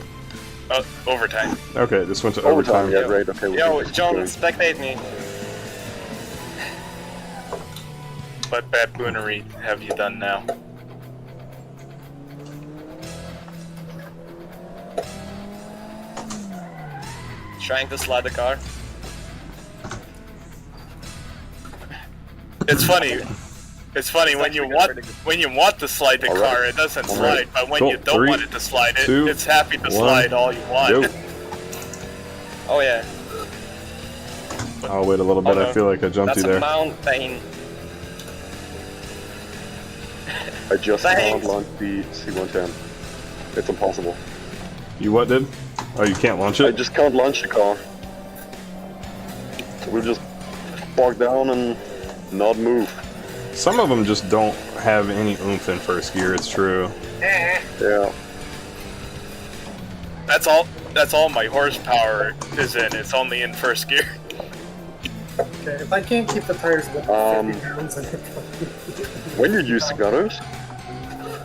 Speaker 3: Overtime.
Speaker 5: Okay, just went to overtime.
Speaker 2: Yeah, great. Okay. we
Speaker 11: Yo,
Speaker 2: can keep
Speaker 11: John,
Speaker 2: going.
Speaker 11: spectate me.
Speaker 3: What baboonery have you done now?
Speaker 11: Trying to slide the car.
Speaker 3: It's funny. It's funny when you want to slide the
Speaker 2: Alright.
Speaker 3: car, it doesn't
Speaker 5: Alright.
Speaker 3: slide. But when
Speaker 5: Cool.
Speaker 3: you don't
Speaker 5: 3,
Speaker 3: want it to slide,
Speaker 5: 2,
Speaker 3: it's happy to
Speaker 5: 1,
Speaker 3: slide all you want.
Speaker 5: Go.
Speaker 11: Oh yeah.
Speaker 5: I'll wait a little bit. I feel like I jumped
Speaker 11: That's
Speaker 5: you
Speaker 11: a
Speaker 5: there.
Speaker 11: mountain.
Speaker 2: I just
Speaker 11: Thanks.
Speaker 2: can't launch the C110. It's impossible.
Speaker 5: You what did? Oh, you can't launch
Speaker 2: I
Speaker 5: it?
Speaker 2: just can't launch the car. So we'll just bog down and not move.
Speaker 5: Some of them just don't have any oomph in first gear, it's true.
Speaker 2: Yeah.
Speaker 3: That's all my horsepower is in. It's only in first gear.
Speaker 6: Okay, if I can't keep the tires with 50 pounds, then
Speaker 2: When you use the gutters,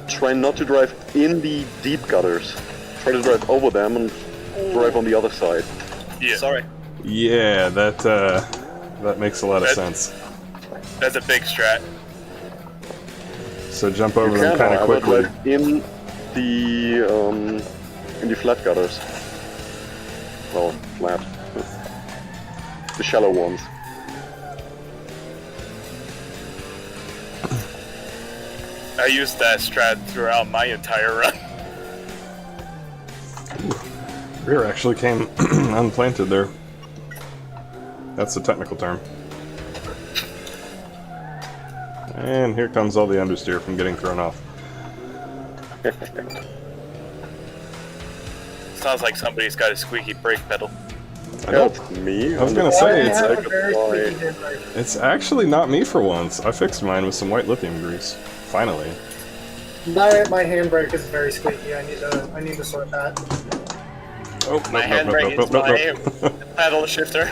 Speaker 2: try not to drive in the deep gutters. Try to drive over them and drive on the other side.
Speaker 3: Yeah.
Speaker 11: Sorry.
Speaker 5: Yeah, that makes a lot of sense.
Speaker 3: That's a big strat.
Speaker 5: So jump over
Speaker 2: You
Speaker 5: them
Speaker 2: can,
Speaker 5: kind of
Speaker 2: however,
Speaker 5: quickly.
Speaker 2: drive in the flat gutters. Well, flat. The shallow ones.
Speaker 3: I used that strat throughout my entire run.
Speaker 5: Rear actually came unplanted there. That's the technical term. And here comes all the understeer from getting thrown off.
Speaker 3: Sounds like somebody's got a squeaky brake pedal.
Speaker 5: I don't.
Speaker 2: That's me.
Speaker 5: I was gonna say
Speaker 6: I have a very
Speaker 2: Why?
Speaker 6: squeaky handbrake.
Speaker 5: it's actually not me for once. I fixed mine with some white lithium grease. Finally.
Speaker 6: My handbrake is very squeaky. I need to sort that.
Speaker 5: Oh,
Speaker 11: My handbrake is my pedal shifter.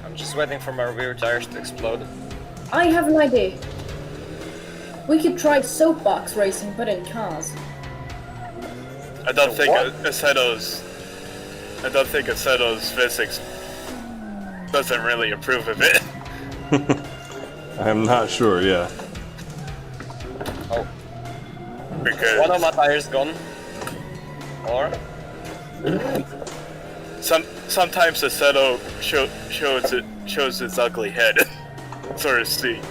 Speaker 11: I'm just waiting for my rear tires to explode.
Speaker 8: I have an idea. We could try soapbox racing, but in cars.
Speaker 3: I don't think Assetto's physics doesn't really approve of it.
Speaker 5: I'm not sure, yeah.
Speaker 11: Oh,
Speaker 3: Because
Speaker 11: one of my tires gone. Or
Speaker 3: sometimes Assetto shows its ugly head, so to speak.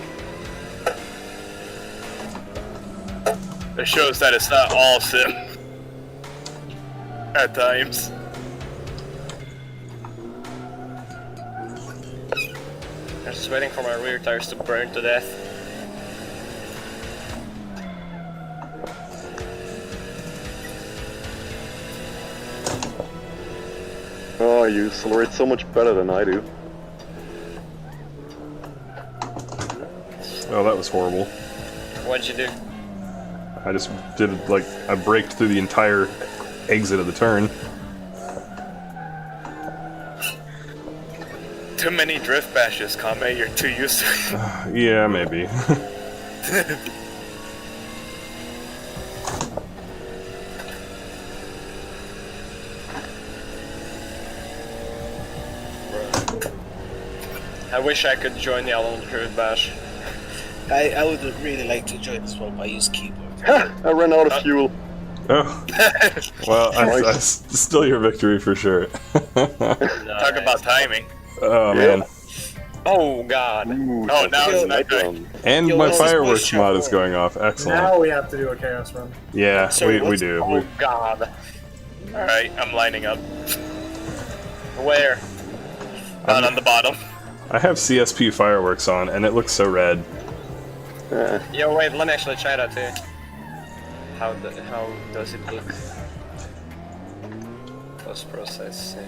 Speaker 3: It shows that it's not all sim. At times.
Speaker 11: I'm just waiting for my rear tires to burn to death.
Speaker 2: Oh, you accelerate so much better than I do.
Speaker 5: Oh, that was horrible.
Speaker 11: What'd you do?
Speaker 5: I just did, like, I braked through the entire exit of the turn.
Speaker 3: Too many drift bashes, Kame. You're too used to it.
Speaker 5: Yeah, maybe.
Speaker 11: I wish I could join the Alone Drift Bash.
Speaker 12: I would really like to join as well, but I use keyboard.
Speaker 2: I ran out of fuel.
Speaker 5: Oh. Well, I still your victory for sure.
Speaker 3: Talk about timing.
Speaker 5: Oh, man.
Speaker 11: Oh, God.
Speaker 2: Ooh,
Speaker 3: Oh, now it's night time.
Speaker 5: And
Speaker 12: Yo,
Speaker 5: my
Speaker 12: this is
Speaker 5: fireworks
Speaker 12: my
Speaker 5: mod is
Speaker 12: show.
Speaker 5: going off. Excellent.
Speaker 6: Now we have to do a chaos run.
Speaker 5: Yeah,
Speaker 12: Sorry,
Speaker 5: we do.
Speaker 11: Oh, God.
Speaker 3: Alright, I'm lining up.
Speaker 11: Where?
Speaker 3: Not on the bottom.
Speaker 5: I have CSP fireworks on, and it looks so red.
Speaker 11: Yo, wait, let me actually try that too. How does it look? Post processing.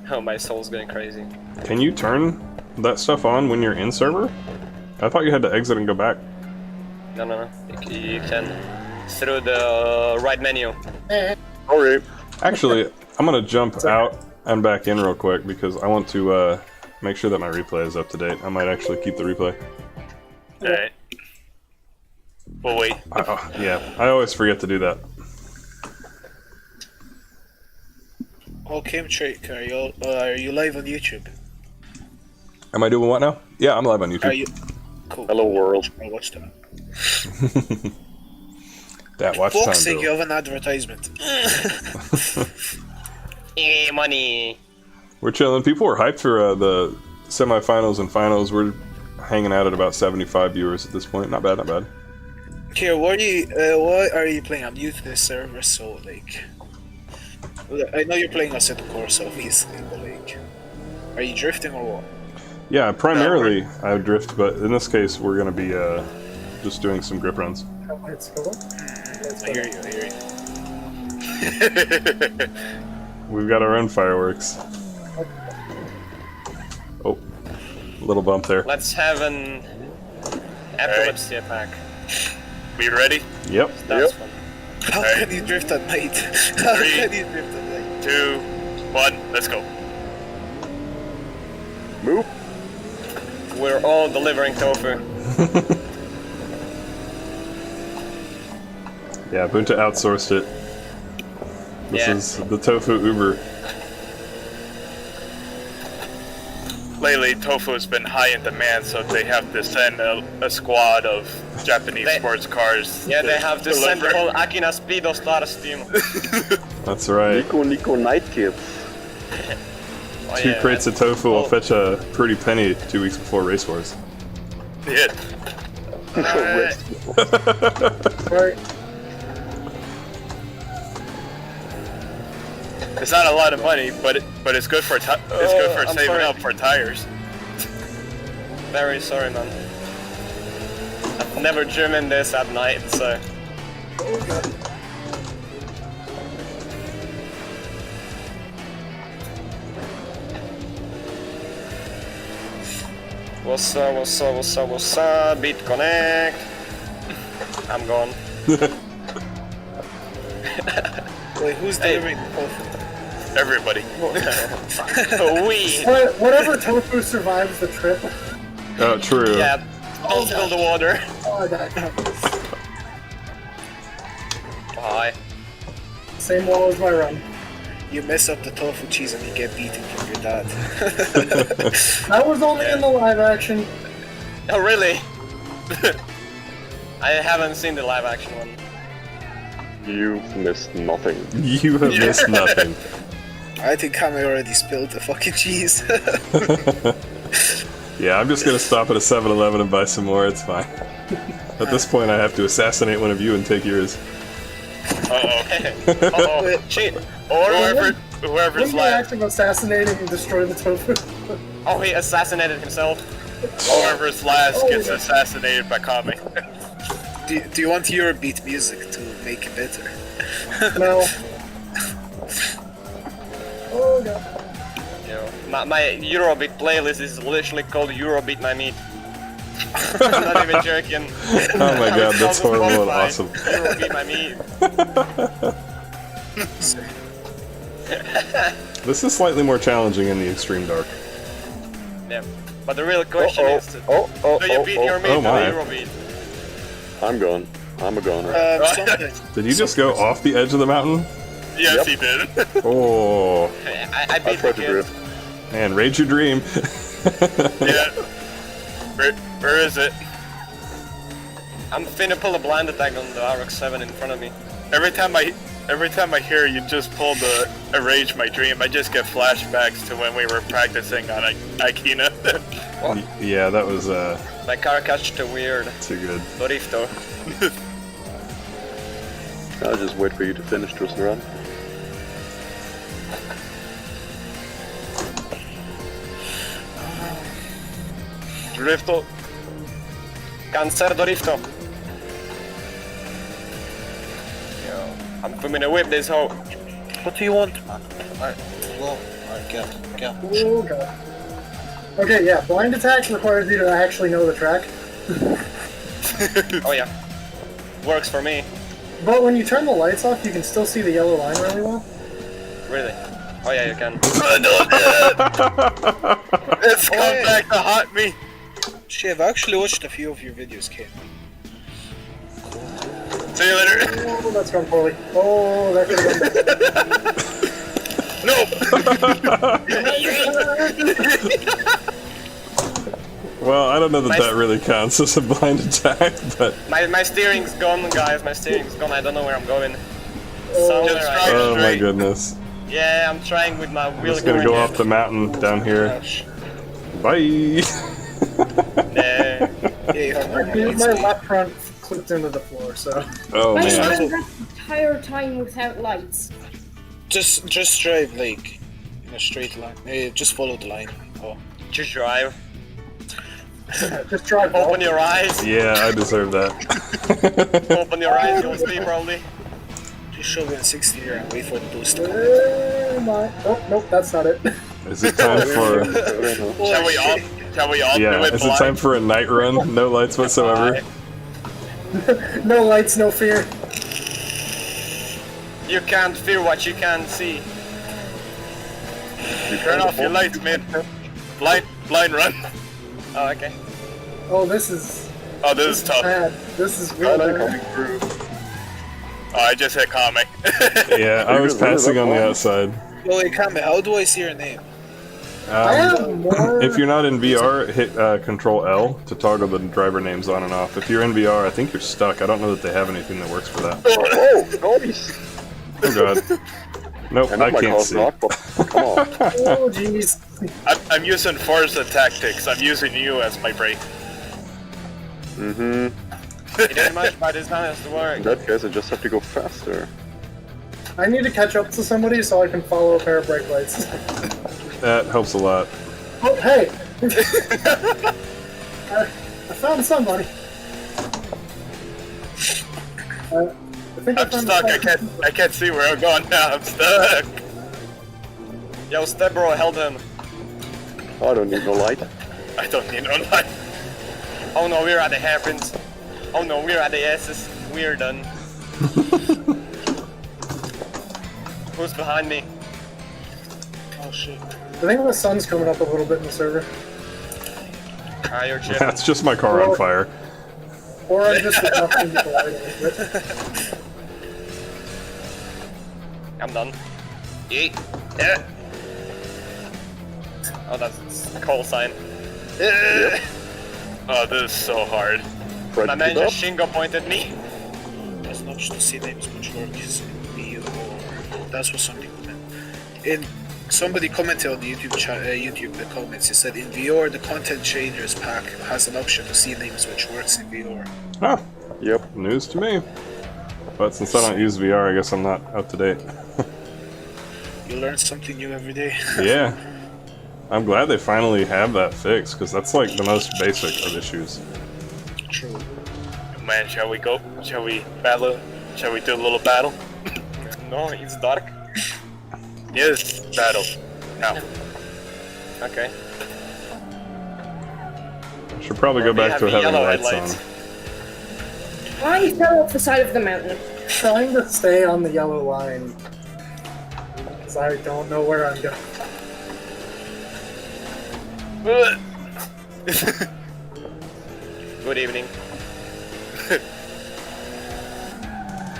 Speaker 11: Oh, my soul's going crazy.
Speaker 5: Can you turn that stuff on when you're in server? I thought you had to exit and go back.
Speaker 11: No. You can through the right menu.
Speaker 2: Alright.
Speaker 5: Actually, I'm gonna jump out and back in real quick because I want to make sure that my replay is up to date. I might actually keep the replay.
Speaker 3: Alright. We'll wait.
Speaker 5: Yeah, I always forget to do that.
Speaker 12: Oh, KameTrick, are you live on YouTube?
Speaker 5: Am I doing what now? Yeah, I'm live on YouTube.
Speaker 12: Are you? Cool.
Speaker 2: Hello, world.
Speaker 12: I'll watch that.
Speaker 5: That watch time,
Speaker 12: Boxing,
Speaker 5: though.
Speaker 12: you have an advertisement.
Speaker 11: Money.
Speaker 5: We're chilling. People were hyped for the semifinals and finals. We're hanging out at about 75 viewers at this point. Not bad, not bad.
Speaker 12: Here, what are you playing? I'm new to this server, so like, I know you're playing Assetto Corsa, obviously, but like, are you drifting or what?
Speaker 5: Yeah, primarily I drift, but in this case we're gonna be just doing some grip runs.
Speaker 6: Let's go.
Speaker 12: I hear you.
Speaker 5: We've got our own fireworks. Oh, little bump there.
Speaker 11: Let's have an epilepsy attack.
Speaker 3: We ready?
Speaker 5: Yep.
Speaker 11: That's fun.
Speaker 12: How can you drift at night? How can you drift at night?
Speaker 3: 2, 1, let's go.
Speaker 2: Move.
Speaker 11: We're all delivering tofu.
Speaker 5: Yeah, Bunta outsourced it. This
Speaker 11: Yeah.
Speaker 5: is the tofu Uber.
Speaker 3: Lately, tofu has been high in demand, so they have to send a squad of Japanese sports cars.
Speaker 11: Yeah, they have to send the
Speaker 3: deliver.
Speaker 11: whole Akina Speedo Stars team.
Speaker 5: That's right.
Speaker 2: Nico Night Kids.
Speaker 11: Oh,
Speaker 5: 2
Speaker 11: yeah,
Speaker 5: crates of tofu will fetch a pretty penny 2 weeks before Race Wars.
Speaker 3: Yeah.
Speaker 6: Sorry.
Speaker 3: It's not a lot of money, but it's good for
Speaker 11: I'm
Speaker 3: saving
Speaker 11: sorry.
Speaker 3: up for tires.
Speaker 11: Very sorry, man. I've never driven this at night, so. What's up? Beat connect. I'm gone.
Speaker 12: Wait, who's delivering the tofu?
Speaker 3: Everybody.
Speaker 11: We.
Speaker 6: Whatever tofu survives the trip.
Speaker 5: Oh, true.
Speaker 11: Yeah. Don't spill the water.
Speaker 6: Oh, that.
Speaker 11: Bye.
Speaker 6: Same wall as my run.
Speaker 12: You mess up the tofu cheese and you get beaten from your dad.
Speaker 6: That was only in the live action.
Speaker 11: Oh, really? I haven't seen the live action one.
Speaker 2: You've missed nothing.
Speaker 5: You have missed nothing.
Speaker 12: I think Kame already spilled the fucking cheese.
Speaker 5: Yeah, I'm just gonna stop at a 7-Eleven and buy some more, it's fine. At this point, I have to assassinate one of you and take yours.
Speaker 11: Uh-oh. Shit. Or whoever's
Speaker 6: One guy
Speaker 11: last.
Speaker 6: actually assassinating and destroy the tofu.
Speaker 11: Oh, he assassinated himself.
Speaker 3: Whoever's last gets assassinated by Kame.
Speaker 12: Do you want Eurobeat music to make it better?
Speaker 6: No. Oh god.
Speaker 11: Yo, my Eurobeat playlist is literally called Eurobeat My Meat. I'm not even joking.
Speaker 5: Oh my god, that's horrible and awesome.
Speaker 11: Eurobeat My Meat.
Speaker 5: This is slightly more challenging in the extreme dark.
Speaker 11: Yeah. But the real question is, do you beat your meat
Speaker 5: oh
Speaker 11: or
Speaker 5: my.
Speaker 11: Eurobeat?
Speaker 2: I'm going. I'm a goner.
Speaker 5: Did you just go off the edge of the mountain?
Speaker 3: Yes, he did.
Speaker 5: Oh.
Speaker 11: I beat the kid.
Speaker 5: Man, rage your dream.
Speaker 3: Yeah. Where is it?
Speaker 11: I'm finna pull a blind attack on the RX-7 in front of me.
Speaker 3: Every time I hear you just pulled a rage my dream, I just get flashbacks to when we were practicing on Aikina.
Speaker 5: Yeah, that was
Speaker 11: My car catched a weird.
Speaker 5: too good.
Speaker 11: Dorifto.
Speaker 2: I'll just wait for you to finish this run.
Speaker 3: Drifto.
Speaker 11: Cancer Dorifto. Yo, I'm gonna whip this hoe.
Speaker 12: What do you want, man? Alright, well, alright, go.
Speaker 6: Oh god. Okay, yeah, blind attack requires you to actually know the track.
Speaker 11: Oh yeah. Works for me.
Speaker 6: But when you turn the lights off, you can still see the yellow line really well.
Speaker 11: Really? Oh yeah, you can.
Speaker 3: It's come back to haunt me.
Speaker 12: Shit, I've actually watched a few of your videos, Kame.
Speaker 3: See you later.
Speaker 6: Oh, that's gone poorly. Oh, that could have gone bad.
Speaker 5: Well, I don't know that that really counts as a blind attack, but...
Speaker 11: My steering's gone, guys. My steering's gone. I don't know where I'm going.
Speaker 5: Oh my goodness.
Speaker 11: Yeah, I'm trying with my wheel.
Speaker 5: I'm just gonna go off the mountain down here. Bye!
Speaker 6: My left front clipped into the floor, so...
Speaker 5: Oh
Speaker 8: I
Speaker 5: man.
Speaker 8: spent the entire time without lights.
Speaker 12: Just drive, like, in a straight line. Just follow the line. Oh.
Speaker 11: Just drive.
Speaker 6: Just drive.
Speaker 11: Open your eyes.
Speaker 5: Yeah, I deserve that.
Speaker 11: Open your eyes, you'll see probably.
Speaker 12: Just shove in 60 here and wait for the boost to come.
Speaker 6: Oh, nope, that's not it.
Speaker 5: Is it time for...
Speaker 3: Shall we all do
Speaker 5: Yeah,
Speaker 3: it
Speaker 5: is it
Speaker 3: blind?
Speaker 5: time for a night run? No lights whatsoever?
Speaker 6: No lights, no fear.
Speaker 11: You can't fear what you can't see.
Speaker 3: Turn off your lights, man. Blind run.
Speaker 11: Oh, okay.
Speaker 6: Oh, this is...
Speaker 3: Oh, this is tough.
Speaker 6: bad. This is real bad.
Speaker 3: Oh, I just hit Kame.
Speaker 5: Yeah, I was passing on the outside.
Speaker 12: Oh, wait, Kame, how do I see your name?
Speaker 5: If you're not in VR, hit Control L to toggle the driver names on and off. If you're in VR, I think you're stuck. I don't know that they have anything that works for that.
Speaker 2: Oh, nice.
Speaker 5: Oh god. Nope, I can't see.
Speaker 2: Come on.
Speaker 6: Oh, jeez.
Speaker 3: I'm using Forza tactics. I'm using you as my brake.
Speaker 2: Mm-hmm.
Speaker 11: It ain't much, but it's not as to work.
Speaker 2: In that case, I just have to go faster.
Speaker 6: I need to catch up to somebody so I can follow a pair of brake lights.
Speaker 5: That helps a lot.
Speaker 6: Oh, hey! I found somebody.
Speaker 3: I'm stuck. I can't see where I'm going now. I'm stuck.
Speaker 11: Yo, step bro, held him.
Speaker 2: I don't need no light.
Speaker 3: I don't need no light.
Speaker 11: Oh no, we're at the hairpins. Oh no, we're at the S's. We're done. Who's behind me?
Speaker 12: Oh shit.
Speaker 6: I think the sun's coming up a little bit in the server.
Speaker 11: Ah, you're chipping.
Speaker 5: That's just my car on fire.
Speaker 6: Or I'm just adjusting the lighting a bit.
Speaker 11: I'm done. Yeet. Yeah. Oh, that's a call sign.
Speaker 2: Yep.
Speaker 3: Oh, this is so hard.
Speaker 11: My man just Shingo pointed me.
Speaker 12: That's not to see names much work is BU or that's what some people meant. In Somebody commented on the YouTube comments. He said in VR the content changers pack has an option to see names which works in VR.
Speaker 5: Oh,
Speaker 2: Yep.
Speaker 5: news to me. But since I don't use VR, I guess I'm not up to date.
Speaker 12: You learn something new every day.
Speaker 5: Yeah. I'm glad they finally have that fixed, because that's like the most basic of issues.
Speaker 12: True.
Speaker 3: Man, shall we go? Shall we battle? Shall we do a little battle?
Speaker 11: No, it's dark.
Speaker 3: Yes, battle. Now.
Speaker 11: Okay.
Speaker 5: Should probably go back to
Speaker 11: have
Speaker 5: having
Speaker 11: yellow
Speaker 5: lights
Speaker 11: headlights.
Speaker 5: on.
Speaker 8: I fell off the side of the mountain.
Speaker 6: Trying to stay on the yellow line. Because I don't know where I'm going.
Speaker 11: Good evening.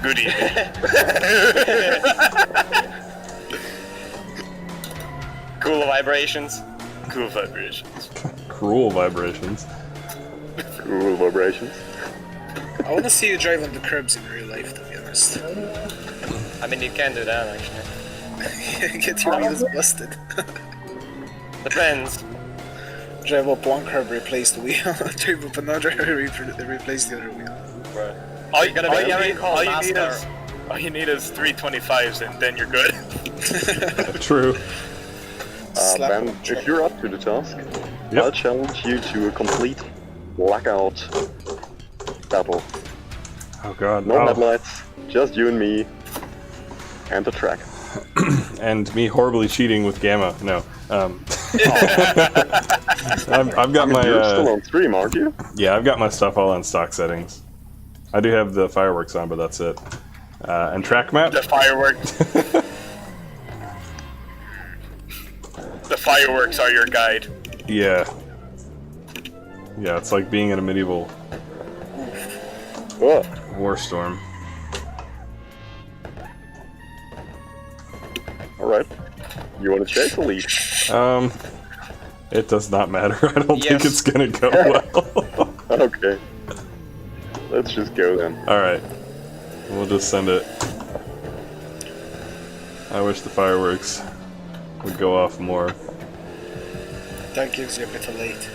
Speaker 3: Good evening.
Speaker 11: Cool vibrations.
Speaker 3: Cool vibrations.
Speaker 5: Cruel vibrations.
Speaker 2: Cool vibrations.
Speaker 12: I want to see you drive on the curbs in real life, to be honest.
Speaker 11: I mean, you can do that actually.
Speaker 12: Get your wheels busted.
Speaker 11: Depends.
Speaker 12: Drive up one curb, replace the wheel. Drive up another, replace the other wheel.
Speaker 11: Right.
Speaker 3: All
Speaker 11: You're gonna be getting called
Speaker 3: all you need
Speaker 11: NASCAR.
Speaker 3: is 325s, and then you're good.
Speaker 5: True.
Speaker 2: Ben, if you're up to the task,
Speaker 5: Yep.
Speaker 2: I'll challenge you to a complete blackout battle.
Speaker 5: Oh god.
Speaker 2: No
Speaker 5: Oh.
Speaker 2: headlights, just you and me, and the track.
Speaker 5: And me horribly cheating with Gamma. No. I've got my.
Speaker 2: You're still on stream, aren't you?
Speaker 5: Yeah, I've got my stuff all on stock settings. I do have the fireworks on, but that's it. And track map.
Speaker 3: The fireworks. The fireworks are your guide.
Speaker 5: Yeah. Yeah, it's like being in a medieval
Speaker 2: Oh,
Speaker 5: war storm.
Speaker 2: alright. You want to chase the lead?
Speaker 5: It does not matter. I don't think
Speaker 11: Yes.
Speaker 5: it's gonna go well.
Speaker 2: Okay. Let's just go then.
Speaker 5: Alright. We'll just send it. I wish the fireworks would go off more.
Speaker 12: That gives you a bit of late.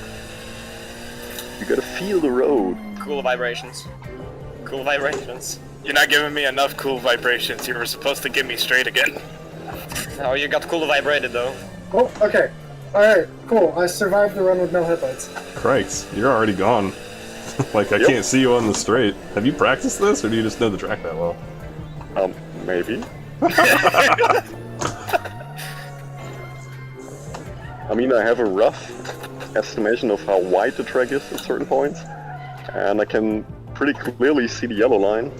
Speaker 2: You gotta feel the road.
Speaker 11: Cool vibrations. Cool vibrations.
Speaker 3: You're not giving me enough cool vibrations. You were supposed to give me straight again.
Speaker 11: Oh, you got cool vibrated though.
Speaker 6: Oh, okay. Alright, cool. I survived the run with no headlights.
Speaker 5: Christ, you're already gone. Like, I can't see you on the straight. Have you practiced this, or do you just know the track that well?
Speaker 2: Maybe. I mean, I have a rough estimation of how wide the track is at certain points, and I can pretty clearly see the yellow line.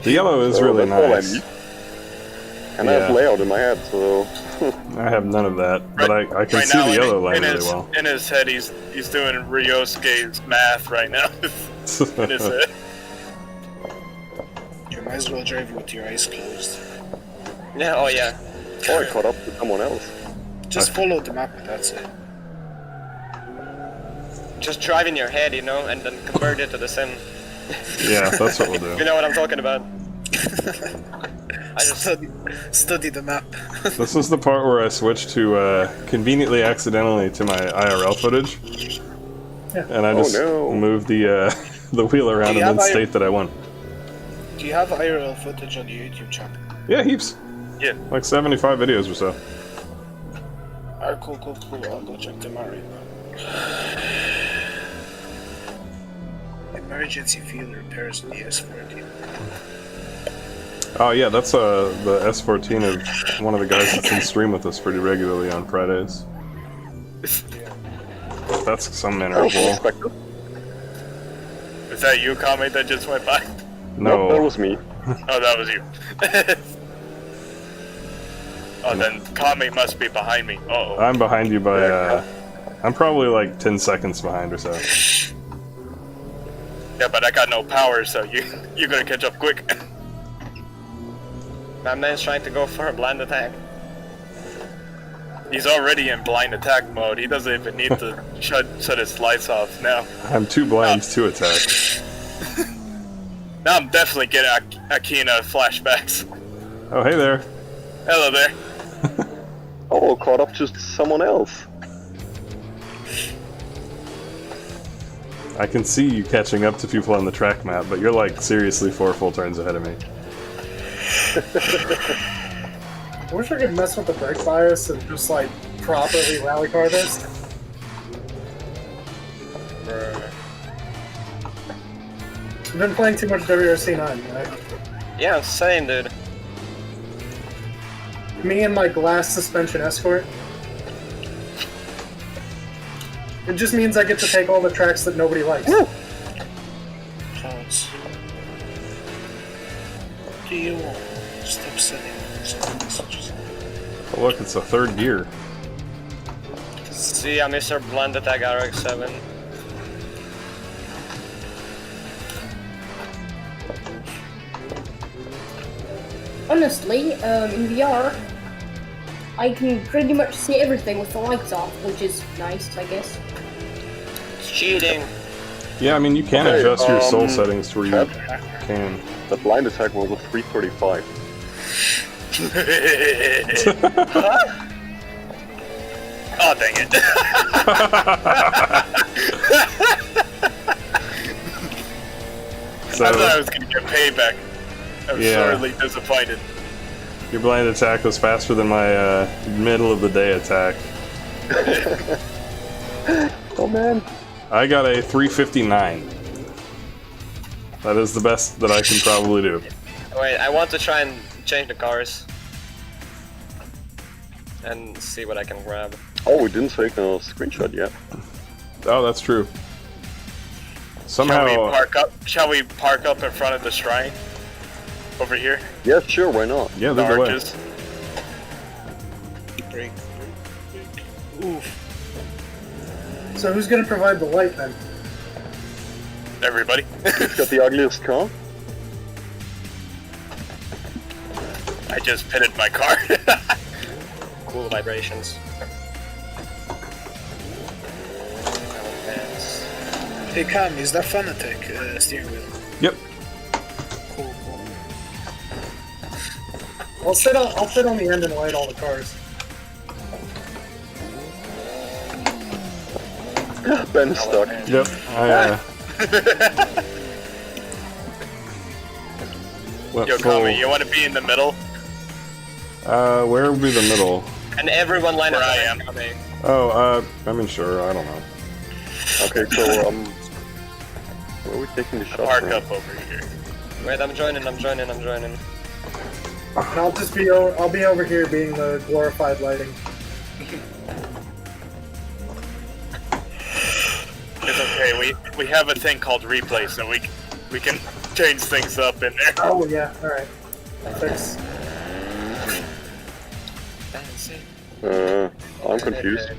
Speaker 5: The yellow is
Speaker 2: So
Speaker 5: really
Speaker 2: that's all I
Speaker 5: nice.
Speaker 2: need. And I have
Speaker 5: Yeah.
Speaker 2: layout in my head, so...
Speaker 5: I have none of that, but I can
Speaker 3: Right
Speaker 5: see
Speaker 3: now,
Speaker 5: the yellow
Speaker 3: in
Speaker 5: line really
Speaker 3: his,
Speaker 5: well.
Speaker 3: in his head, he's doing Ryosuke's math right now. In his head.
Speaker 12: You might as well drive with your eyes closed.
Speaker 11: Yeah, oh yeah.
Speaker 2: Or I caught up with someone else.
Speaker 12: Just follow the map and that's it.
Speaker 11: Just drive in your head, you know, and then convert it to the sim.
Speaker 5: Yeah, that's what we'll
Speaker 11: You
Speaker 5: do.
Speaker 11: know what I'm talking about. I just
Speaker 12: Study the map.
Speaker 5: This is the part where I switched to, conveniently accidentally to my IRL footage. And I just moved the the wheel around
Speaker 12: Do you
Speaker 5: and then
Speaker 12: have
Speaker 5: state that I won.
Speaker 12: Do you have IRL footage on your YouTube channel?
Speaker 5: Yeah, heaps.
Speaker 3: Yeah.
Speaker 5: Like 75 videos or so.
Speaker 12: Alright, cool. I'll go check them out right now. Emergency field repairs on the S14.
Speaker 5: Oh yeah, that's the S14 of one of the guys that's in stream with us pretty regularly on Fridays. That's some manner of bull.
Speaker 3: Is that you, Kame, that just went by?
Speaker 5: No.
Speaker 2: That was me.
Speaker 3: Oh, that was you. Oh, then Kame must be behind me. Uh-oh.
Speaker 5: I'm behind you by, I'm probably like 10 seconds behind or so.
Speaker 3: Yeah, but I got no power, so you're gonna catch up quick.
Speaker 11: my man's trying to go for a blind attack.
Speaker 3: He's already in blind attack mode. He doesn't even need to shut his lights off now.
Speaker 5: I'm too blind to attack.
Speaker 3: Now I'm definitely getting Akina flashbacks.
Speaker 5: Oh, hey there.
Speaker 3: Hello there.
Speaker 2: Oh, caught up to someone else.
Speaker 5: I can see you catching up to people on the track map, but you're like seriously 4 full turns ahead of me.
Speaker 6: I wish I could mess with the brake bias and just like properly rally car this. I've been playing too much WRC9, right?
Speaker 11: Yeah, same, dude.
Speaker 6: Me and my glass suspension escort. It just means I get to take all the tracks that nobody likes.
Speaker 12: Pause. What do you want? Stop sending messages.
Speaker 5: Oh, look, it's a 3rd gear.
Speaker 11: See, I'm Mr. Blend Attack RX-7.
Speaker 8: Honestly, in VR, I can pretty much see everything with the lights off, which is nice, I guess.
Speaker 11: It's cheating.
Speaker 5: Yeah, I mean, you can
Speaker 2: Okay,
Speaker 5: adjust your soul settings to where you
Speaker 2: Ted,
Speaker 5: can.
Speaker 2: The blind attack was a 335.
Speaker 11: Huh? Oh, dang it.
Speaker 5: So,
Speaker 3: I thought I was gonna get payback. I'm
Speaker 5: Yeah.
Speaker 3: sorely disappointed.
Speaker 5: your blind attack was faster than my middle of the day attack.
Speaker 2: Oh man.
Speaker 5: I got a 359. That is the best that I can probably do.
Speaker 11: Wait, I want to try and change the cars. And see what I can grab.
Speaker 2: Oh, we didn't take a screenshot yet.
Speaker 5: Oh, that's true. Somehow,
Speaker 3: Shall we park up in front of the shrine? Over here?
Speaker 2: Yeah, sure, why not?
Speaker 5: yeah,
Speaker 3: The
Speaker 5: there's a way.
Speaker 3: arches?
Speaker 12: Break. Oof.
Speaker 6: So who's gonna provide the light then?
Speaker 3: Everybody?
Speaker 2: Who's got the ugliest car?
Speaker 3: I just pitted my car.
Speaker 11: Cool vibrations.
Speaker 12: Hey Kame, is that Fanatec steering wheel?
Speaker 5: Yep.
Speaker 12: Cool, cool.
Speaker 6: I'll sit on the end and light all the cars.
Speaker 2: Ben's stuck.
Speaker 5: Yep. Went
Speaker 3: Yo,
Speaker 5: full.
Speaker 3: Kame, you want to be in the middle?
Speaker 5: Where would be the middle?
Speaker 11: And everyone line up
Speaker 3: Where I
Speaker 11: behind
Speaker 3: am.
Speaker 11: Kame.
Speaker 5: Oh, I mean, sure, I don't know.
Speaker 2: Okay, so, where are we taking the shot
Speaker 3: Park
Speaker 2: from?
Speaker 3: up over here.
Speaker 11: Wait, I'm joining.
Speaker 6: And I'll just be I'll be over here being the glorified lighting.
Speaker 3: It's okay, we have a thing called replay, so we can change things up in there.
Speaker 6: Oh yeah, alright. Fix.
Speaker 2: I'm confused.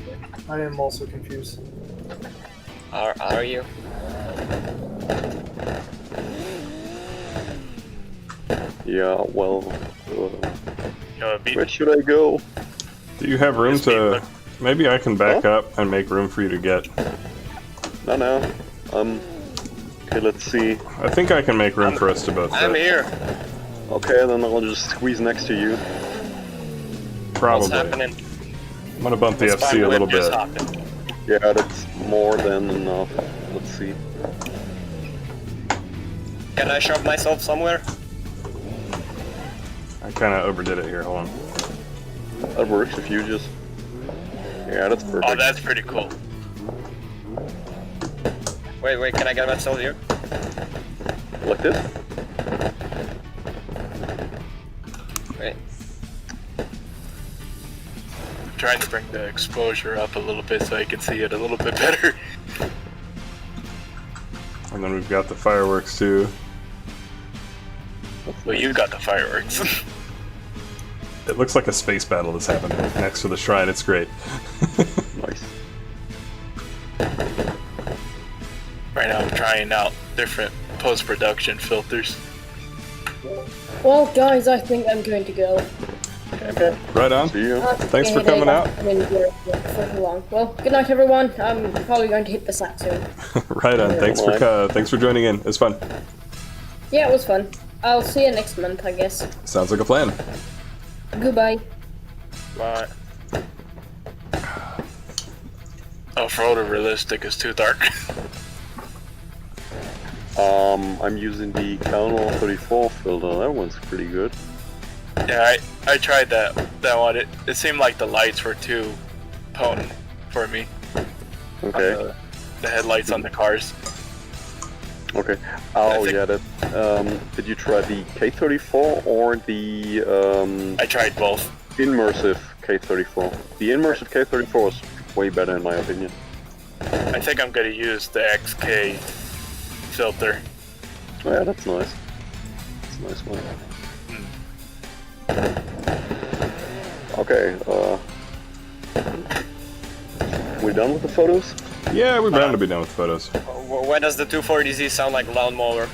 Speaker 6: I am also confused.
Speaker 11: Are you?
Speaker 2: Yeah, well,
Speaker 3: Beat
Speaker 2: where should I go?
Speaker 5: Do you have room
Speaker 3: Just beat
Speaker 5: to... Maybe I can back up and make room for you to get.
Speaker 2: No. Okay, let's see.
Speaker 5: I think I can make room for us to both
Speaker 11: I'm
Speaker 5: fit.
Speaker 11: here.
Speaker 2: Okay, then I'll just squeeze next to you.
Speaker 11: What's
Speaker 5: Probably.
Speaker 11: happening?
Speaker 5: I'm gonna bump the
Speaker 11: It's
Speaker 5: FC
Speaker 11: fine,
Speaker 5: a little
Speaker 11: we're just
Speaker 5: bit.
Speaker 11: hopping.
Speaker 2: Yeah, that's more than enough. Let's see.
Speaker 11: Can I shove myself somewhere?
Speaker 5: I kind of overdid it here. Hold on.
Speaker 2: That works if you just... Yeah, that's perfect.
Speaker 3: Oh, that's pretty cool.
Speaker 11: Wait, can I get myself here?
Speaker 2: Like this?
Speaker 11: Wait.
Speaker 3: I'm trying to bring the exposure up a little bit so I can see it a little bit better.
Speaker 5: And then we've got the fireworks too.
Speaker 3: Well, you got the fireworks.
Speaker 5: It looks like a space battle that's happening next to the shrine. It's great.
Speaker 2: Nice.
Speaker 3: Right now I'm trying out different post-production filters.
Speaker 8: Well, guys, I think I'm going to go.
Speaker 6: Okay.
Speaker 5: Right on.
Speaker 2: See you.
Speaker 5: Thanks for coming out.
Speaker 8: I've been here for too long. Well, good night, everyone. I'm probably going to hit the sack soon.
Speaker 5: Right on. Thanks for joining in. It was fun.
Speaker 8: Yeah, it was fun. I'll see you next month, I guess.
Speaker 5: Sounds like a plan.
Speaker 8: Goodbye.
Speaker 11: Bye.
Speaker 3: photorealistic is too dark.
Speaker 2: I'm using the Canon 34 filter. That one's pretty good.
Speaker 3: Yeah, I tried that one. It seemed like the lights were too potent for me.
Speaker 2: Okay.
Speaker 3: The headlights on the cars.
Speaker 2: Okay. Oh yeah. That. Did you try the K34 or the?
Speaker 3: I tried both.
Speaker 2: Immersive K34. The immersive K34 is way better in my opinion.
Speaker 3: I think I'm gonna use the XK filter.
Speaker 2: Oh yeah, that's nice. That's a nice one. Okay, we done with the photos?
Speaker 5: Yeah, we're bound to be done with photos.
Speaker 11: Why does the 240Z sound like lawnmower?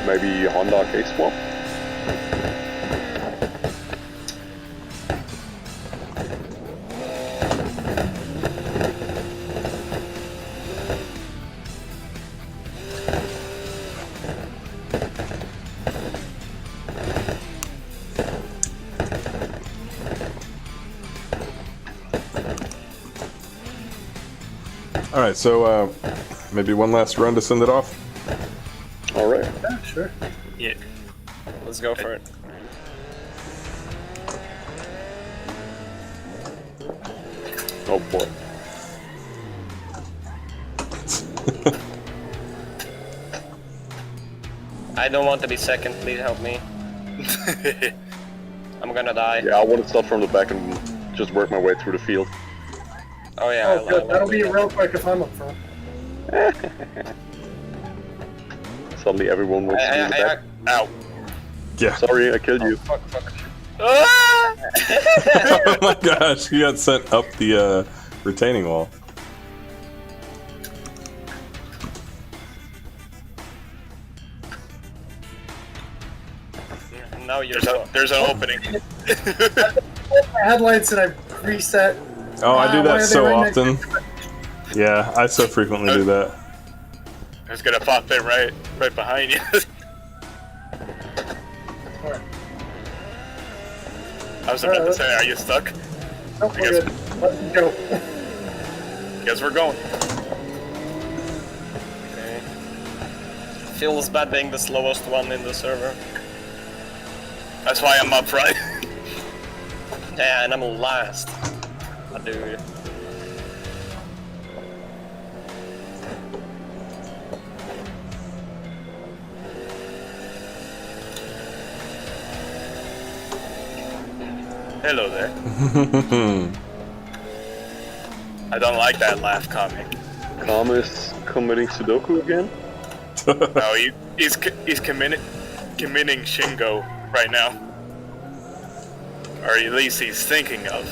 Speaker 2: Maybe Honda K-Swap?
Speaker 5: Alright, so maybe one last run to send it off?
Speaker 2: Alright.
Speaker 6: Yeah, sure.
Speaker 11: Yeah. Let's go for it.
Speaker 2: Oh boy.
Speaker 11: I don't want to be second, please help me. I'm gonna die.
Speaker 2: Yeah, I want to start from the back and just work my way through the field.
Speaker 11: Oh yeah,
Speaker 6: Oh, good. That'll be real quick if I'm up front.
Speaker 2: Suddenly everyone wants to be in the back.
Speaker 3: Ow.
Speaker 5: Yeah.
Speaker 2: Sorry, I killed you.
Speaker 11: Fuck.
Speaker 3: Ah!
Speaker 5: Oh my gosh, you got sent up the retaining wall.
Speaker 11: Now you're
Speaker 3: There's an opening.
Speaker 6: My headlights and I reset.
Speaker 5: Oh, I do
Speaker 6: why
Speaker 5: that
Speaker 6: are they
Speaker 5: so
Speaker 6: right next
Speaker 5: often. Yeah, I so frequently do that.
Speaker 3: I was gonna pop in right behind you. I was about to say, are you stuck?
Speaker 6: Nope, we're good. Let's go.
Speaker 3: Guess we're going.
Speaker 11: Okay. Feels bad being the slowest one in the server.
Speaker 3: That's why I'm up front.
Speaker 11: Yeah, and I'm last. I do.
Speaker 3: Hello there. I don't like that laugh comic.
Speaker 2: Kame is committing Sudoku again?
Speaker 3: No, he's committing Shingo right now. Or at least he's thinking of.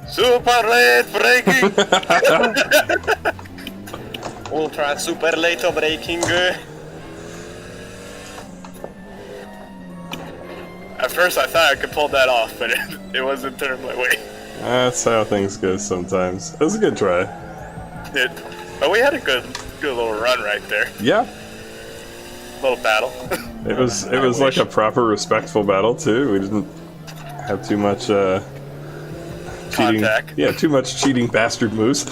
Speaker 3: Super late breaking!
Speaker 11: Ultra super late breaking.
Speaker 3: At first I thought I could pull that off, but it wasn't turning my way.
Speaker 5: That's how things go sometimes. It was a good try.
Speaker 3: But we had a good little run right there.
Speaker 5: Yeah.
Speaker 3: Little battle.
Speaker 5: It was like a proper respectful battle too. We didn't have too much cheating.
Speaker 3: Contact.
Speaker 5: Yeah, too much cheating bastard moves.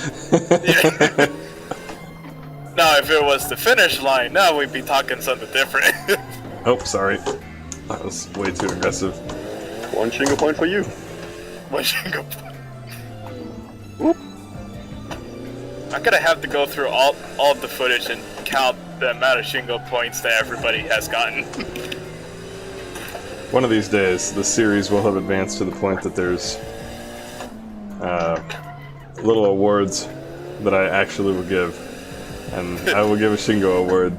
Speaker 3: Yeah. Now if it was the finish line, now we'd be talking something different.
Speaker 5: Oh, sorry. That was way too aggressive.
Speaker 2: One Shingo point for you.
Speaker 3: One Shingo point. Whoop. I'm gonna have to go through all of the footage and count the amount of Shingo points that everybody has gotten.
Speaker 5: One of these days, the series will have advanced to the point that there's little awards that I actually will give. And I will give a Shingo award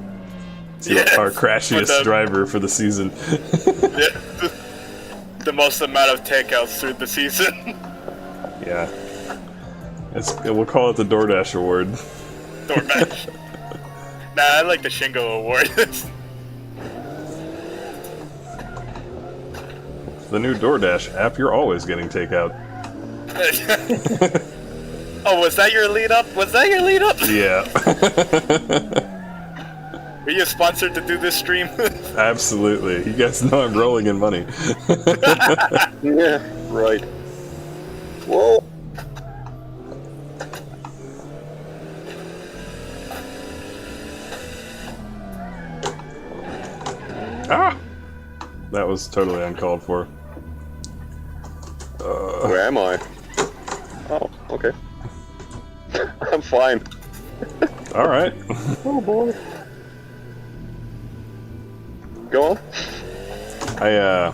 Speaker 5: to our crashiest driver for the season.
Speaker 3: Yeah. The most amount of takeouts through the season.
Speaker 5: Yeah. We'll call it the DoorDash award.
Speaker 3: DoorDash. Nah, I like the Shingo award.
Speaker 5: The new DoorDash app, you're always getting takeout.
Speaker 3: Oh, was that your lead up? Was that your lead up?
Speaker 5: Yeah.
Speaker 3: Are you sponsored to do this stream?
Speaker 5: Absolutely. You guys know I'm rolling in money.
Speaker 2: Yeah, right. Whoa!
Speaker 5: Ah! That was totally uncalled for.
Speaker 2: Where am I? Oh, okay. I'm fine.
Speaker 5: Alright.
Speaker 2: Oh boy. Go on.
Speaker 5: I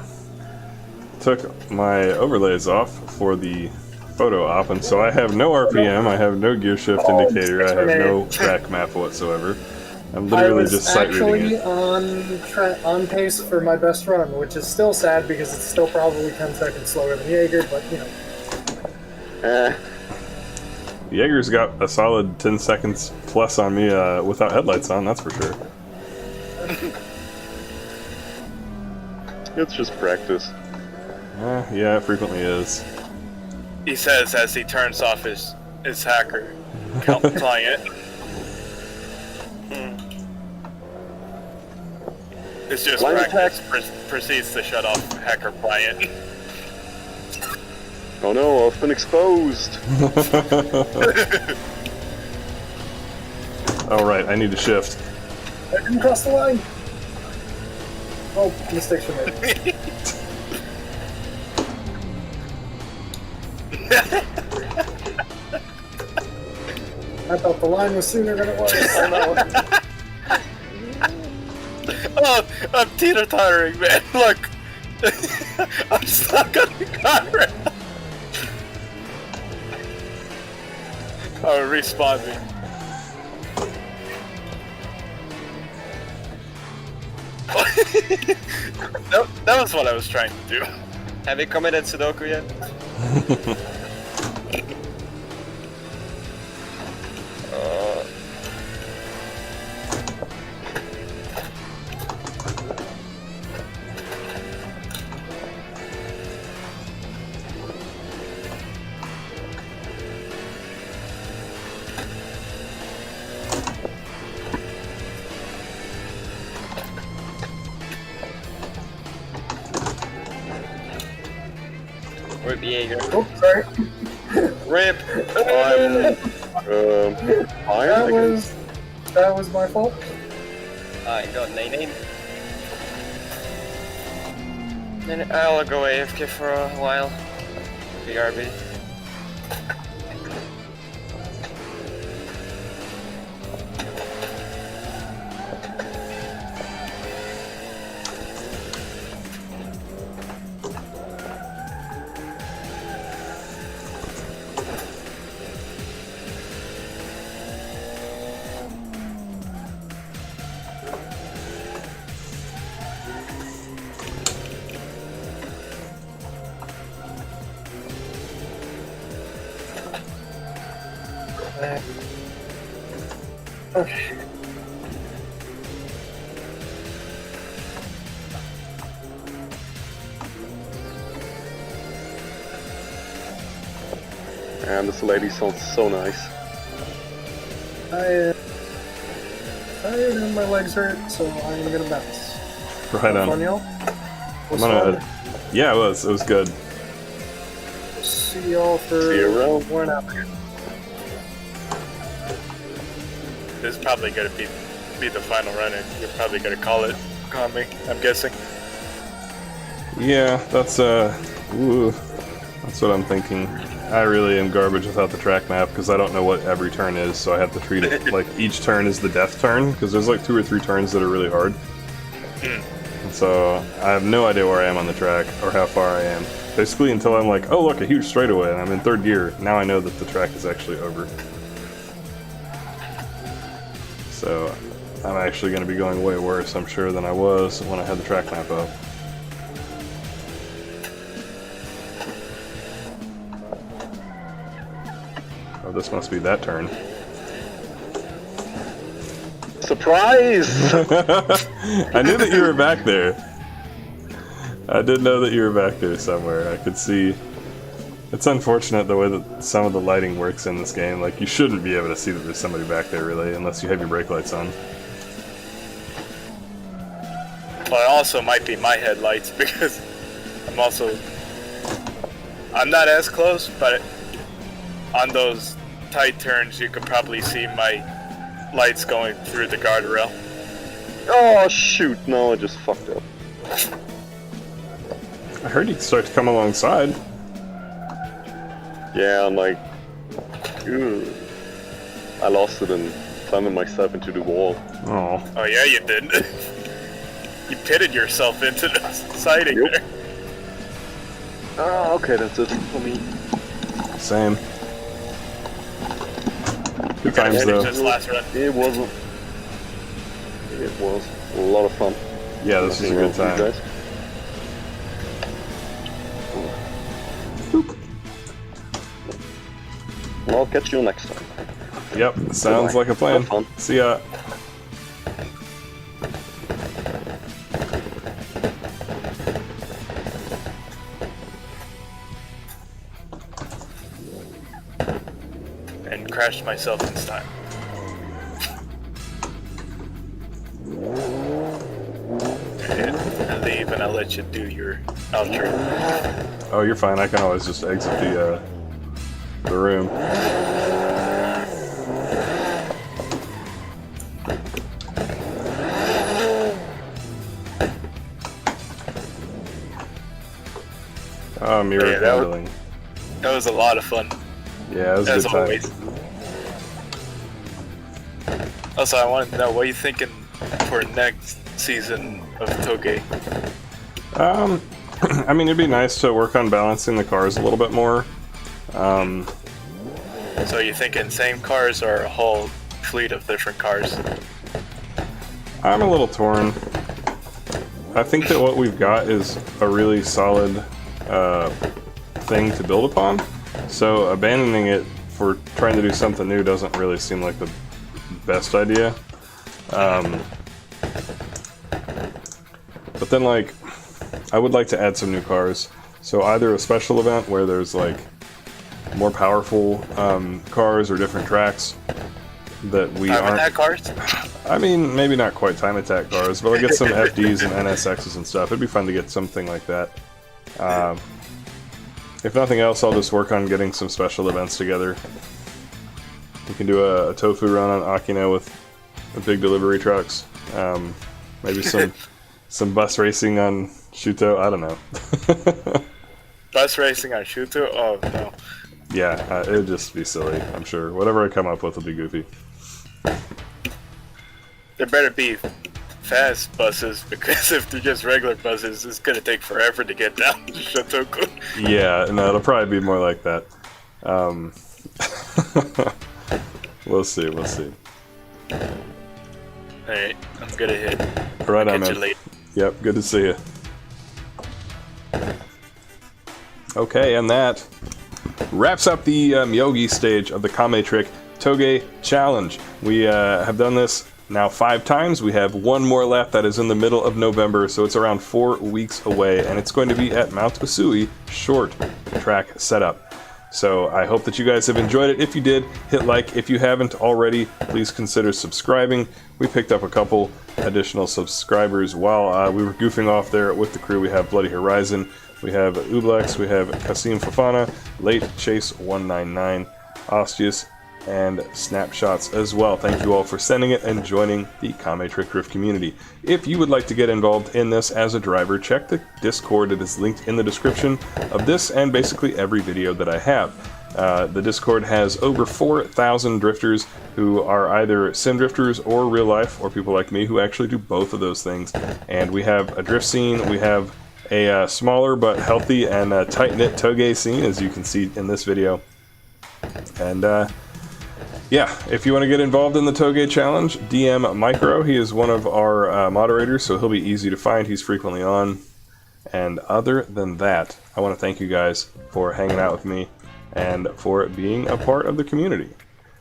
Speaker 5: took my overlays off for the photo op, and so I have no RPM, I have no gear shift indicator, I have no track map whatsoever. I'm literally just sight reading it.
Speaker 6: On pace for my best run, which is still sad because it's still probably 10 seconds slower than Jaeger, but you know.
Speaker 5: Jaeger's got a solid 10 seconds plus on me without headlights on, that's for sure.
Speaker 2: It's just practice.
Speaker 5: Yeah, it frequently is.
Speaker 3: He says as he turns off his hacker client. It's just practice. Proceeds to shut off hacker client.
Speaker 2: Oh no, I've been exposed.
Speaker 5: Alright, I need to shift.
Speaker 6: I didn't cross the line! Oh, mistakes were made. I thought the line was sooner than it was. Oh no.
Speaker 3: Oh, I'm teeter-tottering, man. Look. I'm stuck on the guardrail. Oh, respawning. that was what I was trying to do.
Speaker 11: Have you committed Sudoku yet? Rip Jaeger.
Speaker 6: Oh, sorry.
Speaker 11: Rip!
Speaker 6: That was my fault.
Speaker 11: I got name. Then I'll go AFK for a while. BRB.
Speaker 6: Okay.
Speaker 2: And this lady sounds so nice.
Speaker 6: My legs hurt, so I'm gonna bounce.
Speaker 5: Right on.
Speaker 6: Fun, y'all?
Speaker 5: Yeah, it was good.
Speaker 6: See y'all for
Speaker 2: See you around.
Speaker 6: 1 hour.
Speaker 3: This is probably gonna be the final run, and you're probably gonna call it Kame, I'm guessing.
Speaker 5: Yeah, that's what I'm thinking. I really am garbage without the track map because I don't know what every turn is, so I have to treat it like each turn is the death turn because there's like 2 or 3 turns that are really hard. And so I have no idea where I am on the track or how far I am. Basically until I'm like, oh look, a huge straightaway and I'm in 3rd gear. Now I know that the track is actually over. So I'm actually going to be going way worse, I'm sure, than I was when I had the track map up. Oh, this must be that turn.
Speaker 2: Surprise!
Speaker 5: I knew that you were back there. I did know that you were back there somewhere. I could see. It's unfortunate the way that some of the lighting works in this game. Like, you shouldn't be able to see that there's somebody back there, really, unless you have your brake lights on.
Speaker 3: Well, it also might be my headlights because I'm not as close, but on those tight turns you could probably see my lights going through the guardrail.
Speaker 2: Oh shoot, no, I just fucked up.
Speaker 5: I heard you start to come alongside.
Speaker 2: Yeah, I'm like... Ugh. I lost it and planted myself into the wall.
Speaker 5: Oh.
Speaker 3: Oh yeah, you did. You pitted yourself into the siding there.
Speaker 2: Ah, okay, that's it for me.
Speaker 5: Same. Good times though.
Speaker 2: It wasn't. It was a lot of fun.
Speaker 5: Yeah, this was a good time.
Speaker 2: I'll catch you next time.
Speaker 5: Yep, sounds like a plan. See ya.
Speaker 3: And crashed myself this time. I'll leave and I'll let you do your outro.
Speaker 5: Oh, you're fine. I can always just exit the room. Oh, mirror handling.
Speaker 3: That was a lot of fun.
Speaker 5: Yeah, it was a good time.
Speaker 3: Always. Also, I wanted to know, what are you thinking for next season of Touge?
Speaker 5: I mean, it'd be nice to work on balancing the cars a little bit more.
Speaker 3: So you're thinking same cars or a whole fleet of different cars?
Speaker 5: I'm a little torn. I think that what we've got is a really solid thing to build upon. So abandoning it for trying to do something new doesn't really seem like the best idea. But then, like, I would like to add some new cars. So either a special event where there's like more powerful cars or different tracks that we
Speaker 3: Time
Speaker 5: aren't.
Speaker 3: attack cars?
Speaker 5: I mean, maybe not quite time attack cars, but I get some FDs and NSXs and stuff. It'd be fun to get something like that. If nothing else, I'll just work on getting some special events together. We can do a tofu run on Akino with the big delivery trucks. Maybe some bus racing on Shuto. I don't know.
Speaker 3: Bus racing on Shuto? Oh no.
Speaker 5: Yeah, it'd just be silly, I'm sure. Whatever I come up with will be goofy.
Speaker 3: There better be fast buses, because if they're just regular buses, it's gonna take forever to get down to Shotoku.
Speaker 5: Yeah, no, it'll probably be more like that. We'll see, we'll see.
Speaker 3: Alright, I'm gonna hit.
Speaker 5: Right on,
Speaker 3: Catch
Speaker 5: man.
Speaker 3: you later.
Speaker 5: Yep, good to see you. Okay, and that wraps up the Myogi stage of the KameTrick Touge Challenge. We have done this now 5 times. We have 1 more left that is in the middle of November, so it's around 4 weeks away, and it's going to be at Mount Usui short track setup. So I hope that you guys have enjoyed it. If you did, hit like. If you haven't already, please consider subscribing. We picked up a couple additional subscribers while we were goofing off there with the crew. We have Bloody Horizon, we have Ublex, we have Kasim Fafana, Late Chase 199, Ostius, and Snapshots as well. Thank you all for sending it and joining the KameTrick Drift community. If you would like to get involved in this as a driver, check the Discord. It is linked in the description of this and basically every video that I have. The Discord has over 4,000 drifters who are either sim drifters or real life, or people like me who actually do both of those things. And we have a drift scene, we have a smaller but healthy and tight-knit Touge scene, as you can see in this video. And yeah, if you want to get involved in the Touge Challenge, DM Micro. He is one of our moderators, so he'll be easy to find. He's frequently on. And other than that, I want to thank you guys for hanging out with me and for being a part of the community.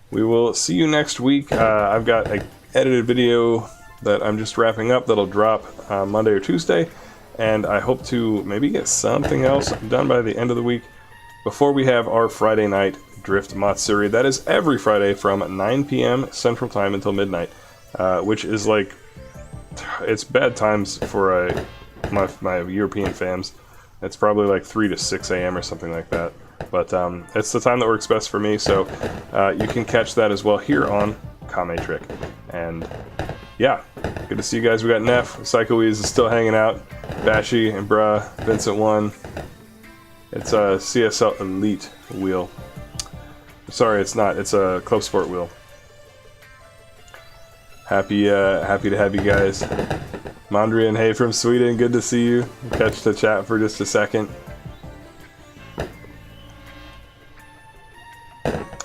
Speaker 5: We will see you next week. I've got an edited video that I'm just wrapping up that'll drop Monday or Tuesday, and I hope to maybe get something else done by the end of the week before we have our Friday night Drift Matsuri. That is every Friday from 9 p.m. Central Time until midnight, which is like it's bad times for my European fams. It's probably like 3 to 6 a.m. or something like that. But it's the time that works best for me, so you can catch that as well here on KameTrick. And yeah, good to see you guys. We got Neff, Psycho Weeze is still hanging out, Bashy and Bruh, Vincent 1. It's a CSL Elite wheel. Sorry, it's not. It's a Club Sport wheel. Happy to have you guys. Mondrian, hey from Sweden, good to see you. Catch the chat for just a second.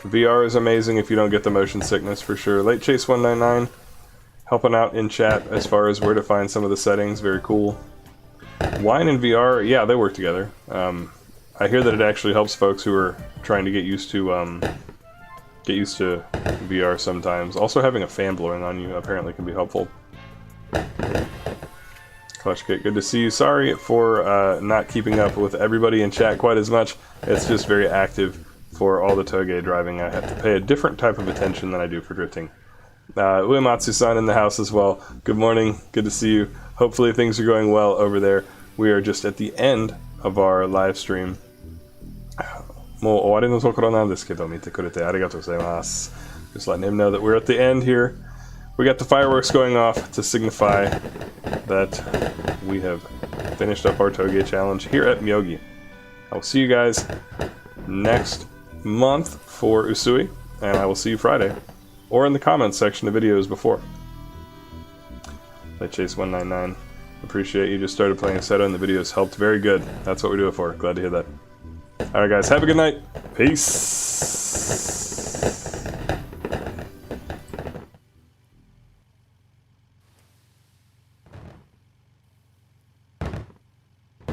Speaker 5: VR is amazing if you don't get the motion sickness for sure. Late Chase 199 helping out in chat as far as where to find some of the settings. Very cool. Wine and VR, yeah, they work together. I hear that it actually helps folks who are trying to get used to VR sometimes. Also, having a fan blowing on you apparently can be helpful. Clutch Kit, good to see you. Sorry for not keeping up with everybody in chat quite as much. It's just very active for all the Touge driving. I have to pay a different type of attention than I do for drifting. Uematsu-san in the house as well. Good morning, good to see you. Hopefully things are going well over there. We are just at the end of our live stream. もう終わりのところなんですけど見てくれてありがとうございます. Just letting him know that we're at the end here. We got the fireworks going off to signify that we have finished up our Touge challenge here at Myogi. I will see you guys next month for Usui, and I will see you Friday, or in the comments section of videos before. Let Chase 199. Appreciate you just started playing Assetto and the videos helped. Very good. That's what we do it for. Glad to hear that. Alright guys, have a good night. Peace.